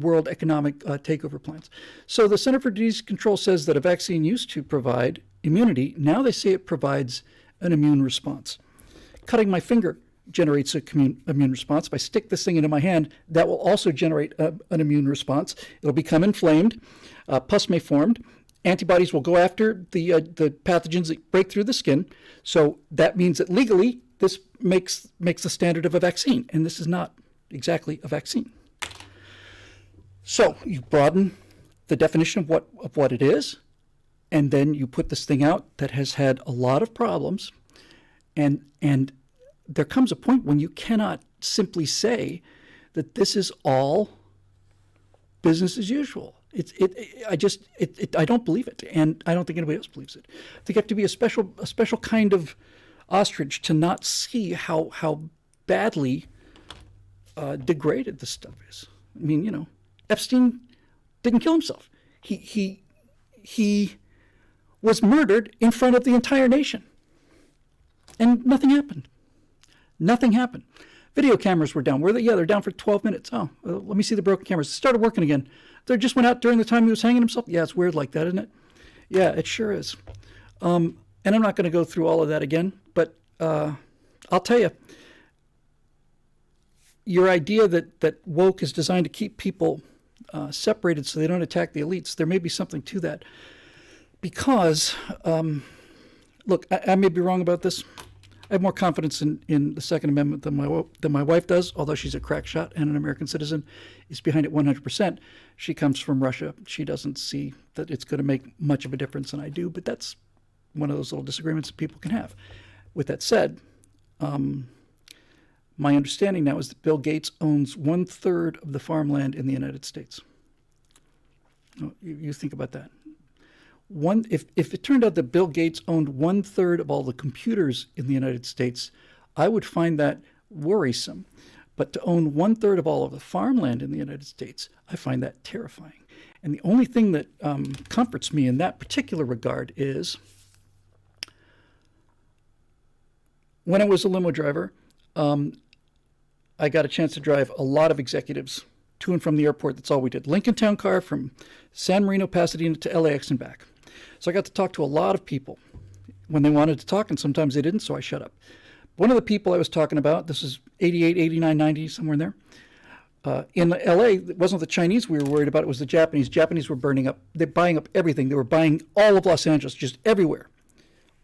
World Economic Takeover plans. So the Center for Disease Control says that a vaccine used to provide immunity. Now they say it provides an immune response. Cutting my finger generates an immune response. If I stick this thing into my hand, that will also generate an immune response. It'll become inflamed. Pus may form. Antibodies will go after the pathogens that break through the skin. So that means that legally, this makes the standard of a vaccine. And this is not exactly a vaccine. So you broaden the definition of what it is, and then you put this thing out that has had a lot of problems, and there comes a point when you cannot simply say that this is all business as usual. I don't believe it, and I don't think anybody else believes it. I think you have to be a special kind of ostrich to not see how badly degraded this stuff is. I mean, Epstein didn't kill himself. He was murdered in front of the entire nation. And nothing happened. Nothing happened. Video cameras were down. They're down for 12 minutes. Oh, let me see the broken cameras. It started working again. They just went out during the time he was hanging himself. Yeah, it's weird like that, isn't it? Yeah, it sure is. And I'm not going to go through all of that again, but I'll tell you, your idea that woke is designed to keep people separated so they don't attack the elites, there may be something to that. Because, look, I may be wrong about this. I have more confidence in the Second Amendment than my wife does, although she's a crack shot and an American citizen, is behind it 100%. She comes from Russia. She doesn't see that it's going to make much of a difference than I do, but that's one of those little disagreements that people can have. With that said, my understanding now is that Bill Gates owns 1/3 of the farmland in the United States. You think about that. If it turned out that Bill Gates owned 1/3 of all the computers in the United States, I would find that worrisome. But to own 1/3 of all of the farmland in the United States, I find that terrifying. And the only thing that comforts me in that particular regard is when I was a limo driver, I got a chance to drive a lot of executives to and from the airport. That's all we did. Lincoln Town Car from San Marino, Pasadena to LAX and back. So I got to talk to a lot of people when they wanted to talk, and sometimes they didn't, so I shut up. One of the people I was talking about, this is 88, 89, 90, somewhere in there. In LA, it wasn't the Chinese we were worried about, it was the Japanese. Japanese were burning up, they're buying up everything. They were buying all of Los Angeles, just everywhere.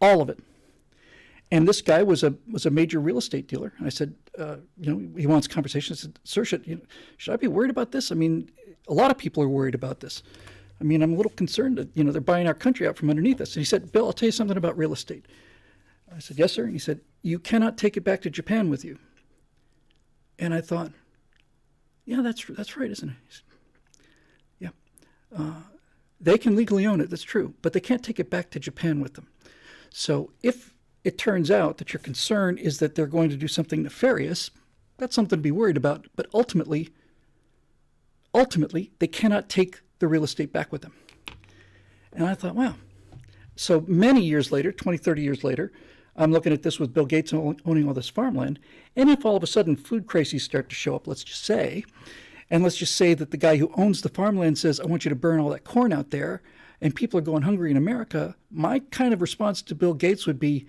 All of it. And this guy was a major real estate dealer. And I said, he wants conversation. I said, sir, should I be worried about this? I mean, a lot of people are worried about this. I mean, I'm a little concerned that, they're buying our country out from underneath us. And he said, Bill, I'll tell you something about real estate. I said, yes, sir. And he said, you cannot take it back to Japan with you. And I thought, yeah, that's right, isn't it? He said, yeah. They can legally own it, that's true, but they can't take it back to Japan with them. So if it turns out that your concern is that they're going to do something nefarious, that's something to be worried about. But ultimately, they cannot take the real estate back with them. And I thought, wow. So many years later, 20, 30 years later, I'm looking at this with Bill Gates owning all this farmland. And if all of a sudden food crises start to show up, let's just say that the guy who owns the farmland says, I want you to burn all that corn out there, and people are going hungry in America, my kind of response to Bill Gates would be,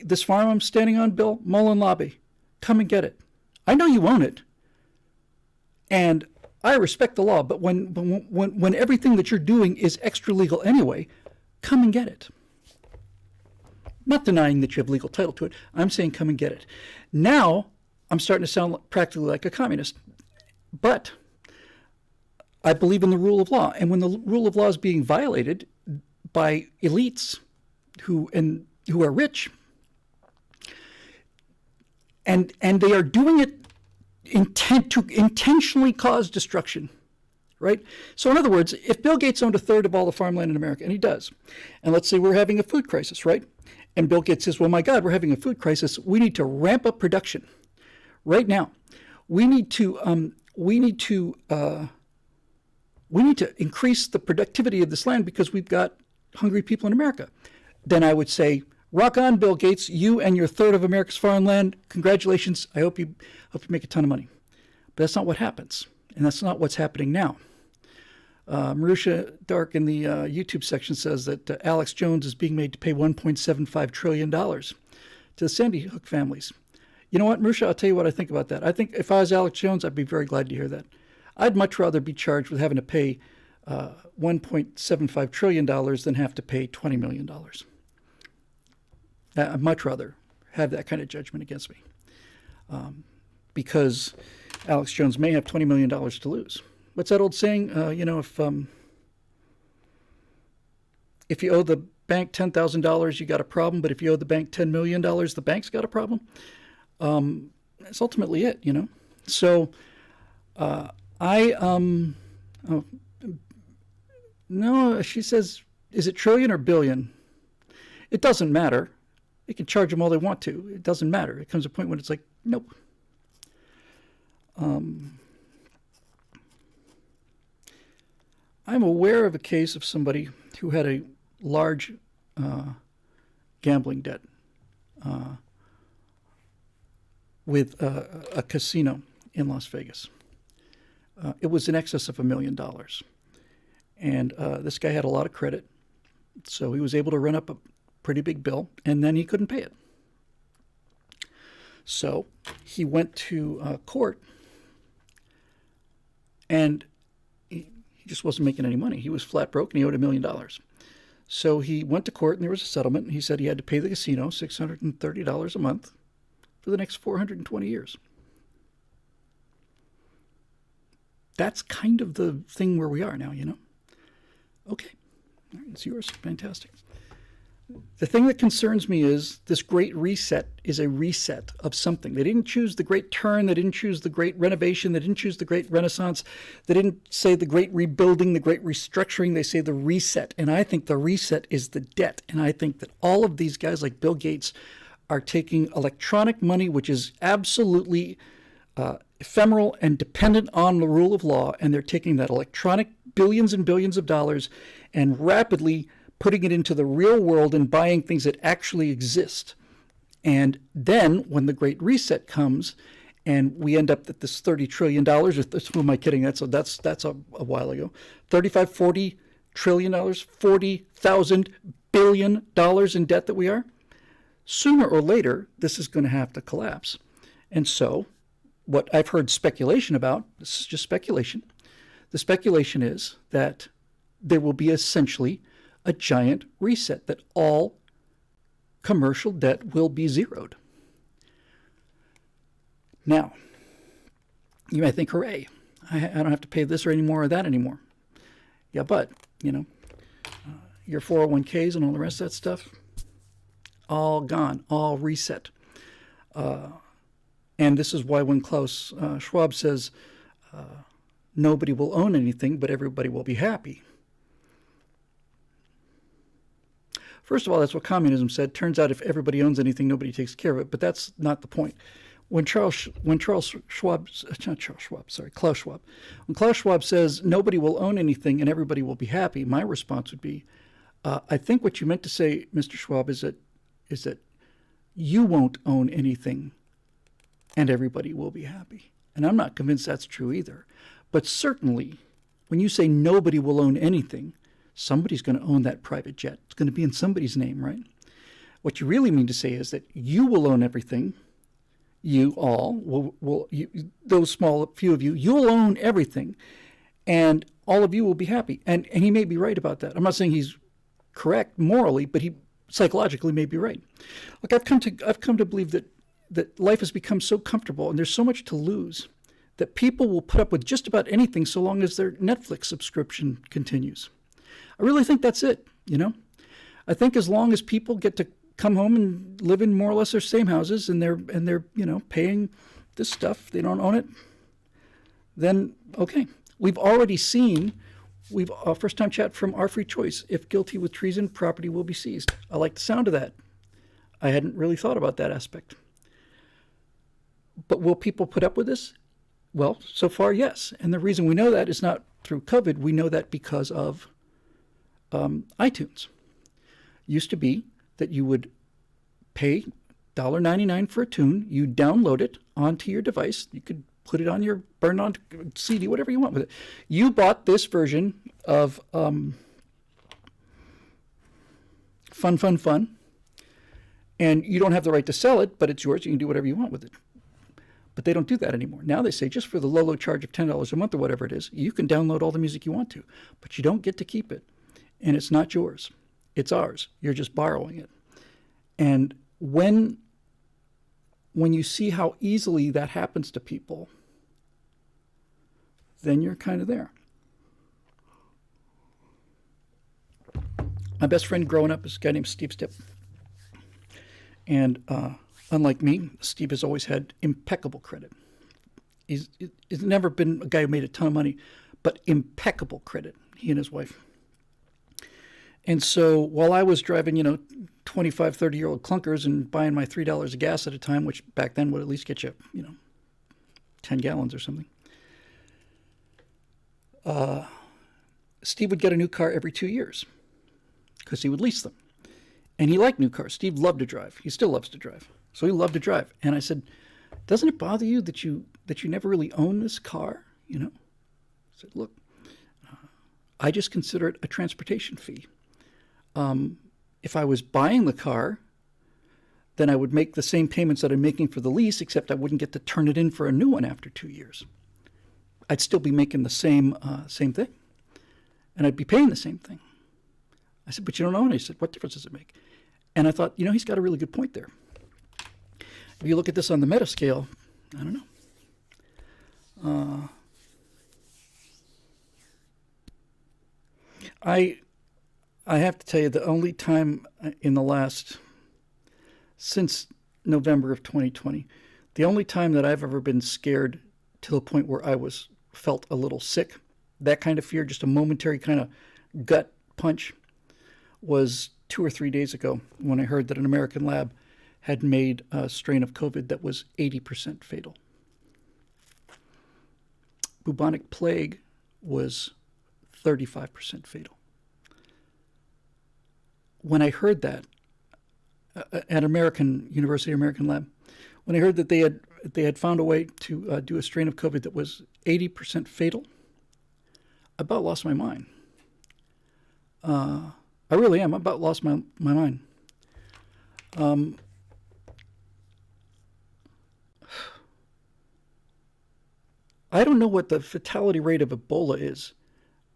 this farm I'm standing on, Bill, Mullen Lobby, come and get it. I know you own it, and I respect the law, but when everything that you're doing is extra legal anyway, come and get it. Not denying that you have legal title to it. I'm saying come and get it. Now, I'm starting to sound practically like a communist, but I believe in the rule of law. And when the rule of law is being violated by elites who are rich, and they are doing it to intentionally cause destruction, right? So in other words, if Bill Gates owned 1/3 of all the farmland in America, and he does, and let's say we're having a food crisis, right? And Bill Gates says, well, my God, we're having a food crisis. We need to ramp up production right now. We need to increase the productivity of this land because we've got hungry people in America. Then I would say, rock on, Bill Gates, you and your 1/3 of America's farmland. Congratulations. I hope you make a ton of money. But that's not what happens. And that's not what's happening now. Marusha Dark in the YouTube section says that Alex Jones is being made to pay $1.75 trillion to the Sandy Hook families. You know what, Marusha, I'll tell you what I think about that. I think if I was Alex Jones, I'd be very glad to hear that. I'd much rather be charged with having to pay $1.75 trillion than have to pay $20 million. I'd much rather have that kind of judgment against me. Because Alex Jones may have $20 million to lose. What's that old saying? If you owe the bank $10,000, you got a problem. But if you owe the bank $10 million, the bank's got a problem. That's ultimately it, So no, she says, is it trillion or billion? It doesn't matter. They can charge them all they want to. It doesn't matter. It comes a point when it's like, nope. I'm aware of a case of somebody who had a large gambling debt with a casino in Las Vegas. It was in excess of $1 million. And this guy had a lot of credit, so he was able to run up a pretty big bill, and then he couldn't pay it. So he went to court, and he just wasn't making any money. He was flat broke, and he owed $1 million. So he went to court, and there was a settlement, and he said he had to pay the casino $630 a month for the next 420 years. That's kind of the thing where we are now, you know? Okay. All right, it's yours. Fantastic. The thing that concerns me is this great reset is a reset of something. They didn't choose the great turn. They didn't choose the great renovation. They didn't choose the great renaissance. They didn't say the great rebuilding, the great restructuring. They say the reset. And I think the reset is the debt. And I think that all of these guys like Bill Gates are taking electronic money, which is absolutely ephemeral and dependent on the rule of law, and they're taking that electronic billions and billions of dollars and rapidly putting it into the real world and buying things that actually exist. And then when the Great Reset comes and we end up at this $30 trillion, who am I kidding? That's a while ago. $40 trillion, 40,000 billion dollars in debt that we are. Sooner or later, this is going to have to collapse. And so what I've heard speculation about, this is just speculation, the speculation is that there will be essentially a giant reset, that all commercial debt will be zeroed. Now, you may think, hooray, I don't have to pay this or any more or that anymore. Yeah, but, you know, your 401ks and all the rest of that stuff, all gone, all reset. And this is why when Klaus Schwab says nobody will own anything, but everybody will be happy. First of all, that's what communism said. Turns out if everybody owns anything, nobody takes care of it. But that's not the point. When Klaus Schwab says nobody will own anything and everybody will be happy, my response would be, I think what you meant to say, Mr. Schwab, is that you won't own anything and everybody will be happy. And I'm not convinced that's true either. But certainly, when you say nobody will own anything, somebody's going to own that private jet. It's going to be in somebody's name, right? What you really mean to say is that you will own everything. You all, those small few of you, you'll own everything. And all of you will be happy. And he may be right about that. I'm not saying he's correct morally, but he psychologically may be right. Look, I've come to believe that life has become so comfortable and there's so much to lose that people will put up with just about anything so long as their Netflix subscription continues. I really think that's it, you know? I think as long as people get to come home and live in more or less their same houses and they're you know, paying this stuff, they don't own it, then okay. We've already seen, first time chat from Our Free Choice, if guilty with treason, property will be seized. I like the sound of that. I hadn't really thought about that aspect. But will people put up with this? Well, so far, yes. And the reason we know that is not through COVID. We know that because of iTunes. Used to be that you would pay $1.99 for a tune. You download it onto your device. You could put it on your burn on CD, whatever you want with it. You bought this version of Fun, and you don't have the right to sell it, but it's yours. You can do whatever you want with it. But they don't do that anymore. Now they say just for the low charge of $10 a month or whatever it is, you can download all the music you want to, but you don't get to keep it. And it's not yours. It's ours. You're just borrowing it. And when you see how easily that happens to people, then you're kind of there. My best friend growing up is a guy named Steve Stipp. And unlike me, Steve has always had impeccable credit. He's never been a guy who made a ton of money, but impeccable credit, he and his wife. And so while I was driving, 25, 30-year-old clunkers and buying my $3 of gas at a time, which back then would at least get you, 10 gallons or something, Steve would get a new car every 2 years because he would lease them. And he liked new cars. Steve loved to drive. He still loves to drive. So he loved to drive. And I said, doesn't it bother you that you never really own this car? I said, look, I just consider it a transportation fee. If I was buying the car, then I would make the same payments that I'm making for the lease, except I wouldn't get to turn it in for a new one after 2 years. I'd still be making the same thing, and I'd be paying the same thing. I said, but you don't own it. He said, what difference does it make? And I thought, he's got a really good point there. If you look at this on the meta scale, I don't know. I have to tell you, the only time in the last, since November of 2020, the only time that I've ever been scared to the point where I felt a little sick, that kind of fear, just a momentary kind of gut punch, was 2 or 3 days ago when I heard that an American lab had made a strain of COVID that was 80% fatal. Bubonic plague was 35% fatal. When I heard that at American University, American Lab, when I heard that they had found a way to do a strain of COVID that was 80% fatal, I about lost my mind. I really am. I about lost my mind. I don't know what the fatality rate of Ebola is,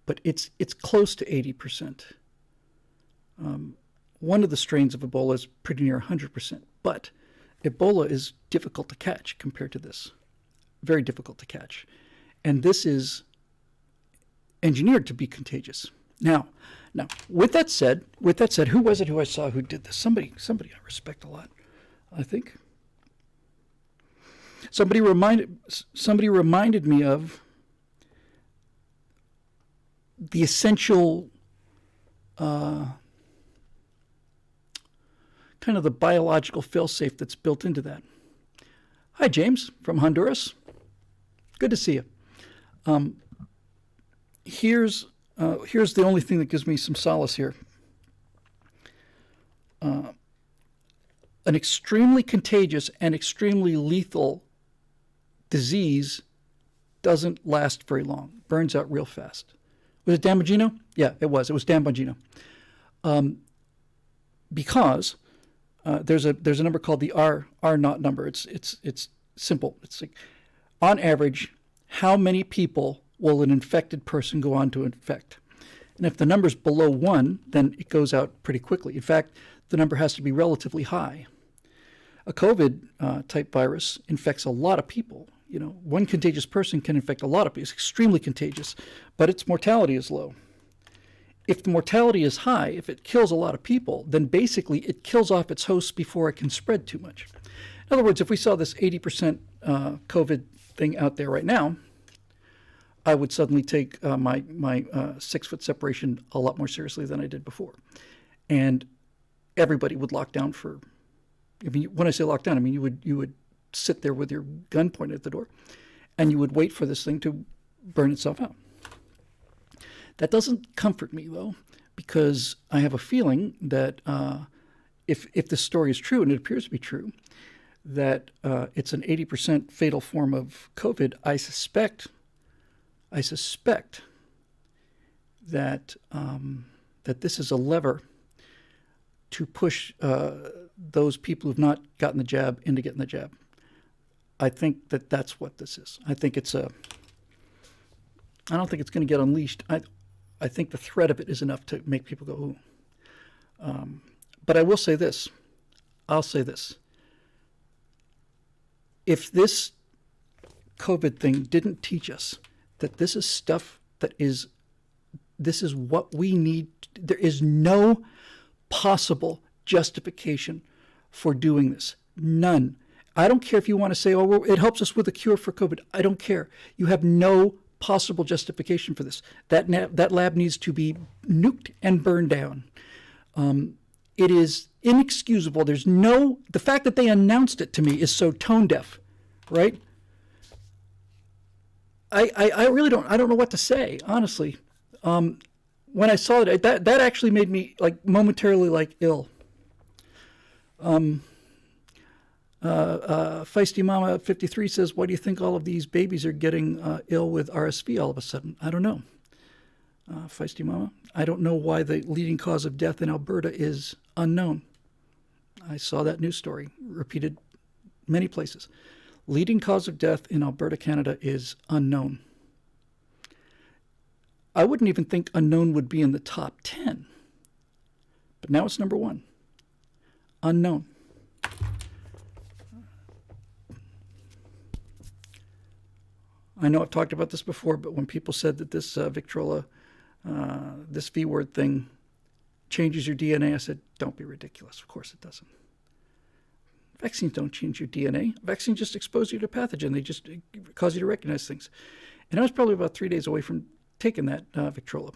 but it's close to 80%. One of the strains of Ebola is pretty near 100%, but Ebola is difficult to catch compared to this. Very difficult to catch. And this is engineered to be contagious. Now, with that said, who was it who I saw who did this? Somebody I respect a lot, I think. Somebody reminded me of the essential kind of the biological failsafe that's built into that. Hi, James from Honduras. Good to see you. Here's the only thing that gives me some solace here. An extremely contagious and extremely lethal disease doesn't last very long. Burns out real fast. Was it Dan Bongino? Yeah, it was. It was Dan Bongino. Because there's a number called the R naught number. It's simple. It's like, on average, how many people will an infected person go on to infect? And if the number's below 1, then it goes out pretty quickly. In fact, the number has to be relatively high. A COVID type virus infects a lot of people. One contagious person can infect a lot of people. It's extremely contagious, but its mortality is low. If the mortality is high, if it kills a lot of people, then basically it kills off its hosts before it can spread too much. In other words, if we saw this 80% COVID thing out there right now, I would suddenly take my 6-foot separation a lot more seriously than I did before. And everybody would lock down for, when I say lock down, you would sit there with your gun pointed at the door, and you would wait for this thing to burn itself out. That doesn't comfort me, though, because I have a feeling that if this story is true, and it appears to be true, that it's an 80% fatal form of COVID, I suspect that that this is a lever to push those people who've not gotten the jab into getting the jab. I think that's what this is. I don't think it's going to get unleashed. I think the threat of it is enough to make people go, ooh. But I will say this. I'll say this. If this COVID thing didn't teach us that this is stuff this is what we need, there is no possible justification for doing this. None. I don't care if you want to say, oh, well, it helps us with a cure for COVID. I don't care. You have no possible justification for this. That lab needs to be nuked and burned down. It is inexcusable. The fact that they announced it to me is so tone deaf, right? I really don't know what to say, honestly. When I saw it, that actually made me like momentarily like ill. Feisty Mama 53 says, why do you think all of these babies are getting ill with RSV all of a sudden? I don't know. Feisty Mama, I don't know why the leading cause of death in Alberta is unknown. I saw that news story repeated many places. Leading cause of death in Alberta, Canada is unknown. I wouldn't even think unknown would be in the top 10. But now it's number 1. Unknown. I know I've talked about this before, but when people said that this Victrola, this V word thing changes your DNA, I said, don't be ridiculous. Of course it doesn't. Vaccines don't change your DNA. Vaccines just expose you to pathogen. They just cause you to recognize things. And I was probably about 3 days away from taking that Victrola.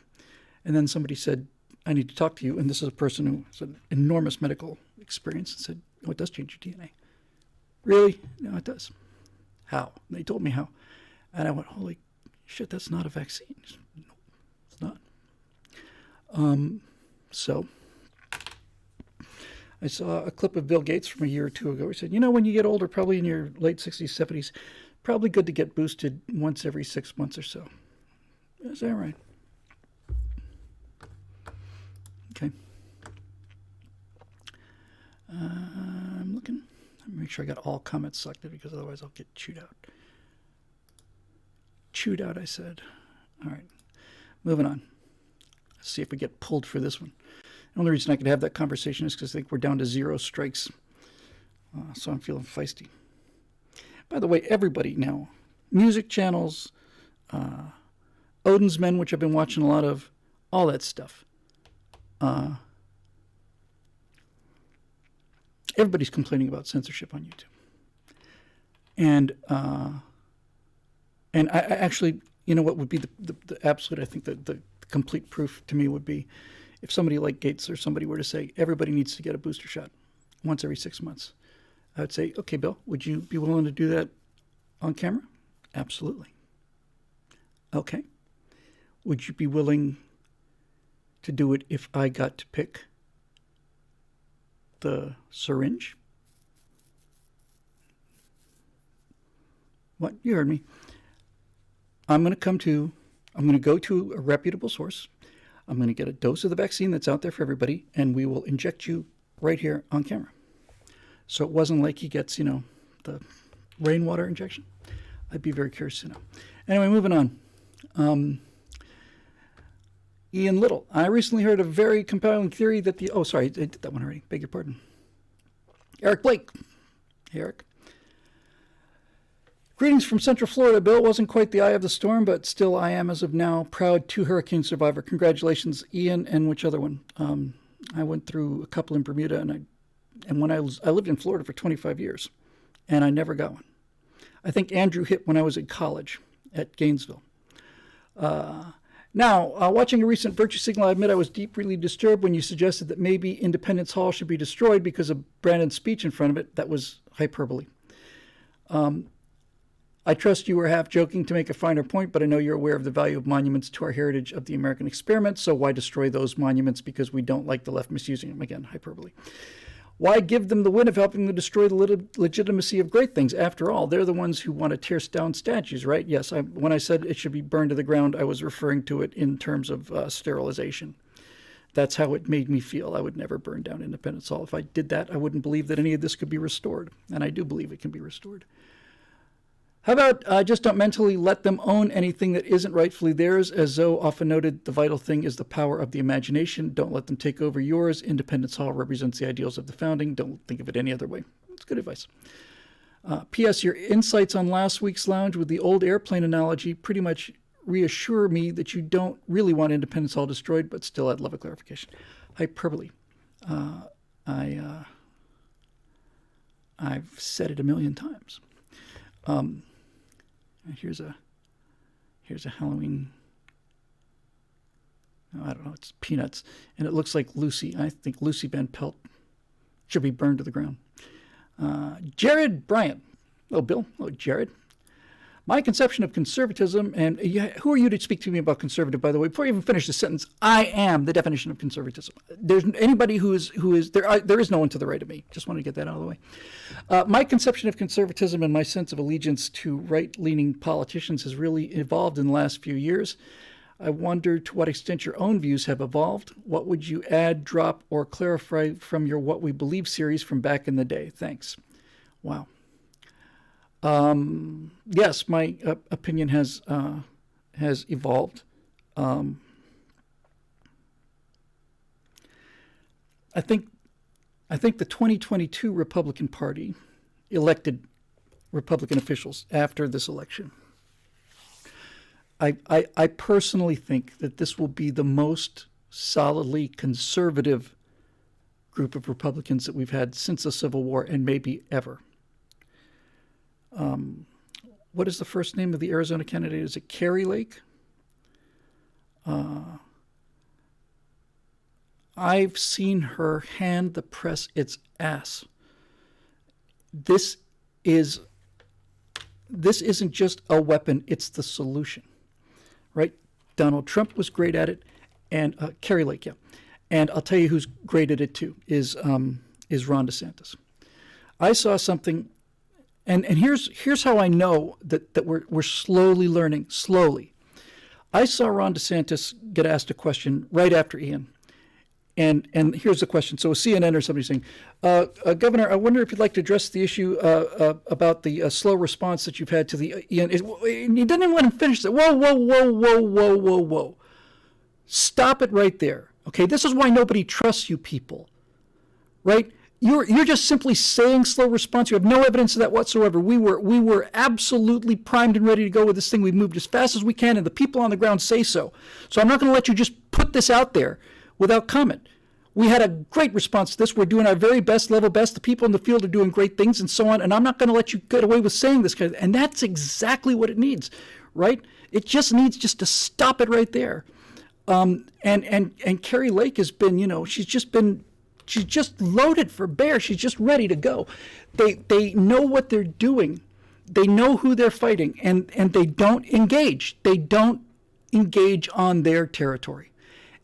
And then somebody said, I need to talk to you. And this is a person who has an enormous medical experience and said, oh, it does change your DNA. Really? No, it does. How? And they told me how. And I went, holy shit, that's not a vaccine. No, it's not. So I saw a clip of Bill Gates from a year or two ago. He said, when you get older, probably in your late 60s, 70s, probably good to get boosted once every 6 months or so. Is that right? Okay. I'm looking. Let me make sure I got all comments selected because otherwise I'll get chewed out. Chewed out, I said. All right. Moving on. Let's see if we get pulled for this one. The only reason I could have that conversation is because I think we're down to 0 strikes. So I'm feeling feisty. By the way, everybody now, music channels, Odin's Men, which I've been watching a lot of, all that stuff. Everybody's complaining about censorship on YouTube. And I actually, what would be the absolute, I think the complete proof to me would be if somebody like Gates or somebody were to say, everybody needs to get a booster shot once every 6 months. I would say, okay, Bill, would you be willing to do that on camera? Absolutely. Okay. Would you be willing to do it if I got to pick the syringe? What? You heard me. I'm going to go to a reputable source. I'm going to get a dose of the vaccine that's out there for everybody, and we will inject you right here on camera. So it wasn't like he gets, the rainwater injection. I'd be very curious to know. Anyway, moving on. Ian Little. I recently heard a very compelling theory that I did that one already. Beg your pardon. Eric Blake. Hey, Eric. Greetings from Central Florida, Bill. Wasn't quite the eye of the storm, but still I am, as of now, proud 2-hurricane survivor. Congratulations, Ian, and which other one? I went through a couple in Bermuda, and when I lived in Florida for 25 years, and I never got one. I think Andrew hit when I was in college at Gainesville. Now, watching a recent virtue signal, I admit I was deeply disturbed when you suggested that maybe Independence Hall should be destroyed because of Brandon's speech in front of it. That was hyperbole. I trust you were half joking to make a finer point, but I know you're aware of the value of monuments to our heritage of the American experiment, so why destroy those monuments because we don't like the left misusing them? Again, hyperbole. Why give them the win of helping to destroy the legitimacy of great things? After all, they're the ones who want to tear down statues, right? Yes, when I said it should be burned to the ground, I was referring to it in terms of sterilization. That's how it made me feel. I would never burn down Independence Hall. If I did that, I wouldn't believe that any of this could be restored, and I do believe it can be restored. How about just don't mentally let them own anything that isn't rightfully theirs? As Zoe often noted, the vital thing is the power of the imagination. Don't let them take over yours. Independence Hall represents the ideals of the founding. Don't think of it any other way. It's good advice. P.S. Your insights on last week's lounge with the old airplane analogy pretty much reassure me that you don't really want Independence Hall destroyed, but still I'd love a clarification. Hyperbole. I've said it a million times. Here's Here's a Halloween. I don't know. It's peanuts, and it looks like Lucy. I think Lucy Van Pelt should be burned to the ground. Jared Bryant. Oh, Bill. Oh, Jared. My conception of conservatism, and who are you to speak to me about conservative, by the way? Before you even finish the sentence, I am the definition of conservatism. There's anybody who is there is no one to the right of me. Just want to get that out of the way. My conception of conservatism and my sense of allegiance to right-leaning politicians has really evolved in the last few years. I wonder to what extent your own views have evolved. What would you add, drop, or clarify from your What We Believe series from back in the day? Thanks. Wow. Yes, my opinion has evolved. I think the 2022 Republican Party elected Republican officials after this election. I personally think that this will be the most solidly conservative group of Republicans that we've had since the Civil War and maybe ever. What is the first name of the Arizona candidate? Is it Kari Lake? I've seen her hand the press its ass. This isn't just a weapon, it's the solution, right? Donald Trump was great at it, and Kari Lake, yeah. And I'll tell you who's great at it too, is Ron DeSantis. I saw something. And here's how I know that we're slowly learning, slowly. I saw Ron DeSantis get asked a question right after Ian. And here's the question. So a CNN or somebody saying, Governor, I wonder if you'd like to address the issue about the slow response that you've had to the Ian. And he didn't even let him finish it. Whoa. Stop it right there. Okay, this is why nobody trusts you people, right? You're just simply saying slow response. You have no evidence of that whatsoever. We were absolutely primed and ready to go with this thing. We've moved as fast as we can, and the people on the ground say so. So I'm not going to let you just put this out there without comment. We had a great response to this. We're doing our very best, level best. The people in the field are doing great things and so on, and I'm not going to let you get away with saying this kind of, and that's exactly what it needs, right? It just needs just to stop it right there. And Kari Lake has been, she's just loaded for bear. She's just ready to go. They know what they're doing. They know who they're fighting, and they don't engage. They don't engage on their territory.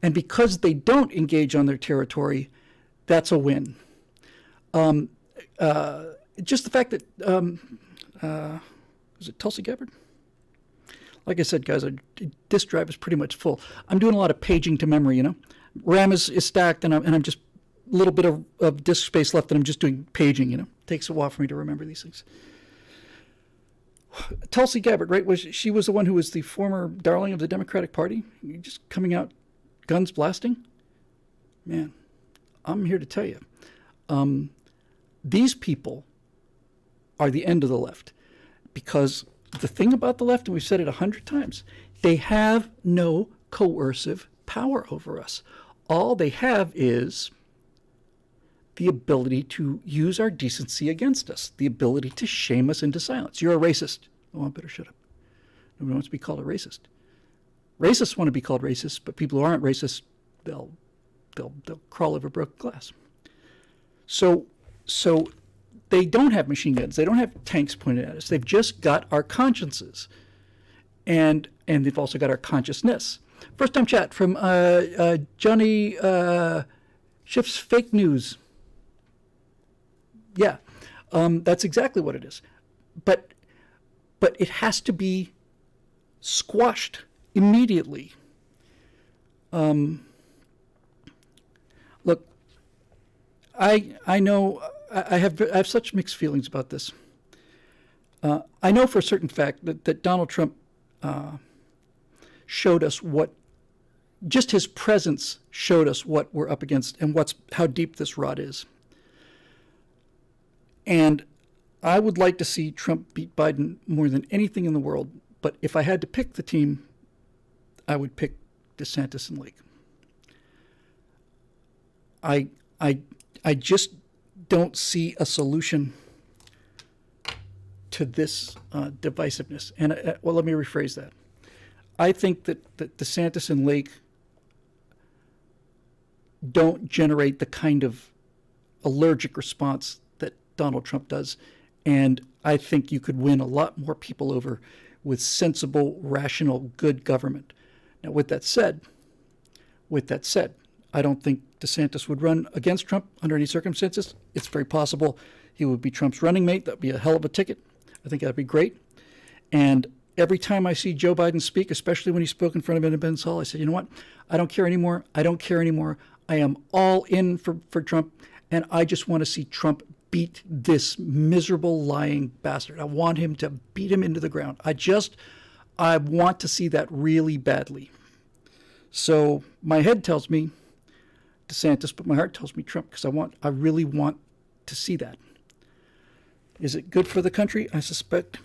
And because they don't engage on their territory, that's a win. Just the fact that, was it Tulsi Gabbard? Like I said, guys, disk drive is pretty much full. I'm doing a lot of paging to memory, RAM is stacked, and I'm just a little bit of disk space left, and I'm just doing paging, It takes a while for me to remember these things. Tulsi Gabbard, right? She was the one who was the former darling of the Democratic Party, just coming out guns blasting? Man, I'm here to tell you. These people are the end of the left. Because the thing about the left, and we've said it 100 times, they have no coercive power over us. All they have is the ability to use our decency against us, the ability to shame us into silence. You're a racist. Oh, I better shut up. Nobody wants to be called a racist. Racists want to be called racist, but people who aren't racist, they'll crawl over broken glass. So they don't have machine guns. They don't have tanks pointed at us. They've just got our consciences, and they've also got our consciousness. First time chat from Johnny Schiff's Fake News. Yeah, that's exactly what it is. But it has to be squashed immediately. Look, I know I have such mixed feelings about this. I know for a certain fact that Donald Trump showed us what, just his presence showed us what we're up against and how deep this rot is. And I would like to see Trump beat Biden more than anything in the world. But if I had to pick the team, I would pick DeSantis and Lake. I just don't see a solution to this divisiveness. And well, let me rephrase that. I think that DeSantis and Lake don't generate the kind of allergic response that Donald Trump does. And I think you could win a lot more people over with sensible, rational, good government. Now, with that said, I don't think DeSantis would run against Trump under any circumstances. It's very possible he would be Trump's running mate. That would be a hell of a ticket. I think that'd be great. And every time I see Joe Biden speak, especially when he spoke in front of Independence Hall, I said, you know what? I don't care anymore. I am all in for Trump, and I just want to see Trump beat this miserable, lying bastard. I want him to beat him into the ground. I want to see that really badly. So my head tells me DeSantis, but my heart tells me Trump, because I really want to see that. Is it good for the country? I suspect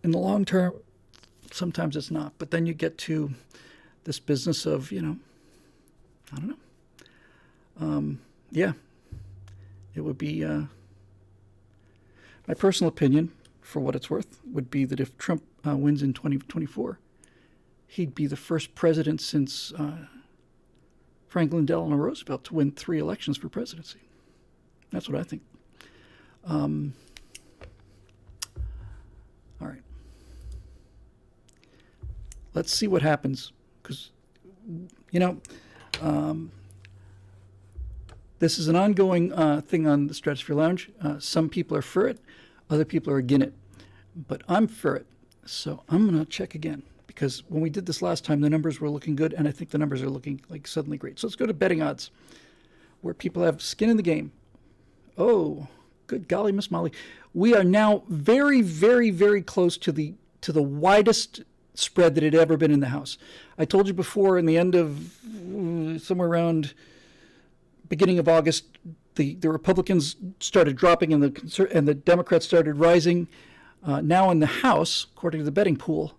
in the long term, sometimes it's not. But then you get to this business of, I don't know. It would be, my personal opinion, for what it's worth, would be that if Trump wins in 2024, he'd be the first president since Franklin Delano Roosevelt to win 3 elections for presidency. That's what I think. All right. Let's see what happens, because, this is an ongoing thing on the Stratosphere Lounge. Some people are for it, other people are against it, but I'm for it. So I'm going to check again, because when we did this last time, the numbers were looking good, and I think the numbers are looking like suddenly great. So let's go to betting odds, where people have skin in the game. Oh, good golly, Miss Molly. We are now very, very, very close to the widest spread that had ever been in the House. I told you before, in the end of somewhere around beginning of August, the Republicans started dropping and the Democrats started rising. Now in the House, according to the betting pool,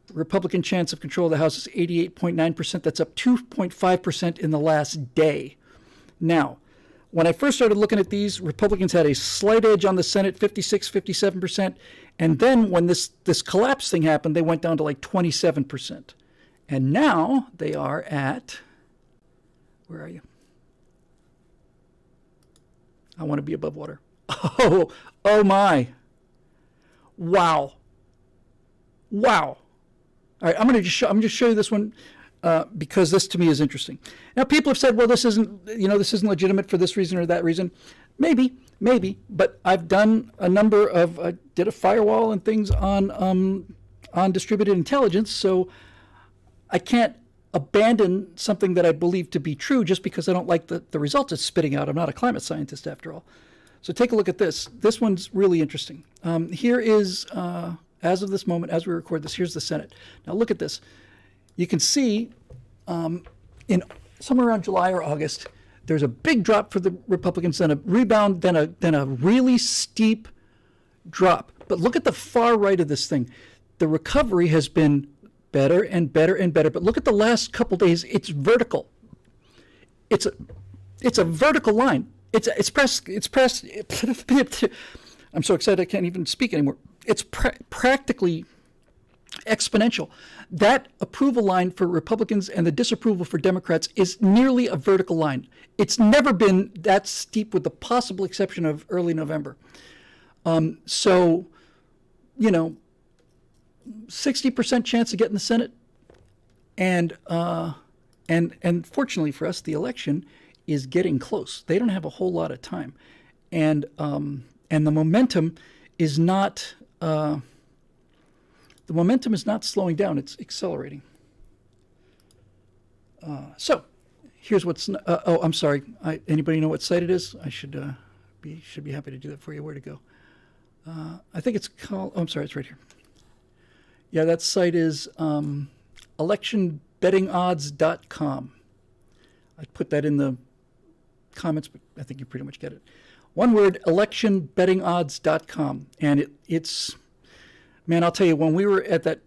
the Republican chance of control of the House is 88.9%. That's up 2.5% in the last day. Now, when I first started looking at these, Republicans had a slight edge on the Senate, 56, 57%. And then when this collapse thing happened, they went down to like 27%. And now they are at, where are you? I want to be above water. Oh my. Wow. All right, I'm going to show you this one because this to me is interesting. Now, people have said, well, this isn't legitimate for this reason or that reason. Maybe, but I've done a number of, did a firewall and things on distributed intelligence, so I can't abandon something that I believe to be true just because I don't like the results it's spitting out. I'm not a climate scientist after all. So take a look at this. This one's really interesting. Here is, as of this moment, as we record this, here's the Senate. Now look at this. You can see in somewhere around July or August, there's a big drop for the Republicans, then a rebound, then a really steep drop. But look at the far right of this thing. The recovery has been better and better and better. But look at the last couple days. It's vertical. It's a vertical line. It's pressed. I'm so excited I can't even speak anymore. It's practically exponential. That approval line for Republicans and the disapproval for Democrats is nearly a vertical line. It's never been that steep, with the possible exception of early November. 60% chance of getting the Senate, and fortunately for us, the election is getting close. They don't have a whole lot of time, and the momentum is not slowing down. It's accelerating. So here's what's. I'm sorry. Anybody know what site it is? I should be happy to do that for you. Where to go? I think it's called. Oh, I'm sorry. It's right here. Yeah, that site is electionbettingodds.com. I put that in the comments, but I think you pretty much get it. One word, electionbettingodds.com. And it's, man, I'll tell you, when we were at that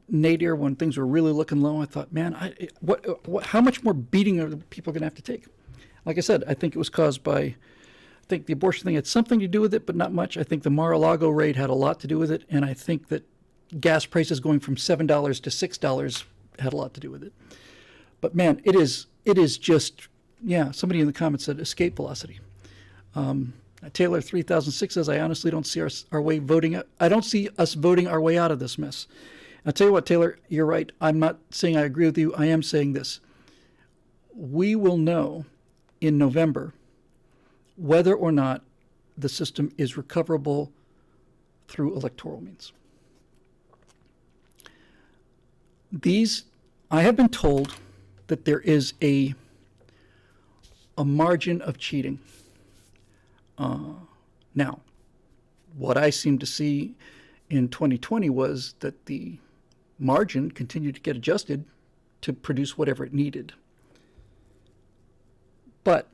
nadir, when things were really looking low, I thought, man, how much more beating are the people going to have to take? Like I said, I think it was caused by, I think the abortion thing had something to do with it, but not much. I think the Mar-a-Lago raid had a lot to do with it, and I think that gas prices going from $7 to $6 had a lot to do with it. But man, it is just, yeah, somebody in the comments said escape velocity. Taylor 3006 says, I honestly don't see our way voting. I don't see us voting our way out of this mess. I'll tell you what, Taylor, you're right. I'm not saying I agree with you. I am saying this. We will know in November whether or not the system is recoverable through electoral means. I have been told that there is a margin of cheating. Now, what I seem to see in 2020 was that the margin continued to get adjusted to produce whatever it needed. But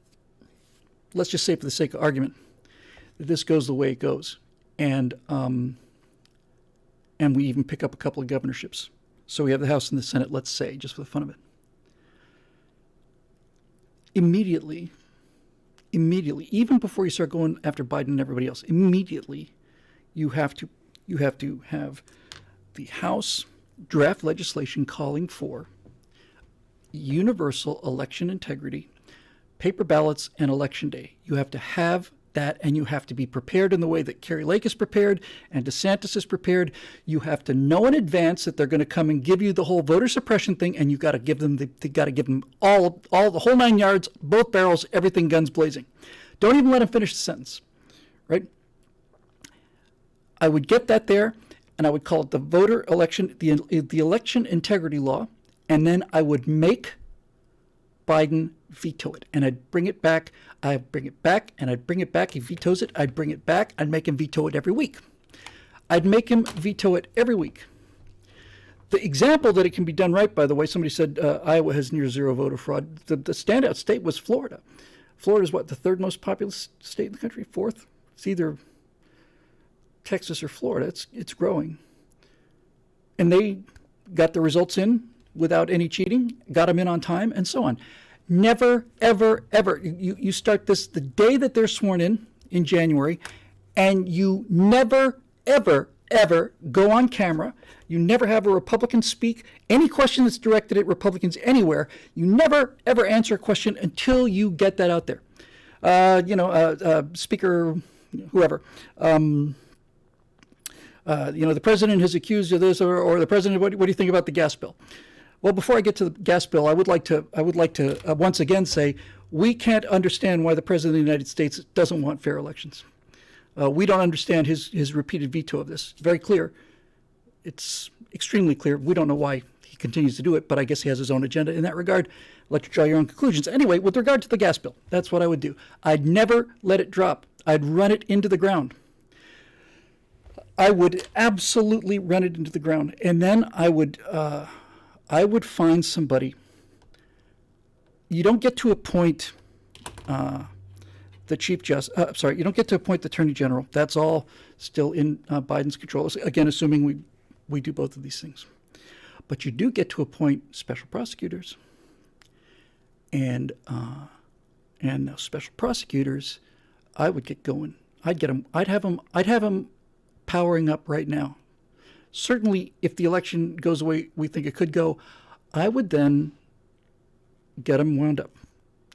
let's just say, for the sake of argument, that this goes the way it goes, and we even pick up a couple of governorships. So we have the House and the Senate, let's say, just for the fun of it. Immediately, even before you start going after Biden and everybody else, immediately you have to have the House draft legislation calling for universal election integrity, paper ballots, and election day. You have to have that, and you have to be prepared in the way that Kerry Lake is prepared and DeSantis is prepared. You have to know in advance that they're going to come and give you the whole voter suppression thing, and you got to give them all the whole 9 yards, both barrels, everything, guns blazing. Don't even let them finish the sentence, right? I would get that there, and I would call it the voter election, the election integrity law, and then I would make Biden veto it, and I'd bring it back. I'd bring it back, and I'd bring it back. He vetoes it. I'd bring it back. I'd make him veto it every week. I'd make him veto it every week. The example that it can be done right, by the way, somebody said Iowa has near zero voter fraud. The standout state was Florida. Florida is what, the third most populous state in the country? Fourth? It's either Texas or Florida. It's growing. And they got the results in without any cheating, got them in on time, and so on. Never, ever, ever. You start this the day that they're sworn in January, and you never, ever, ever go on camera. You never have a Republican speak any question that's directed at Republicans anywhere. You never, ever answer a question until you get that out there. Speaker, whoever. The president has accused of this, or the president. What do you think about the gas bill? Well, before I get to the gas bill, I would like to once again say we can't understand why the president of the United States doesn't want fair elections. We don't understand his repeated veto of this. It's very clear. It's extremely clear. We don't know why he continues to do it, but I guess he has his own agenda in that regard. Let you draw your own conclusions. Anyway, with regard to the gas bill, that's what I would do. I'd never let it drop. I'd run it into the ground. I would absolutely run it into the ground, and then I would find somebody. You don't get to appoint the Chief Justice. You don't get to appoint the Attorney General. That's all still in Biden's control. Again, assuming we do both of these things. But you do get to appoint special prosecutors, and those special prosecutors, I would get going. I'd get them. I'd have them powering up right now. Certainly, if the election goes the way we think it could go, I would then get them wound up.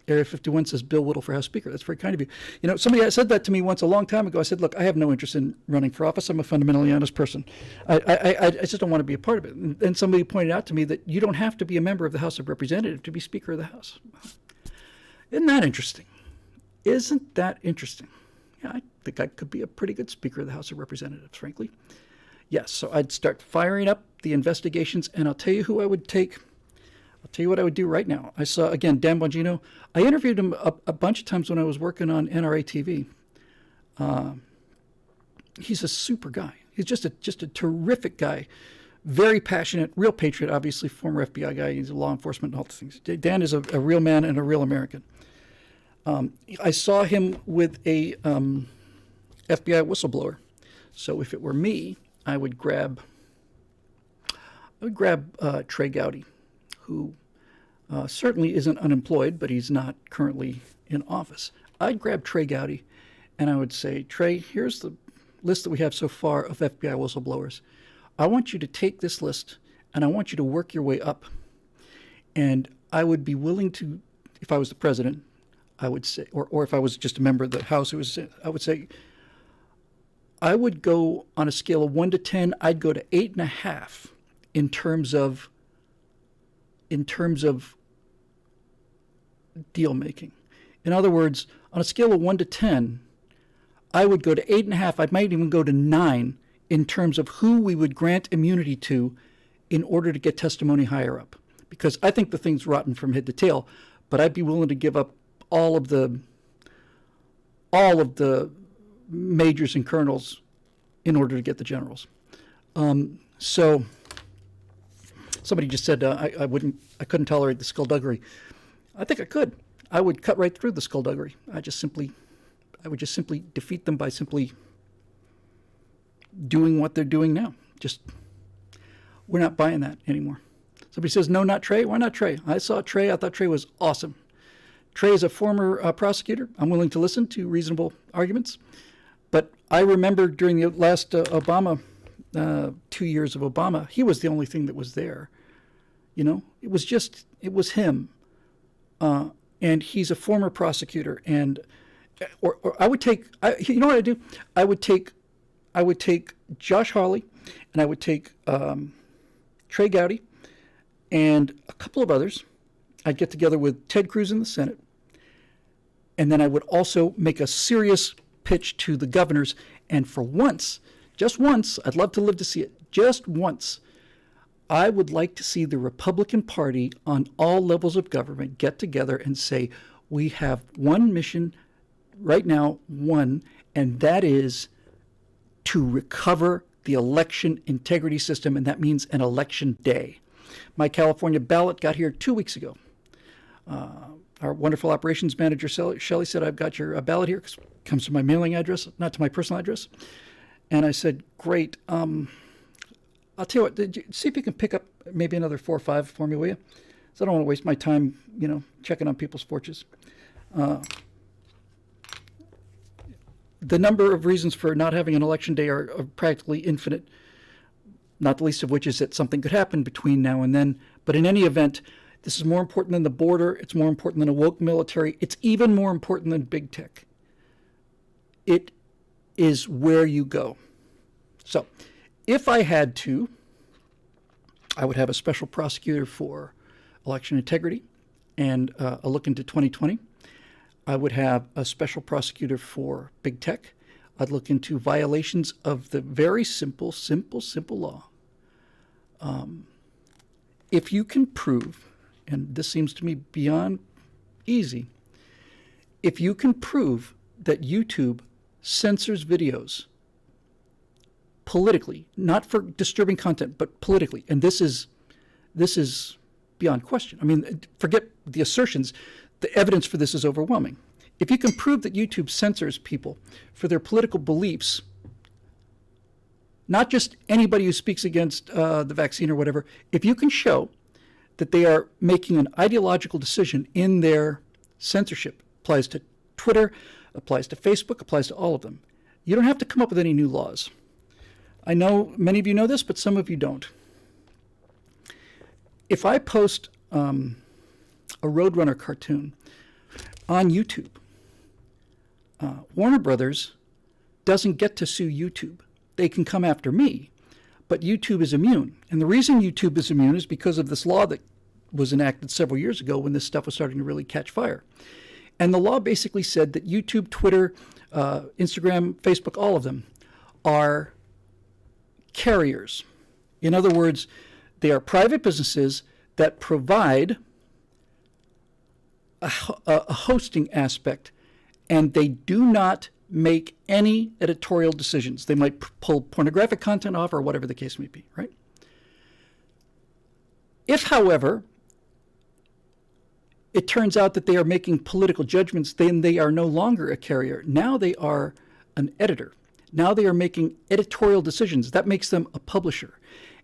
Area 51 says Bill Whittle for House Speaker. That's very kind of you. Somebody said that to me once a long time ago. I said, look, I have no interest in running for office. I'm a fundamentally honest person. I just don't want to be a part of it. And somebody pointed out to me that you don't have to be a member of the House of Representatives to be Speaker of the House. Isn't that interesting? Isn't that interesting? Yeah, I think I could be a pretty good Speaker of the House of Representatives, frankly. Yes, so I'd start firing up the investigations, and I'll tell you who I would take. I'll tell you what I would do right now. I saw, again, Dan Bongino. I interviewed him a bunch of times when I was working on NRA TV. He's a super guy. He's just a terrific guy. Very passionate, real patriot, obviously, former FBI guy. He's a law enforcement and all these things. Dan is a real man and a real American. I saw him with a FBI whistleblower. So if it were me, I would grab Trey Gowdy, who certainly isn't unemployed, but he's not currently in office. I'd grab Trey Gowdy, and I would say, Trey, here's the list that we have so far of FBI whistleblowers. I want you to take this list and I want you to work your way up. And I would be willing to, if I was the president, I would say, or if I was just a member of the House, I would say, I would go on a scale of 1 to 10, I'd go to 8.5 in terms of deal making. In other words, on a scale of 1 to 10, I would go to 8.5. I might even go to 9 in terms of who we would grant immunity to in order to get testimony higher up. Because I think the thing's rotten from head to tail, but I'd be willing to give up all of the majors and colonels in order to get the generals. So somebody just said I couldn't tolerate the skullduggery. I think I could. I would cut right through the skullduggery. I would just simply defeat them by simply doing what they're doing now. We're not buying that anymore. Somebody says, no, not Trey. Why not Trey? I saw Trey. I thought Trey was awesome. Trey is a former prosecutor. I'm willing to listen to reasonable arguments. But I remember during the last Obama, 2 years of Obama, he was the only thing that was there. You know, it was him. And he's a former prosecutor. And, or I would take, you know what I do? I would take Josh Hawley, and I would take Trey Gowdy, and a couple of others. I'd get together with Ted Cruz in the Senate. And then I would also make a serious pitch to the governors. And for once, just once, I'd love to live to see it, just once, I would like to see the Republican Party on all levels of government get together and say, we have one mission right now, and that is to recover the election integrity system, and that means an election day. My California ballot got here 2 weeks ago. Our wonderful operations manager, Shelley, said, I've got your ballot here. It comes to my mailing address, not to my personal address. And I said, great. I'll tell you what, see if you can pick up maybe another 4 or 5 for me, will you? So I don't want to waste my time, checking on people's porches. The number of reasons for not having an election day are practically infinite, not the least of which is that something could happen between now and then. But in any event, this is more important than the border. It's more important than a woke military. It's even more important than big tech. It is where you go. So if I had to, I would have a special prosecutor for election integrity and a look into 2020. I would have a special prosecutor for big tech. I'd look into violations of the very simple law. If you can prove, and this seems to me beyond easy, if you can prove that YouTube censors videos politically, not for disturbing content, but politically, and this is beyond question. I mean, forget the assertions. The evidence for this is overwhelming. If you can prove that YouTube censors people for their political beliefs, not just anybody who speaks against the vaccine or whatever, if you can show that they are making an ideological decision in their censorship, applies to Twitter, applies to Facebook, applies to all of them, you don't have to come up with any new laws. I know many of you know this, but some of you don't. If I post a Roadrunner cartoon on YouTube, Warner Brothers doesn't get to sue YouTube. They can come after me, but YouTube is immune. And the reason YouTube is immune is because of this law that was enacted several years ago when this stuff was starting to really catch fire. And the law basically said that YouTube, Twitter, Instagram, Facebook, all of them are carriers. In other words, they are private businesses that provide a hosting aspect, and they do not make any editorial decisions. They might pull pornographic content off or whatever the case may be, right? If, however, it turns out that they are making political judgments, then they are no longer a carrier. Now they are an editor. Now they are making editorial decisions. That makes them a publisher.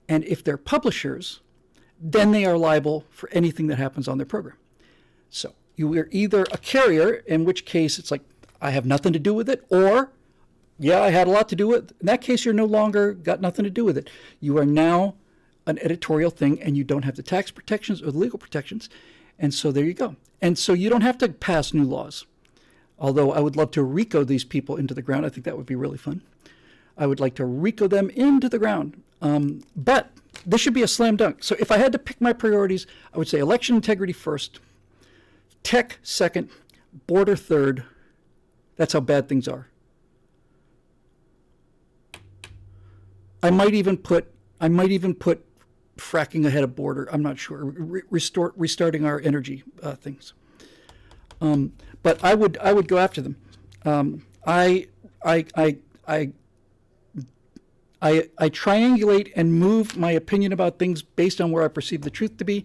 And if they're publishers, then they are liable for anything that happens on their program. You are either a carrier, in which case it's like, I have nothing to do with it, or Yeah, I had a lot to do with. In that case, you're no longer got nothing to do with it. You are now an editorial thing, and you don't have the tax protections or the legal protections. And so there you go. And so you don't have to pass new laws. Although I would love to RICO these people into the ground. I think that would be really fun. I would like to RICO them into the ground. But this should be a slam dunk. So if I had to pick my priorities, I would say election integrity first, tech second, border third. That's how bad things are. I might even put fracking ahead of border. I'm not sure. Restarting our energy things. But I would go after them. I triangulate and move my opinion about things based on where I perceive the truth to be.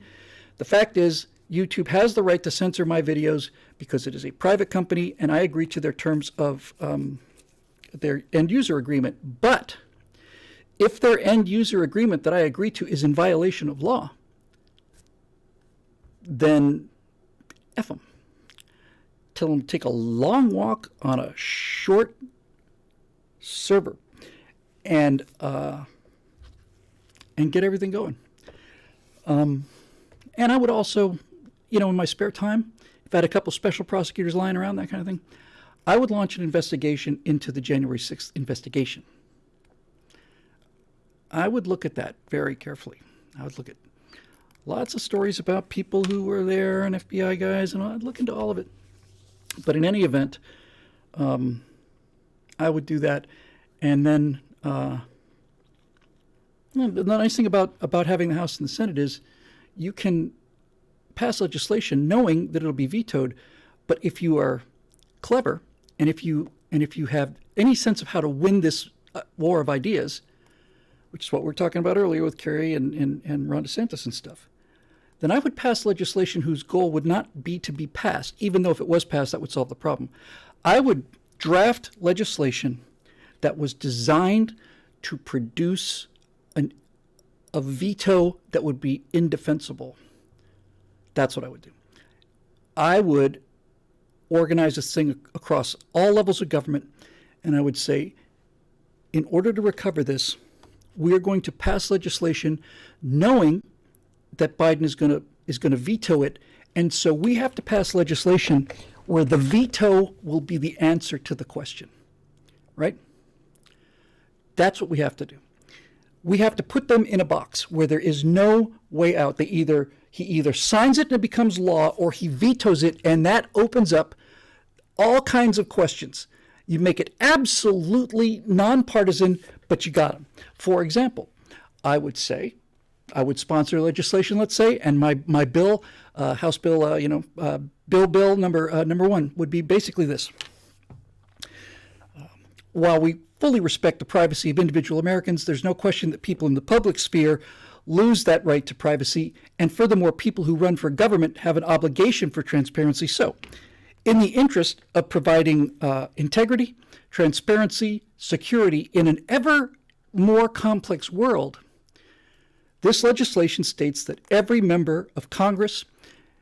The fact is, YouTube has the right to censor my videos because it is a private company, and I agree to their terms of their end user agreement. But if their end user agreement that I agree to is in violation of law, then F them. Tell them to take a long walk on a short server and get everything going. And I would also, in my spare time, if I had a couple special prosecutors lying around, that kind of thing, I would launch an investigation into the January 6th investigation. I would look at that very carefully. I would look at lots of stories about people who were there and FBI guys, and I'd look into all of it. But in any event, I would do that. And then the nice thing about having the House and the Senate is you can pass legislation knowing that it'll be vetoed. But if you are clever and if you have any sense of how to win this war of ideas, which is what we were talking about earlier with Kerry and Ron DeSantis and stuff, then I would pass legislation whose goal would not be to be passed, even though if it was passed, that would solve the problem. I would draft legislation that was designed to produce a veto that would be indefensible. That's what I would do. I would organize this thing across all levels of government, and I would say, in order to recover this, we are going to pass legislation knowing that Biden is going to veto it, and so we have to pass legislation where the veto will be the answer to the question, right? That's what we have to do. We have to put them in a box where there is no way out. He either signs it and it becomes law, or he vetoes it, and that opens up all kinds of questions. You make it absolutely nonpartisan, but you got them. For example, I would sponsor legislation, let's say, and my bill, House Bill, Bill number one would be basically this. While we fully respect the privacy of individual Americans, there's no question that people in the public sphere lose that right to privacy, and furthermore, people who run for government have an obligation for transparency. So, in the interest of providing integrity, transparency, security in an ever more complex world, this legislation states that every member of Congress,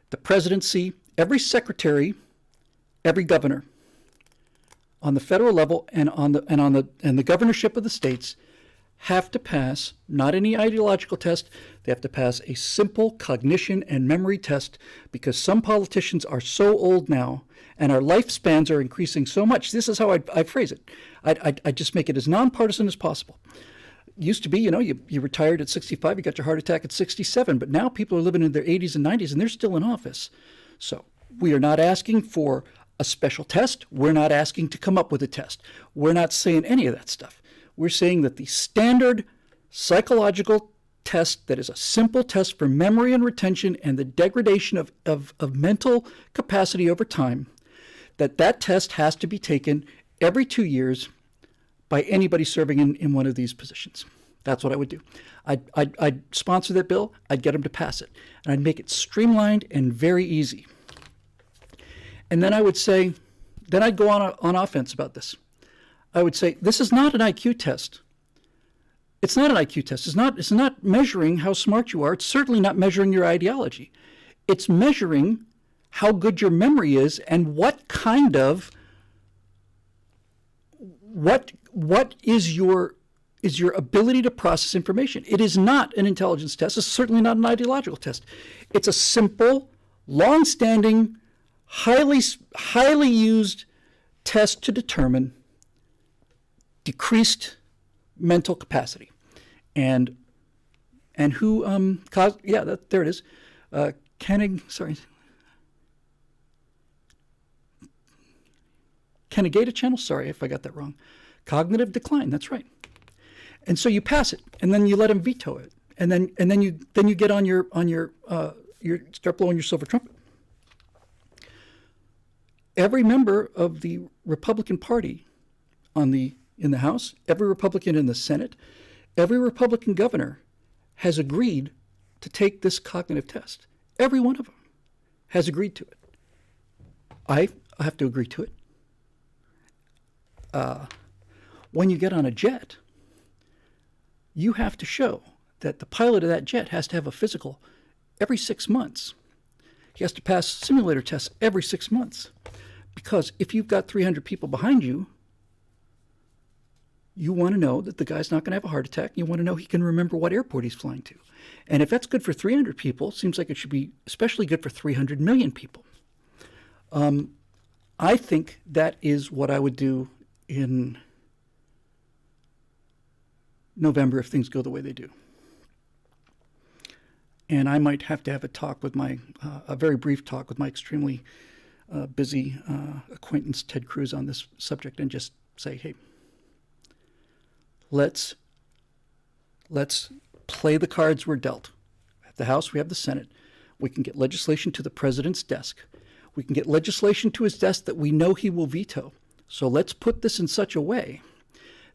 the presidency, every secretary, every governor on the federal level and the governorship of the states have to pass not any ideological test. They have to pass a simple cognition and memory test, because some politicians are so old now and our lifespans are increasing so much. This is how I phrase it. I just make it as nonpartisan as possible. It used to be, you retired at 65, you got your heart attack at 67, but now people are living in their 80s and 90s and they're still in office. So we are not asking for a special test. We're not asking to come up with a test. We're not saying any of that stuff. We're saying that the standard psychological test that is a simple test for memory and retention and the degradation of mental capacity over time, that test has to be taken every 2 years by anybody serving in one of these positions. That's what I would do. I'd sponsor that bill. I'd get them to pass it. And I'd make it streamlined and very easy. And then I would say, then I'd go on offense about this. I would say, this is not an IQ test. It's not an IQ test. It's not measuring how smart you are. It's certainly not measuring your ideology. It's measuring how good your memory is and what kind of what is your ability to process information. It is not an intelligence test. It's certainly not an ideological test. It's a simple, long-standing, highly used test to determine decreased mental capacity. And who caused, yeah, there it is. Kenegata channel, sorry if I got that wrong. Cognitive decline, that's right. And so you pass it, and then you let him veto it, and then you get on your start blowing your silver trumpet. Every member of the Republican Party in the House, every Republican in the Senate, every Republican governor has agreed to take this cognitive test. Every one of them has agreed to it. I have to agree to it. When you get on a jet, you have to show that the pilot of that jet has to have a physical every 6 months. He has to pass simulator tests every 6 months. Because if you've got 300 people behind you, you want to know that the guy's not going to have a heart attack. You want to know he can remember what airport he's flying to. And if that's good for 300 people, it seems like it should be especially good for 300 million people. I think that is what I would do in November if things go the way they do. And I might have to have a very brief talk with my extremely busy acquaintance Ted Cruz on this subject and just say, hey, let's play the cards we're dealt. At the House, we have the Senate. We can get legislation to the president's desk. We can get legislation to his desk that we know he will veto. So let's put this in such a way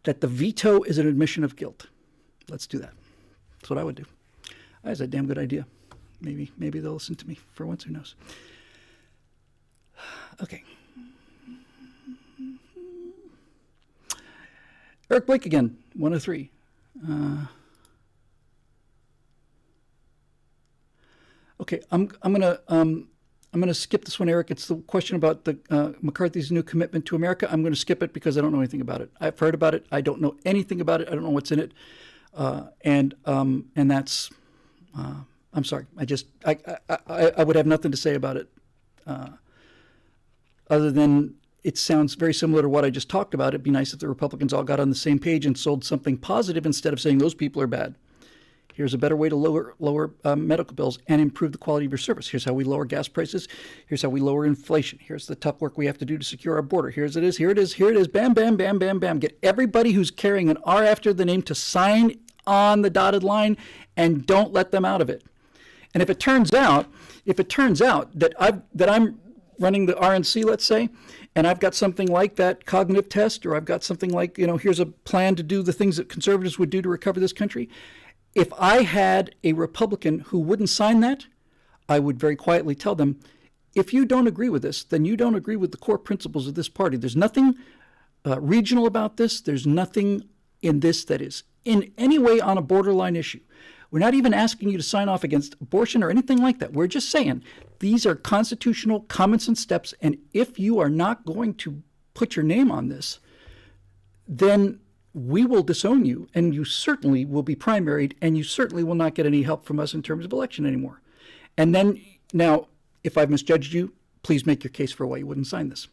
that the veto is an admission of guilt. Let's do that. That's what I would do. That's a damn good idea. Maybe they'll listen to me for once, who knows. Okay. Eric Blake again, 103. Okay, I'm gonna skip this one, Eric. It's the question about the McCarthy's new commitment to America. I'm going to skip it because I don't know anything about it. I've heard about it. I don't know anything about it. I don't know what's in it, and that's. I'm sorry. I would have nothing to say about it, other than it sounds very similar to what I just talked about. It'd be nice if the Republicans all got on the same page and sold something positive instead of saying those people are bad. Here's a better way to lower medical bills and improve the quality of your service. Here's how we lower gas prices. Here's how we lower inflation. Here's the tough work we have to do to secure our border. Here it is. Here it is. Bam, bam, bam, bam, bam. Get everybody who's carrying an R after the name to sign on the dotted line, and don't let them out of it. And if it turns out that I'm running the RNC, let's say, and I've got something like that cognitive test, or I've got something like, here's a plan to do the things that conservatives would do to recover this country. If I had a Republican who wouldn't sign that, I would very quietly tell them, if you don't agree with this, then you don't agree with the core principles of this party. There's nothing regional about this. There's nothing in this that is in any way on a borderline issue. We're not even asking you to sign off against abortion or anything like that. We're just saying these are constitutional common sense steps, and if you are not going to put your name on this, then we will disown you, and you certainly will be primaried, and you certainly will not get any help from us in terms of election anymore. And then, now, if I've misjudged you, please make your case for why you wouldn't sign this.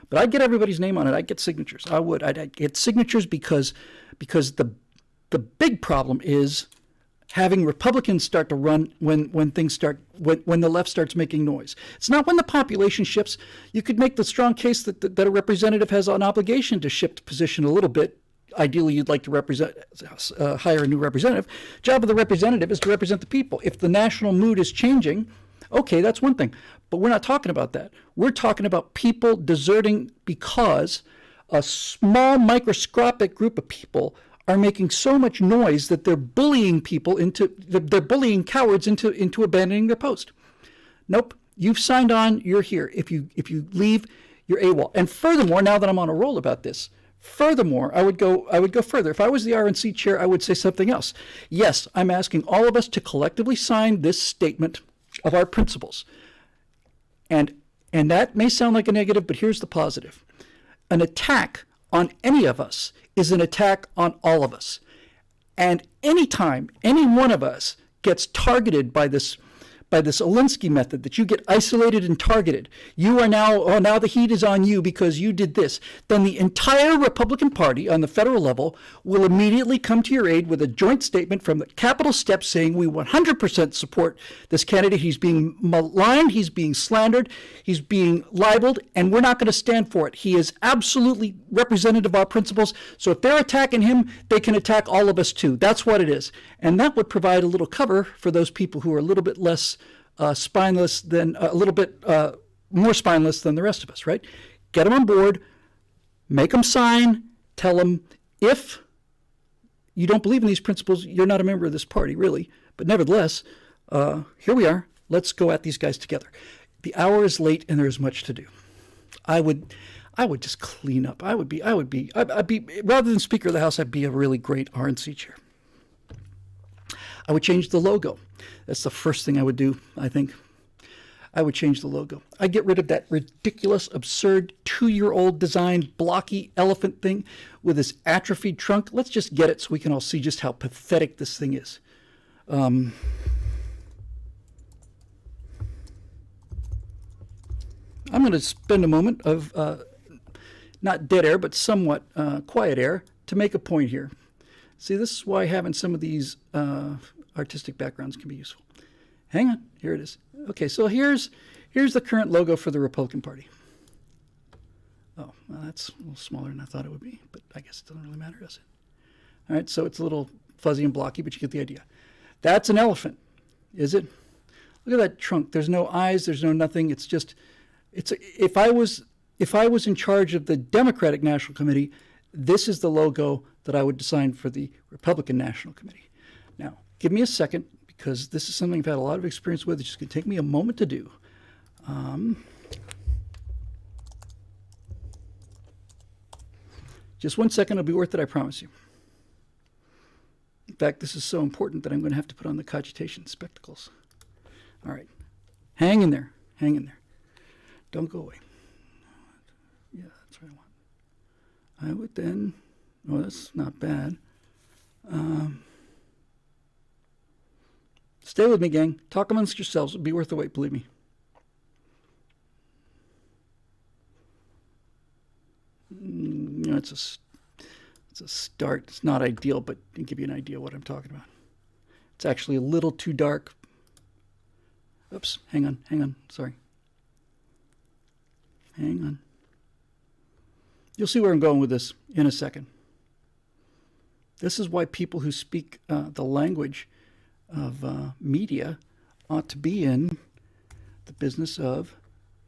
But I'd get everybody's name on it. I'd get signatures. I would. I'd get signatures because the big problem is having Republicans start to run when things start, when the left starts making noise. It's not when the population shifts. You could make the strong case that a representative has an obligation to shift position a little bit. Ideally, you'd like to hire a new representative. Job of the representative is to represent the people. If the national mood is changing, okay, that's one thing. But we're not talking about that. We're talking about people deserting because a small microscopic group of people are making so much noise that they're bullying cowards into abandoning their post. Nope. You've signed on, you're here. If you leave, you're AWOL. And furthermore, now that I'm on a roll about this, I would go further. If I was the RNC chair, I would say something else. Yes, I'm asking all of us to collectively sign this statement of our principles. And that may sound like a negative, but here's the positive. An attack on any of us is an attack on all of us. And anytime any one of us gets targeted by this Alinsky method, that you get isolated and targeted, you are now the heat is on you because you did this, then the entire Republican Party on the federal level will immediately come to your aid with a joint statement from the Capitol steps saying we 100% support this candidate. He's being maligned, he's being slandered, he's being libeled, and we're not going to stand for it. He is absolutely representative of our principles, so if they're attacking him, they can attack all of us too. That's what it is. And that would provide a little cover for those people who are a little bit less spineless than a little bit more spineless than the rest of us, right? Get them on board, make them sign, tell them if you don't believe in these principles, you're not a member of this party, really. But nevertheless, here we are. Let's go at these guys together. The hour is late, and there is much to do. I would just clean up. I'd be rather than Speaker of the House, I'd be a really great RNC chair. I would change the logo. That's the first thing I would do, I think. I would change the logo. I'd get rid of that ridiculous, absurd, 2-year-old designed, blocky elephant thing with this atrophied trunk. Let's just get it so we can all see just how pathetic this thing is. I'm going to spend a moment of not dead air, but somewhat quiet air to make a point here. See, this is why having some of these artistic backgrounds can be useful. Hang on, here it is. Okay, so here's the current logo for the Republican Party. Oh, well, that's a little smaller than I thought it would be, but I guess it doesn't really matter, does it? All right, so it's a little fuzzy and blocky, but you get the idea. That's an elephant, is it? Look at that trunk. There's no eyes. There's no nothing. It's just, if I was in charge of the Democratic National Committee, this is the logo that I would design for the Republican National Committee. Now, give me a second, because this is something I've had a lot of experience with. It's just going to take me a moment to do. Just 1 second, it'll be worth it, I promise you. In fact, this is so important that I'm going to have to put on the cogitation spectacles. All right. Hang in there. Hang in there. Don't go away. Yeah, that's what I want. I would then, oh, that's not bad. Stay with me, gang. Talk amongst yourselves. It'll be worth the wait, believe me. You know, it's a start. It's not ideal, but it'll give you an idea of what I'm talking about. It's actually a little too dark. Oops, hang on, sorry. Hang on. You'll see where I'm going with this in a second. This is why people who speak the language of media ought to be in the business of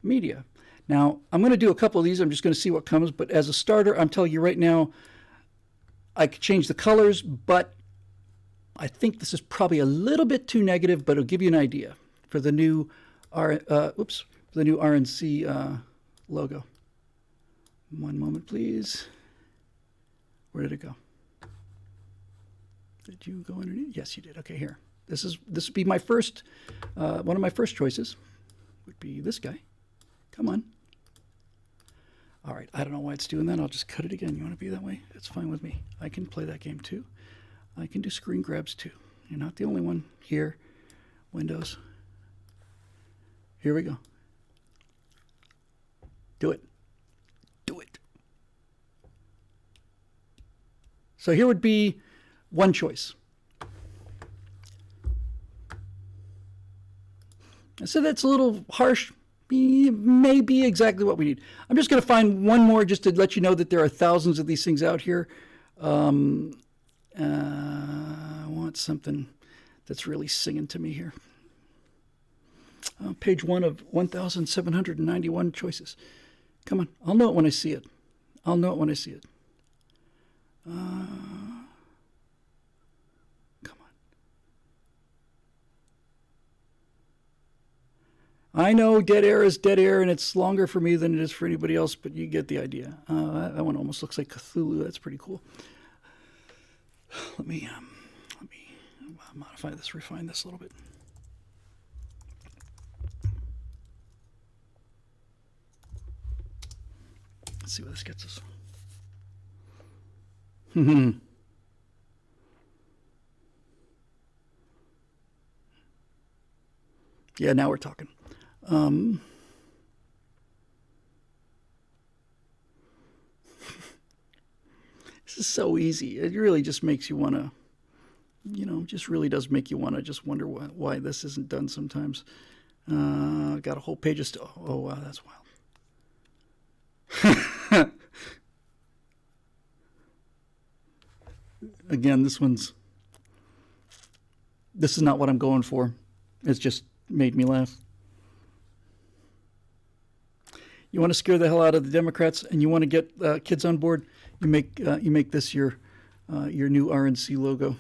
media. Now, I'm going to do a couple of these. I'm just going to see what comes. But as a starter, I'm telling you right now, I could change the colors, but I think this is probably a little bit too negative, but it'll give you an idea for the new RNC logo. 1 moment, please. Where did it go? Did you go underneath? Yes, you did. Okay, here. This would be my first, one of my first choices would be this guy. Come on. All right, I don't know why it's doing that. I'll just cut it again. You want to be that way? That's fine with me. I can play that game too. I can do screen grabs too. You're not the only one here. Windows. Here we go. Do it. Do it. So here would be one choice. I said that's a little harsh. May be exactly what we need. I'm just going to find one more just to let you know that there are thousands of these things out here. I want something that's really singing to me here. Page 1 of 1,791 choices. Come on. I'll know it when I see it. I'll know it when I see it. Come on. I know dead air is dead air, and it's longer for me than it is for anybody else, but you get the idea. That one almost looks like Cthulhu. That's pretty cool. Let me modify this, refine this a little bit. Let's see what this gets us. Yeah, now we're talking. This is so easy. It really just makes you want to, just really does make you want to just wonder why this isn't done sometimes. Got a whole page of stuff. Oh, wow, that's wild. Again, this is not what I'm going for. It's just made me laugh. You want to scare the hell out of the Democrats, and you want to get kids on board. You make this your new RNC logo.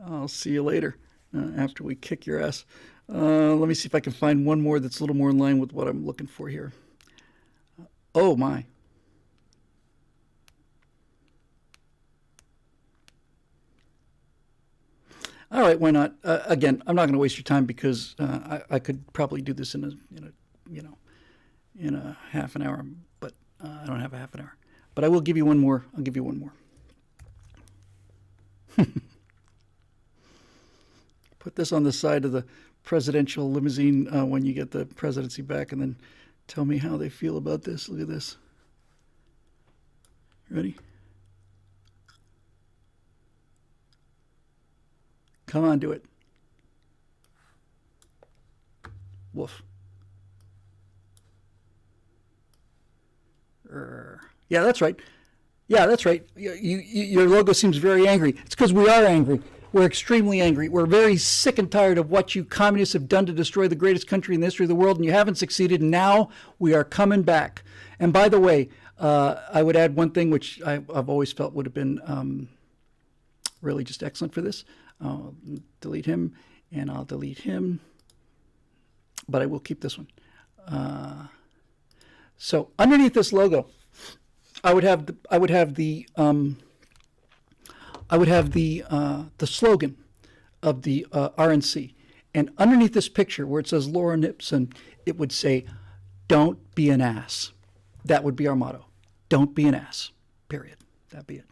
I'll see you later after we kick your ass. Let me see if I can find one more that's a little more in line with what I'm looking for here. Oh my. All right, why not? Again, I'm not going to waste your time because I could probably do this in a half an hour, but I don't have a half an hour. But I will give you one more. I'll give you one more. Put this on the side of the presidential limousine when you get the presidency back, and then tell me how they feel about this. Look at this. Ready? Come on, do it. Woof. Yeah, that's right. Yeah, that's right. Your logo seems very angry. It's because we are angry. We're extremely angry. We're very sick and tired of what you communists have done to destroy the greatest country in the history of the world, and you haven't succeeded. And now we are coming back. And by the way, I would add one thing which I've always felt would have been really just excellent for this. I'll delete him, and I'll delete him, but I will keep this one. So underneath this logo, I would have the slogan of the RNC, and underneath this picture where it says Laura Nipson, it would say, "Don't be an ass." That would be our motto. Don't be an ass. Period. That'd be it.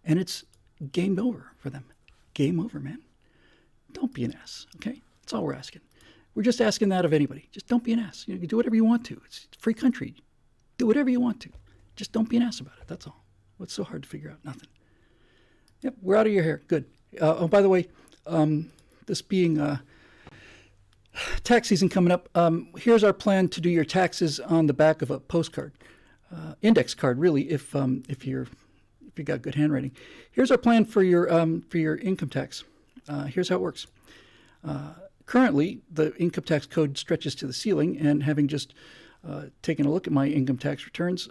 And it's game over for them. Game over, man. Don't be an ass, okay? That's all we're asking. We're just asking that of anybody. Just don't be an ass. You can do whatever you want to. It's a free country. Do whatever you want to. Just don't be an ass about it. That's all. What's so hard to figure out? Nothing. Yep, we're out of your hair. Good. Oh, by the way, this being tax season coming up, here's our plan to do your taxes on the back of a postcard, index card, really, if you got good handwriting. Here's our plan for your income tax. Here's how it works. Currently, the income tax code stretches to the ceiling, and having just taken a look at my income tax returns,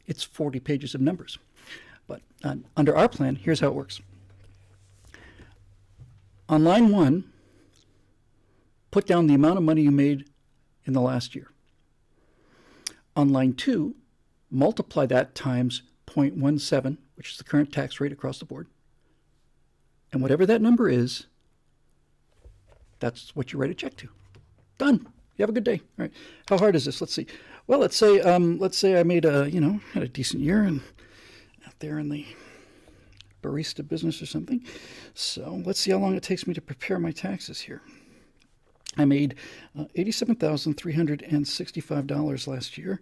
it's 40 pages of numbers. But under our plan, here's how it works. On line 1, put down the amount of money you made in the last year. On line 2, multiply that times 0.17, which is the current tax rate across the board. And whatever that number is, that's what you write a check to. Done. You have a good day. All right. How hard is this? Let's see. Well, let's say I made had a decent year and out there in the barista business or something. So let's see how long it takes me to prepare my taxes here. I made $87,365 last year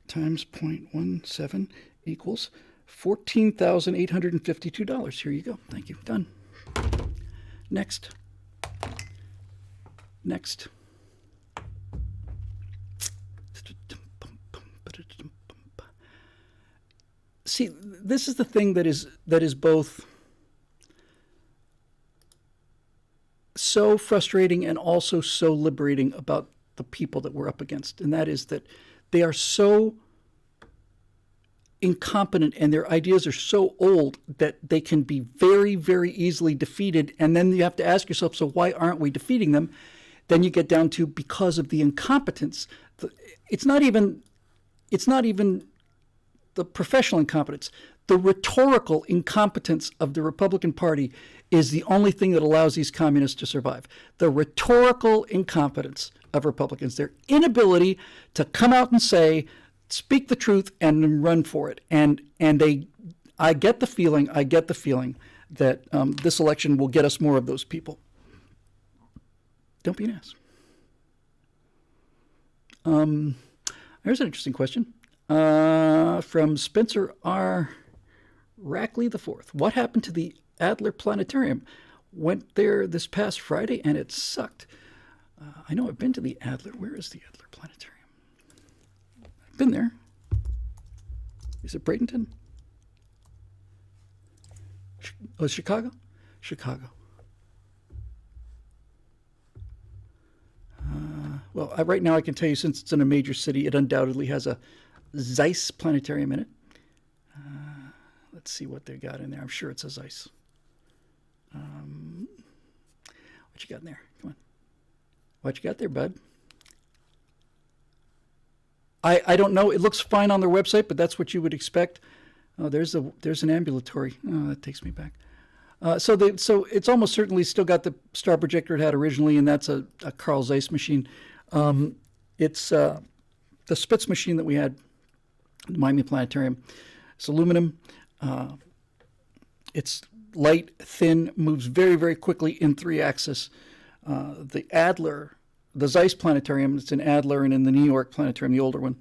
times 0.17 equals $14,852. Here you go. Thank you. Done. Next. Next. See, this is the thing that is both so frustrating and also so liberating about the people that we're up against, and that is that they are so incompetent and their ideas are so old that they can be very, very easily defeated. And then you have to ask yourself, so why aren't we defeating them? Then you get down to because of the incompetence. It's not even the professional incompetence. The rhetorical incompetence of the Republican Party is the only thing that allows these communists to survive. The rhetorical incompetence of Republicans, their inability to come out and say, speak the truth and run for it. And I get the feeling that this election will get us more of those people. Don't be an ass. There's an interesting question from Spencer R. Rackley IV. What happened to the Adler Planetarium? Went there this past Friday and it sucked. I know I've been to the Adler. Where is the Adler Planetarium? I've been there. Is it Bradenton? Oh, Chicago? Chicago. Well, right now I can tell you, since it's in a major city, it undoubtedly has a Zeiss planetarium in it. Let's see what they got in there. I'm sure it's a Zeiss. What you got in there? Come on. What you got there, bud? I don't know. It looks fine on their website, but that's what you would expect. Oh, there's an ambulatory. Oh, that takes me back. So it's almost certainly still got the star projector it had originally, and that's a Carl Zeiss machine. It's the Spitz machine that we had at the Miami Planetarium. It's aluminum. It's light, thin, moves very, very quickly in 3-axis. The Adler, the Zeiss Planetarium, it's in Adler and in the New York Planetarium, the older one,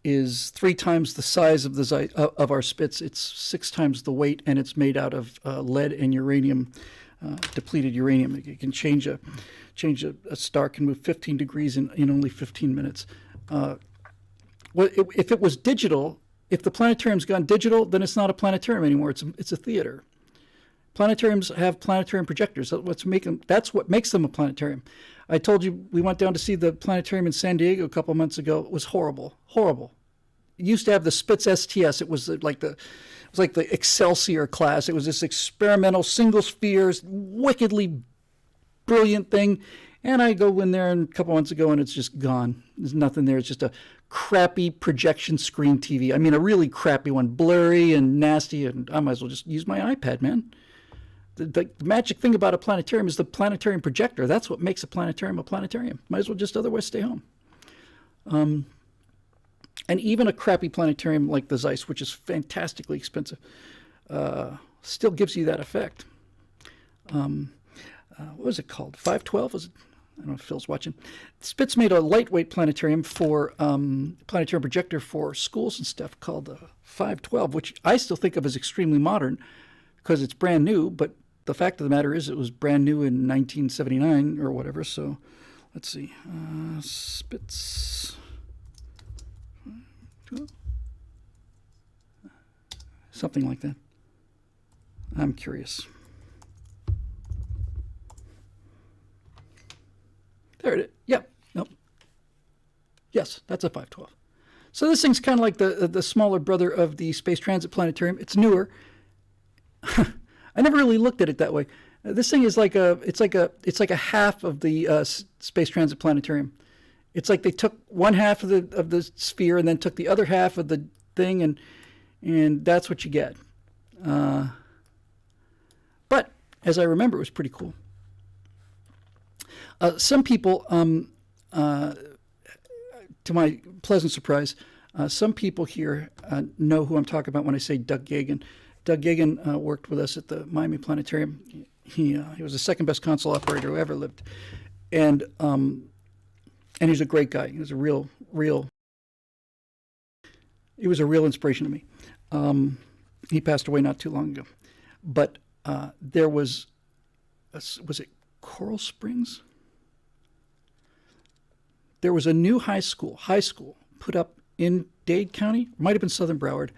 is 3 times the size of the Zeiss, of our Spitz. It's 6 times the weight, and it's made out of lead and uranium, depleted uranium. It can change a star can move 15 degrees in only 15 minutes. If it was digital, if the planetarium's gone digital, then it's not a planetarium anymore. It's a theater. Planetariums have planetarium projectors. That's what makes them a planetarium. I told you we went down to see the planetarium in San Diego a couple months ago. It was horrible. It used to have the Spitz STS. It was like the Excelsior class. It was this experimental single spheres, wickedly brilliant thing. And I go in there a couple months ago, and it's just gone. There's nothing there. It's just a crappy projection screen TV. I mean, a really crappy one, blurry and nasty. And I might as well just use my iPad, man. The magic thing about a planetarium is the planetarium projector. That's what makes a planetarium a planetarium. Might as well just otherwise stay home. And even a crappy planetarium like the Zeiss, which is fantastically expensive, still gives you that effect. What was it called? 512? Was it? I don't know if Phil's watching. Spitz made a lightweight planetarium for planetarium projector for schools and stuff called the 512, which I still think of as extremely modern because it's brand new. But the fact of the matter is, it was brand new in 1979 or whatever. So let's see, Spitz, something like that. I'm curious. There it is. Yep. Nope. Yes, that's a 512. So this thing's kind of like the smaller brother of the Space Transit Planetarium. It's newer. I never really looked at it that way. This thing is like a half of the Space Transit Planetarium. It's like they took one half of the sphere and then took the other half of the thing, and that's what you get. But as I remember, it was pretty cool. Some people, to my pleasant surprise, some people here know who I'm talking about when I say Doug Gagan. Doug Gagan worked with us at the Miami Planetarium. He was the second best console operator who ever lived, and he's a great guy. He was a real inspiration to me. He passed away not too long ago, but there was it Coral Springs? There was a new high school put up in Dade County, might have been Southern Broward,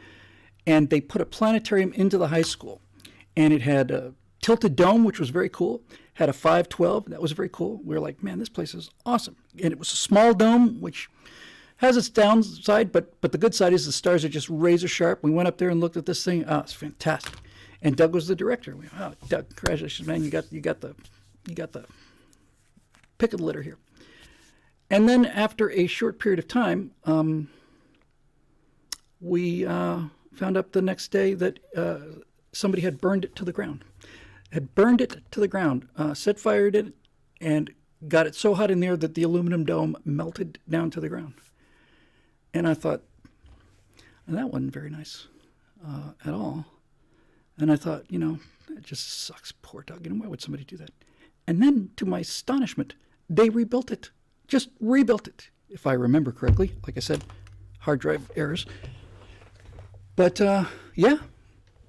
and they put a planetarium into the high school, and it had a tilted dome, which was very cool, had a 512, that was very cool. We were like, man, this place is awesome. And it was a small dome, which has its downside, but the good side is the stars are just razor sharp. We went up there and looked at this thing. Oh, it's fantastic. And Doug was the director. We, oh, Doug, congratulations, man, you got the pick of the litter here. And then after a short period of time, we found out the next day that somebody had burned it to the ground. Set fire to it, and got it so hot in there that the aluminum dome melted down to the ground. And I thought, and that wasn't very nice at all. And I thought, it just sucks, poor dog. Why would somebody do that? And then, to my astonishment, they rebuilt it. Just rebuilt it, if I remember correctly. Like I said, hard drive errors. But, yeah,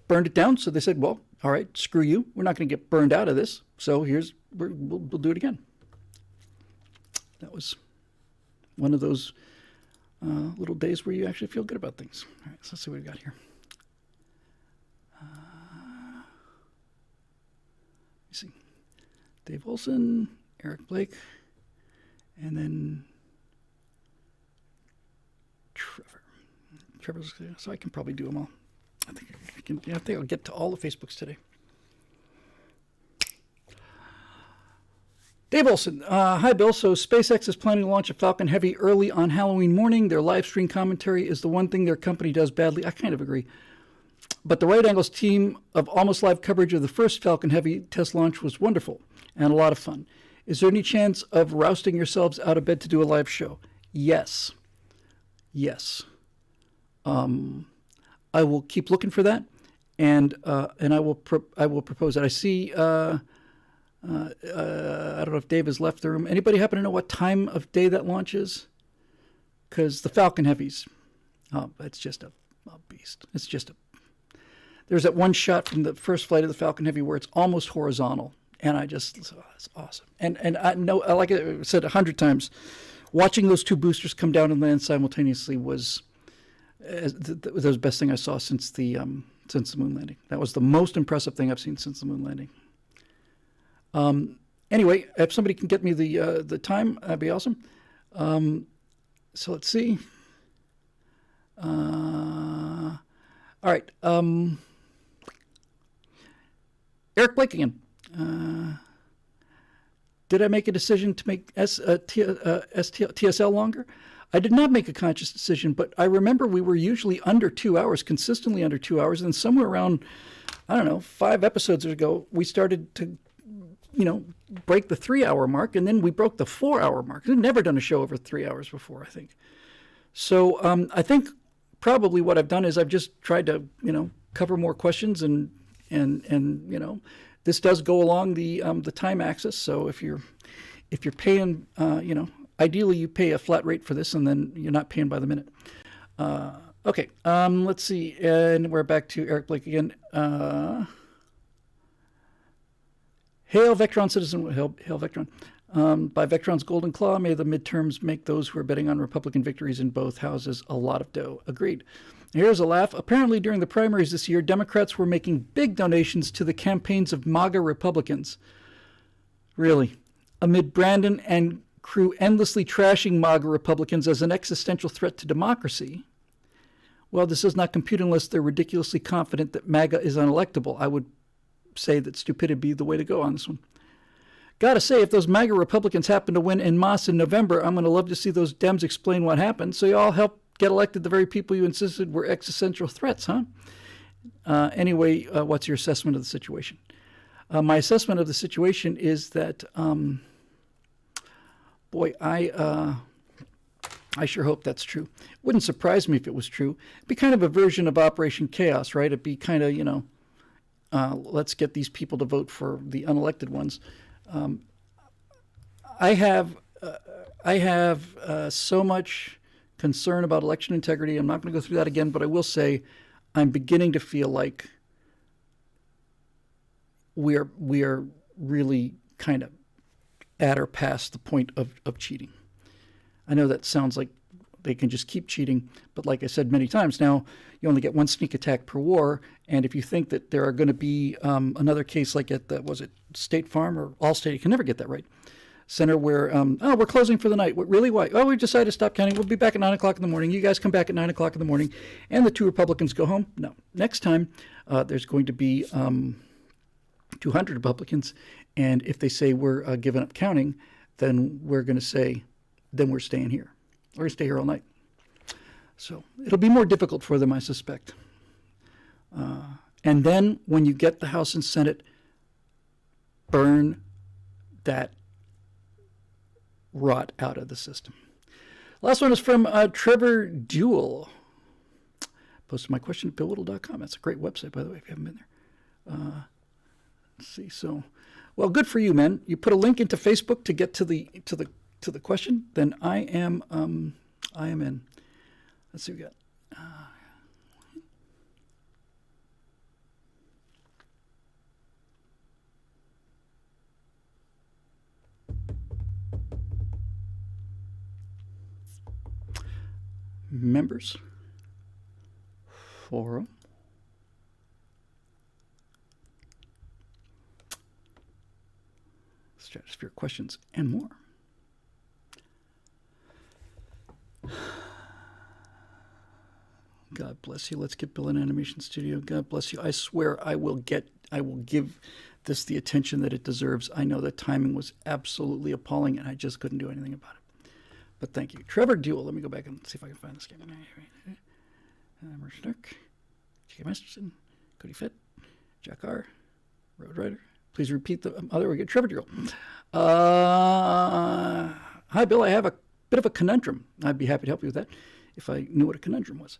burned it down. So they said, well, all right, screw you. We're not going to get burned out of this. So we'll do it again. That was one of those little days where you actually feel good about things. All right, so let's see what we got here. Let me see. Dave Olson, Eric Blake, and then Trevor. Trevor's, so I can probably do them all. I think I'll get to all the Facebooks today. Dave Olson, hi Bill. So SpaceX is planning to launch a Falcon Heavy early on Halloween morning. Their live stream commentary is the one thing their company does badly. I kind of agree. But the Right Angles team of almost live coverage of the first Falcon Heavy test launch was wonderful and a lot of fun. Is there any chance of rousting yourselves out of bed to do a live show? Yes. I will keep looking for that, and I will propose that. I see. I don't know if Dave has left the room. Anybody happen to know what time of day that launch is? Because the Falcon Heavies, it's just a beast. It's just there's that one shot from the first flight of the Falcon Heavy where it's almost horizontal, and it's awesome. And I know, like I said 100 times, watching those two boosters come down and land simultaneously was the best thing I saw since the moon landing. That was the most impressive thing I've seen since the moon landing. Anyway, if somebody can get me the time, that'd be awesome. So let's see. All right. Eric Blake again. Did I make a decision to make TSL longer? I did not make a conscious decision, but I remember we were usually under 2 hours, consistently under 2 hours, and somewhere around, 5 episodes ago, we started to, break the 3 hour mark, and then we broke the 4 hour mark. We've never done a show over 3 hours before, I think. So I think probably what I've done is I've just tried to, cover more questions and this does go along the time axis. So if you're paying, ideally you pay a flat rate for this, and then you're not paying by the minute. Okay, let's see, and we're back to Eric Blake again. Hail Vectron Citizen, hail Vectron. By Vectron's Golden Claw, may the midterms make those who are betting on Republican victories in both houses a lot of dough. Agreed. Here's a laugh. Apparently, during the primaries this year, Democrats were making big donations to the campaigns of MAGA Republicans. Really? Amid Brandon and crew endlessly trashing MAGA Republicans as an existential threat to democracy. Well, this does not compute unless they're ridiculously confident that MAGA is unelectable. I would say that stupidity would be the way to go on this one. Gotta say, if those MAGA Republicans happen to win en masse in November, I'm going to love to see those Dems explain what happened, so you all help get elected the very people you insisted were existential threats, huh? Anyway, what's your assessment of the situation? My assessment of the situation is that, I sure hope that's true. It wouldn't surprise me if it was true. It'd be kind of a version of Operation Chaos, right? It'd be kind of, let's get these people to vote for the unelected ones. I have so much concern about election integrity. I'm not going to go through that again, but I will say I'm beginning to feel like we are really kind of at or past the point of cheating. I know that sounds like they can just keep cheating, but like I said many times now, you only get one sneak attack per war, and if you think that there are going to be another case like at State Farm or Allstate, you can never get that right, center where, we're closing for the night. What, really? Why? Oh, we decided to stop counting. We'll be back at 9 o'clock in the morning. You guys come back at 9 o'clock in the morning, and the two Republicans go home? No. Next time, there's going to be 200 Republicans, and if they say we're giving up counting, then we're going to say, then we're staying here. We're going to stay here all night. So it'll be more difficult for them, I suspect. And then when you get the House and Senate, burn that rot out of the system. Last one is from Trevor Duell. Posted my question at billwhittle.com. That's a great website, by the way, if you haven't been there. Let's see. So, well, good for you, man. You put a link into Facebook to get to the question. Then I am in. Let's see what we got. Members forum. Stratosphere questions and more. God bless you. Let's get Bill in Animation Studio. God bless you. I swear I will give this the attention that it deserves. I know the timing was absolutely appalling and I just couldn't do anything about it. But thank you. Trevor Duell. Let me go back and see if I can find this game. Merch Dark. J.K. Masterson. Cody Fett. Jack R. Road Rider. Please repeat the... Oh, there we go. Trevor Duell. Hi, Bill. I have a bit of a conundrum. I'd be happy to help you with that if I knew what a conundrum was.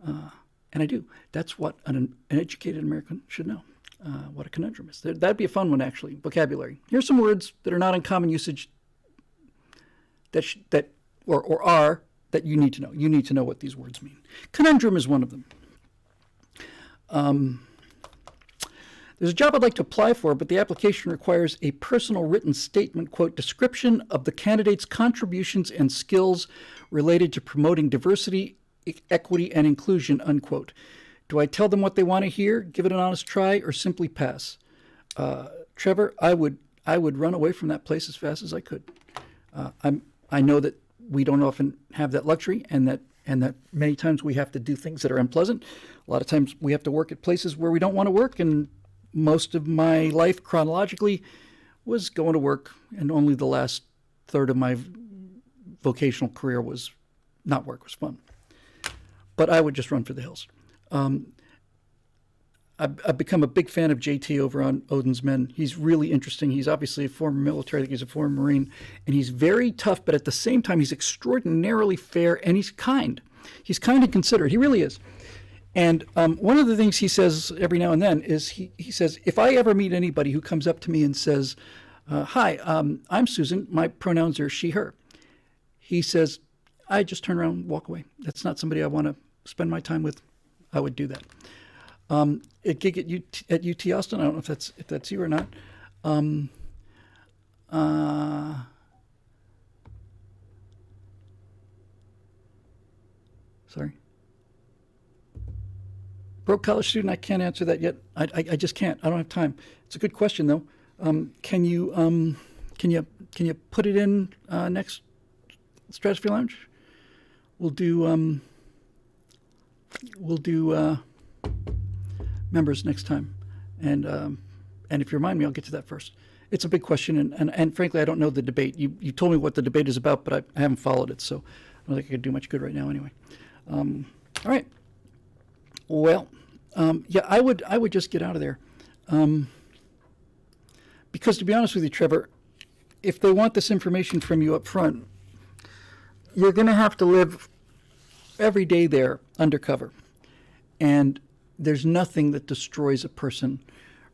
And I do. That's what an educated American should know. What a conundrum is. That'd be a fun one, actually. Vocabulary. Here's some words that are not in common usage that are that you need to know. You need to know what these words mean. Conundrum is one of them. There's a job I'd like to apply for, but the application requires a personal written statement, quote, description of the candidate's contributions and skills related to promoting diversity, equity, and inclusion, unquote. Do I tell them what they want to hear, give it an honest try, or simply pass? Trevor, I would run away from that place as fast as I could. I know that we don't often have that luxury, and that many times we have to do things that are unpleasant. A lot of times we have to work at places where we don't want to work, and most of my life chronologically was going to work, and only the last third of my vocational career was not work, was fun. But I would just run for the hills. I've become a big fan of JT over on Odin's Men. He's really interesting. He's obviously a former military. I think he's a former Marine. And he's very tough, but at the same time, he's extraordinarily fair, and he's kind. He's kind and considerate. He really is. And one of the things he says every now and then is he says, if I ever meet anybody who comes up to me and says, hi, I'm Susan. My pronouns are she, her. He says, I just turn around and walk away. That's not somebody I want to spend my time with. I would do that. A gig at UT Austin. I don't know if that's you or not. Sorry. Broke college student. I can't answer that yet. I just can't. I don't have time. It's a good question though. Can you put it in next Stratosphere Lounge? We'll do members next time, and if you remind me, I'll get to that first. It's a big question, and frankly, I don't know the debate. You told me what the debate is about, but I haven't followed it, so I don't think I could do much good right now. Anyway, all right. Well, yeah, I would just get out of there, because to be honest with you, Trevor, if they want this information from you up front, you're going to have to live every day there undercover, and there's nothing that destroys a person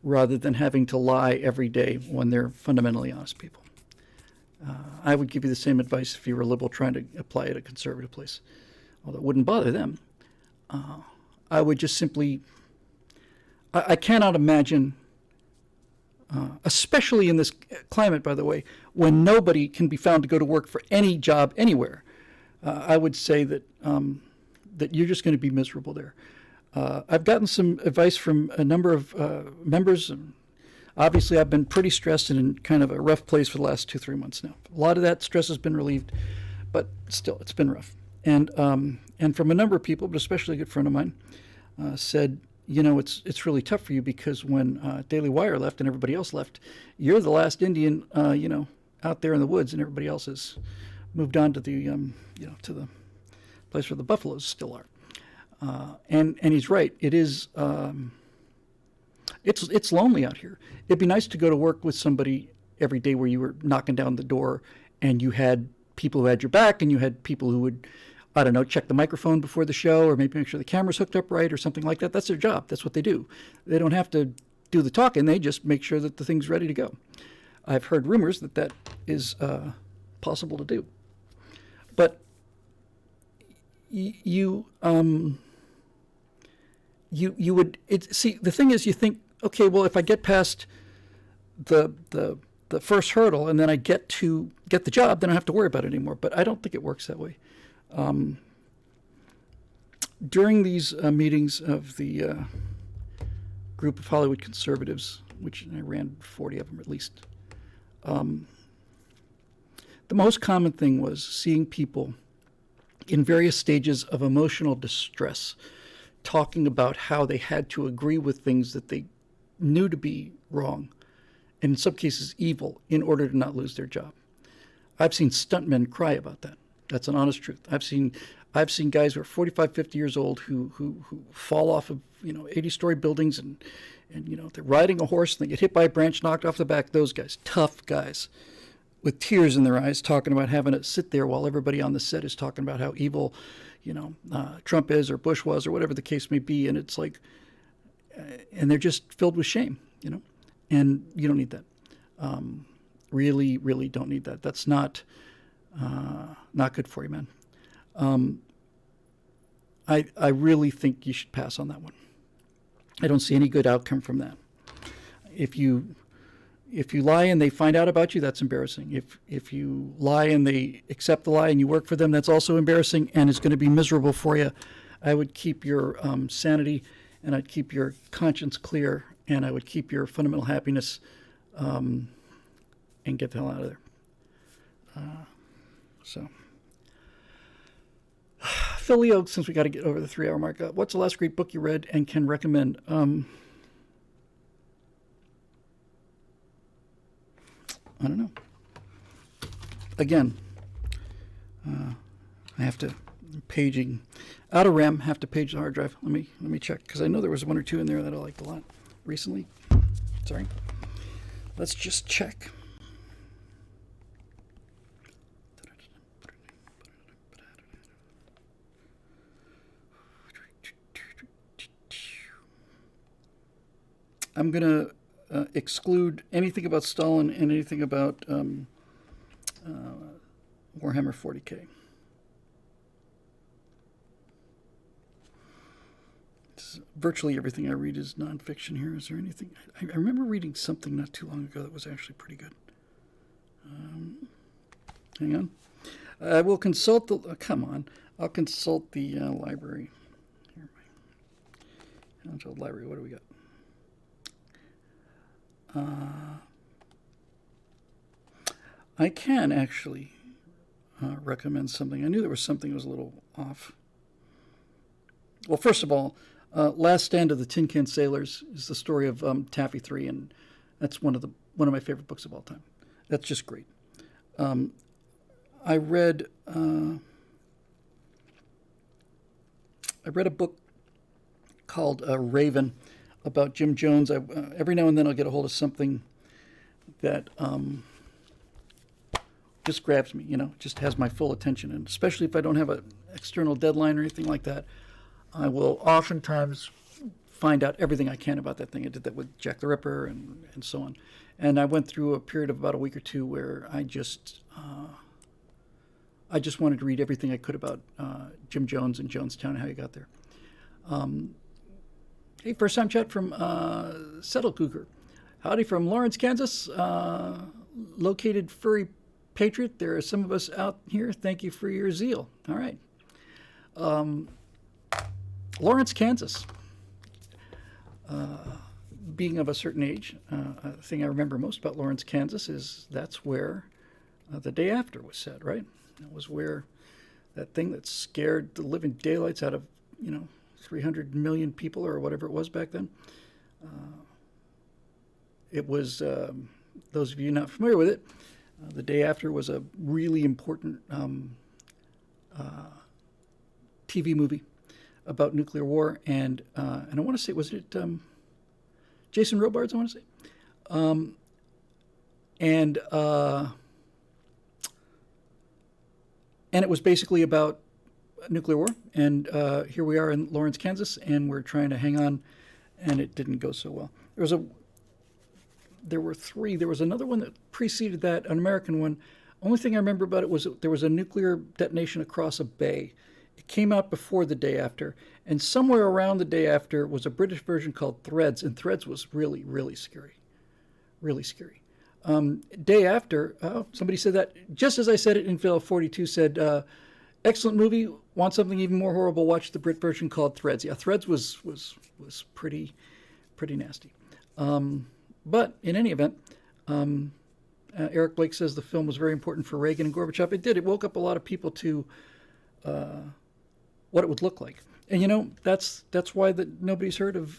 rather than having to lie every day when they're fundamentally honest people. I would give you the same advice if you were a liberal trying to apply at a conservative place, although it wouldn't bother them. I would just simply, I cannot imagine, especially in this climate, by the way, when nobody can be found to go to work for any job anywhere. I would say that you're just going to be miserable there. I've gotten some advice from a number of members. And obviously, I've been pretty stressed and in kind of a rough place for the last 2-3 months now. A lot of that stress has been relieved, but still, it's been rough. And from a number of people, but especially a good friend of mine, said, you know, it's really tough for you because when Daily Wire left and everybody else left, you're the last Indian, out there in the woods, and everybody else has moved on to the, to the place where the buffaloes still are. And he's right. It is. It's lonely out here. It'd be nice to go to work with somebody every day where you were knocking down the door and you had people who had your back, and you had people who would, I don't know, check the microphone before the show, or maybe make sure the camera's hooked up right or something like that. That's their job. That's what they do. They don't have to do the talking. They just make sure that the thing's ready to go. I've heard rumors that that is possible to do. But you would see, the thing is, you think, okay, well, if I get past the first hurdle and then I get the job, then I don't have to worry about it anymore. But I don't think it works that way. During these meetings of the group of Hollywood conservatives, which I ran 40 of them at least, the most common thing was seeing people in various stages of emotional distress talking about how they had to agree with things that they knew to be wrong, and in some cases evil, in order to not lose their job. I've seen stuntmen cry about that. That's an honest truth. I've seen guys who are 45, 50 years old who fall off of 80-story buildings, and they're riding a horse and they get hit by a branch, knocked off the back. Those guys, tough guys, with tears in their eyes, talking about having to sit there while everybody on the set is talking about how evil, Trump is, or Bush was, or whatever the case may be. And it's like, and they're just filled with shame, and you don't need that. Really, really don't need that. That's not good for you, man. I really think you should pass on that one. I don't see any good outcome from that. If you lie and they find out about you, that's embarrassing. If you lie and they accept the lie and you work for them, that's also embarrassing, and it's going to be miserable for you. I would keep your sanity, and I'd keep your conscience clear, and I would keep your fundamental happiness, and get the hell out of there. Phil Leo, since we got to get over the 3-hour mark, what's the last great book you read and can recommend? I don't know. Again, I have to paging out of RAM. Have to page the hard drive. Let me check, because I know there was one or two in there that I liked a lot recently. Sorry. Let's just check. I'm going to exclude anything about Stalin and anything about Warhammer 40K. Virtually everything I read is nonfiction here. Is there anything? I remember reading something not too long ago that was actually pretty good. Hang on. I will consult the... come on. I'll consult the library. Here, library. What do we got? I can actually recommend something. I knew there was something that was a little off. Well, first of all, Last Stand of the Tin Can Sailors is the story of Taffy 3, and that's one of my favorite books of all time. That's just great. I read a book called Raven about Jim Jones. Every now and then I'll get a hold of something that just grabs me, just has my full attention. And especially if I don't have an external deadline or anything like that, I will oftentimes find out everything I can about that thing. I did that with Jack the Ripper and so on. And I went through a period of about a week or two where I just wanted to read everything I could about Jim Jones and Jonestown and how he got there. Hey, first time chat from Settle Cougar. Howdy from Lawrence, Kansas. Located furry patriot. There are some of us out here. Thank you for your zeal. All right. Lawrence, Kansas. Being of a certain age, the thing I remember most about Lawrence, Kansas is that's where The Day After was set, right? That was where that thing that scared the living daylights out of, 300 million people or whatever it was back then. It was, those of you not familiar with it, The Day After was a really important TV movie about nuclear war, and I want to say, was it Jason Robards, I want to say? And it was basically about nuclear war. And here we are in Lawrence, Kansas, and we're trying to hang on, and it didn't go so well. There were three. There was another one that preceded that, an American one. Only thing I remember about it was there was a nuclear detonation across a bay. It came out before the day after, and somewhere around the day after was a British version called Threads, and Threads was really, really scary. Really scary. Day after, somebody said that, just as I said it, Infidel 42 said, excellent movie, want something even more horrible, watch the Brit version called Threads. Yeah, Threads was pretty nasty. But in any event, Eric Blake says the film was very important for Reagan and Gorbachev. It did. It woke up a lot of people to what it would look like. And, you know, that's why nobody's heard of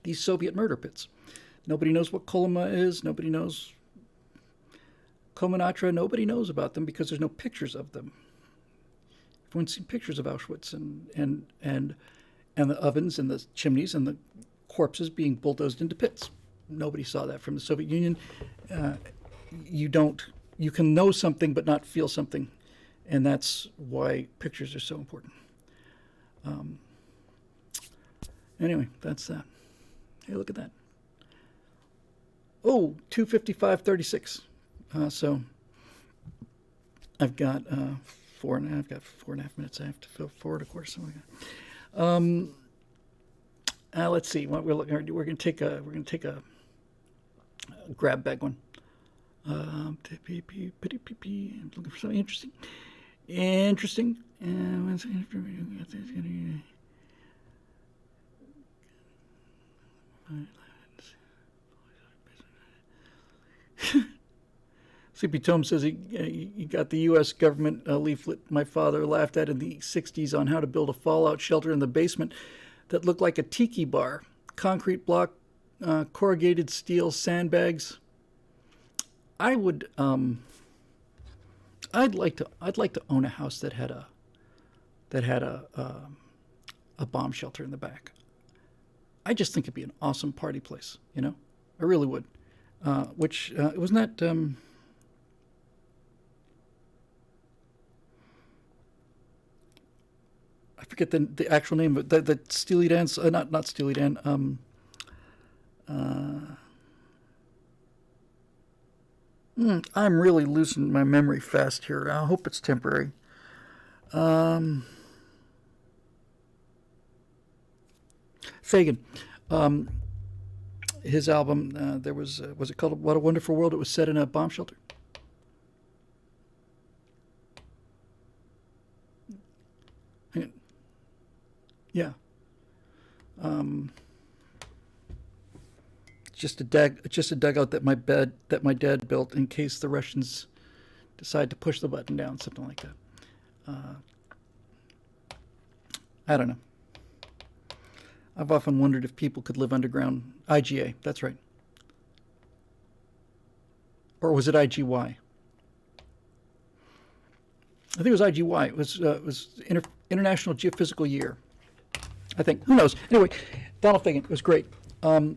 these Soviet murder pits. Nobody knows what Kolyma is. Nobody knows Komunatra. Nobody knows about them because there's no pictures of them. Everyone's seen pictures of Auschwitz and the ovens and the chimneys and the corpses being bulldozed into pits. Nobody saw that from the Soviet Union. You can know something but not feel something, and that's why pictures are so important. Anyway, that's that. Hey, look at that. Oh, 2:55:36. So I've got 4.5 minutes. I have to fill forward, of course. Let's see what we're looking at. We're going to take a grab bag one. I'm looking for something interesting. Sleepy Tome says he got the U.S. government leaflet my father laughed at in the 60s on how to build a fallout shelter in the basement that looked like a tiki bar. Concrete block, corrugated steel sandbags. I'd like to own a house that had a bomb shelter in the back. I just think it'd be an awesome party place. You know, I really would. It wasn't that. I forget the actual name, but the Steely Dan, not Steely Dan. I'm really losing my memory fast here. I hope it's temporary. Fagin. His album, was it called What a Wonderful World? It was set in a bomb shelter. Yeah. Just a dugout that my dad built in case the Russians decide to push the button down, something like that. I don't know. I've often wondered if people could live underground. IGA, that's right. Or was it IGY? I think it was IGY. It was International Geophysical Year. I think. Who knows? Anyway, Donald Fagen. It was great. I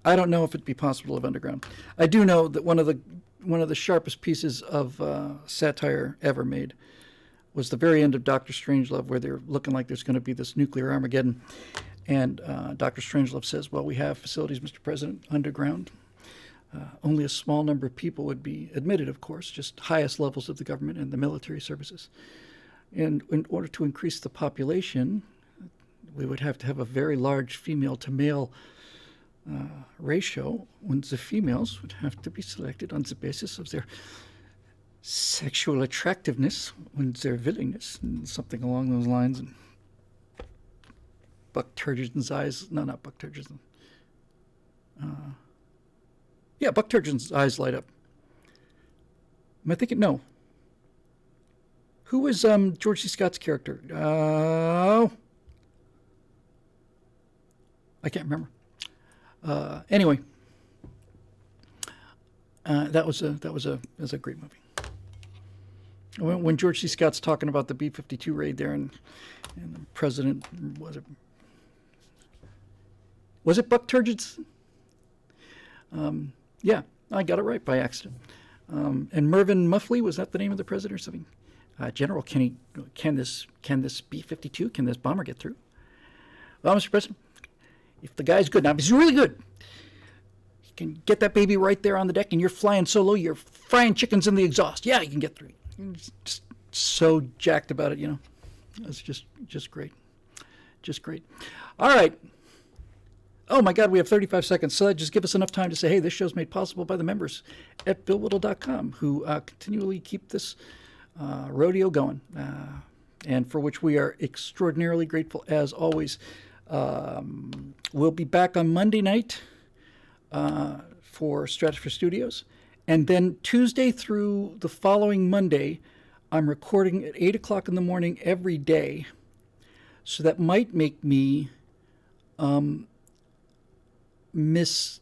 don't know if it'd be possible to live underground. I do know that one of the sharpest pieces of satire ever made was the very end of Dr. Strangelove, where they're looking like there's going to be this nuclear Armageddon. And Dr. Strangelove says, well, we have facilities, Mr. President, underground. Only a small number of people would be admitted, of course, just highest levels of the government and the military services. And in order to increase the population, we would have to have a very large female-to-male ratio, when the females would have to be selected on the basis of their sexual attractiveness, when their willingness, and something along those lines. And Buck Turgeon's eyes, no, not Buck Turgeon. Yeah, Buck Turgeon's eyes light up. Am I thinking? No. Who was George C. Scott's character? I can't remember. Anyway, that was a great movie. When George C. Scott's talking about the B-52 raid there, and the president was it Buck Turgid's? Yeah, I got it right by accident. And Mervyn Muffley, was that the name of the president or something? General, can this B-52, can this bomber get through? Well, Mr. President, if the guy's good, now if he's really good, he can get that baby right there on the deck, and you're flying so low, you're frying chickens in the exhaust. Yeah, you can get through. Just so jacked about it, you know. It's just great. Just great. All right. Oh, my God, we have 35 seconds. So that just give us enough time to say, hey, this show's made possible by the members at BillWhittle.com who continually keep this rodeo going, and for which we are extraordinarily grateful, as always. We'll be back on Monday night for Stratosphere Studios. And then Tuesday through the following Monday, I'm recording at 8 o'clock in the morning every day. So that might make me miss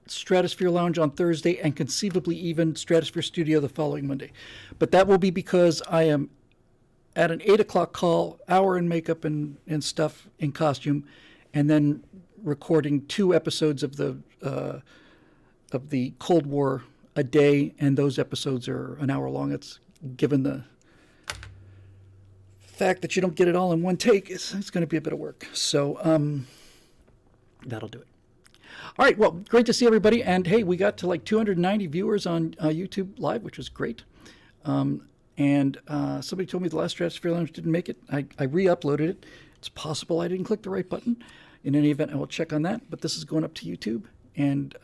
Stratosphere Lounge on Thursday and conceivably even Stratosphere Studio the following Monday. But that will be because I am at an 8 o'clock call, hour in makeup and stuff in costume, and then recording 2 episodes of the Cold War a day, and those episodes are an hour long. It's given the fact that you don't get it all in one take, it's going to be a bit of work. So that'll do it. All right, well, great to see everybody. And hey, we got to like 290 viewers on YouTube Live, which was great. And somebody told me the last Stratosphere Lounge didn't make it. I re-uploaded it. It's possible I didn't click the right button. In any event, I will check on that. But this is going up to YouTube, and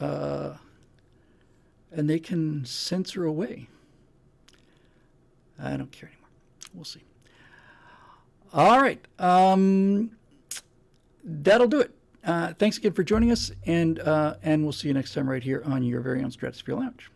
they can censor away. I don't care anymore. We'll see. All right. That'll do it. Thanks again for joining us, and we'll see you next time right here on your very own Stratosphere Lounge.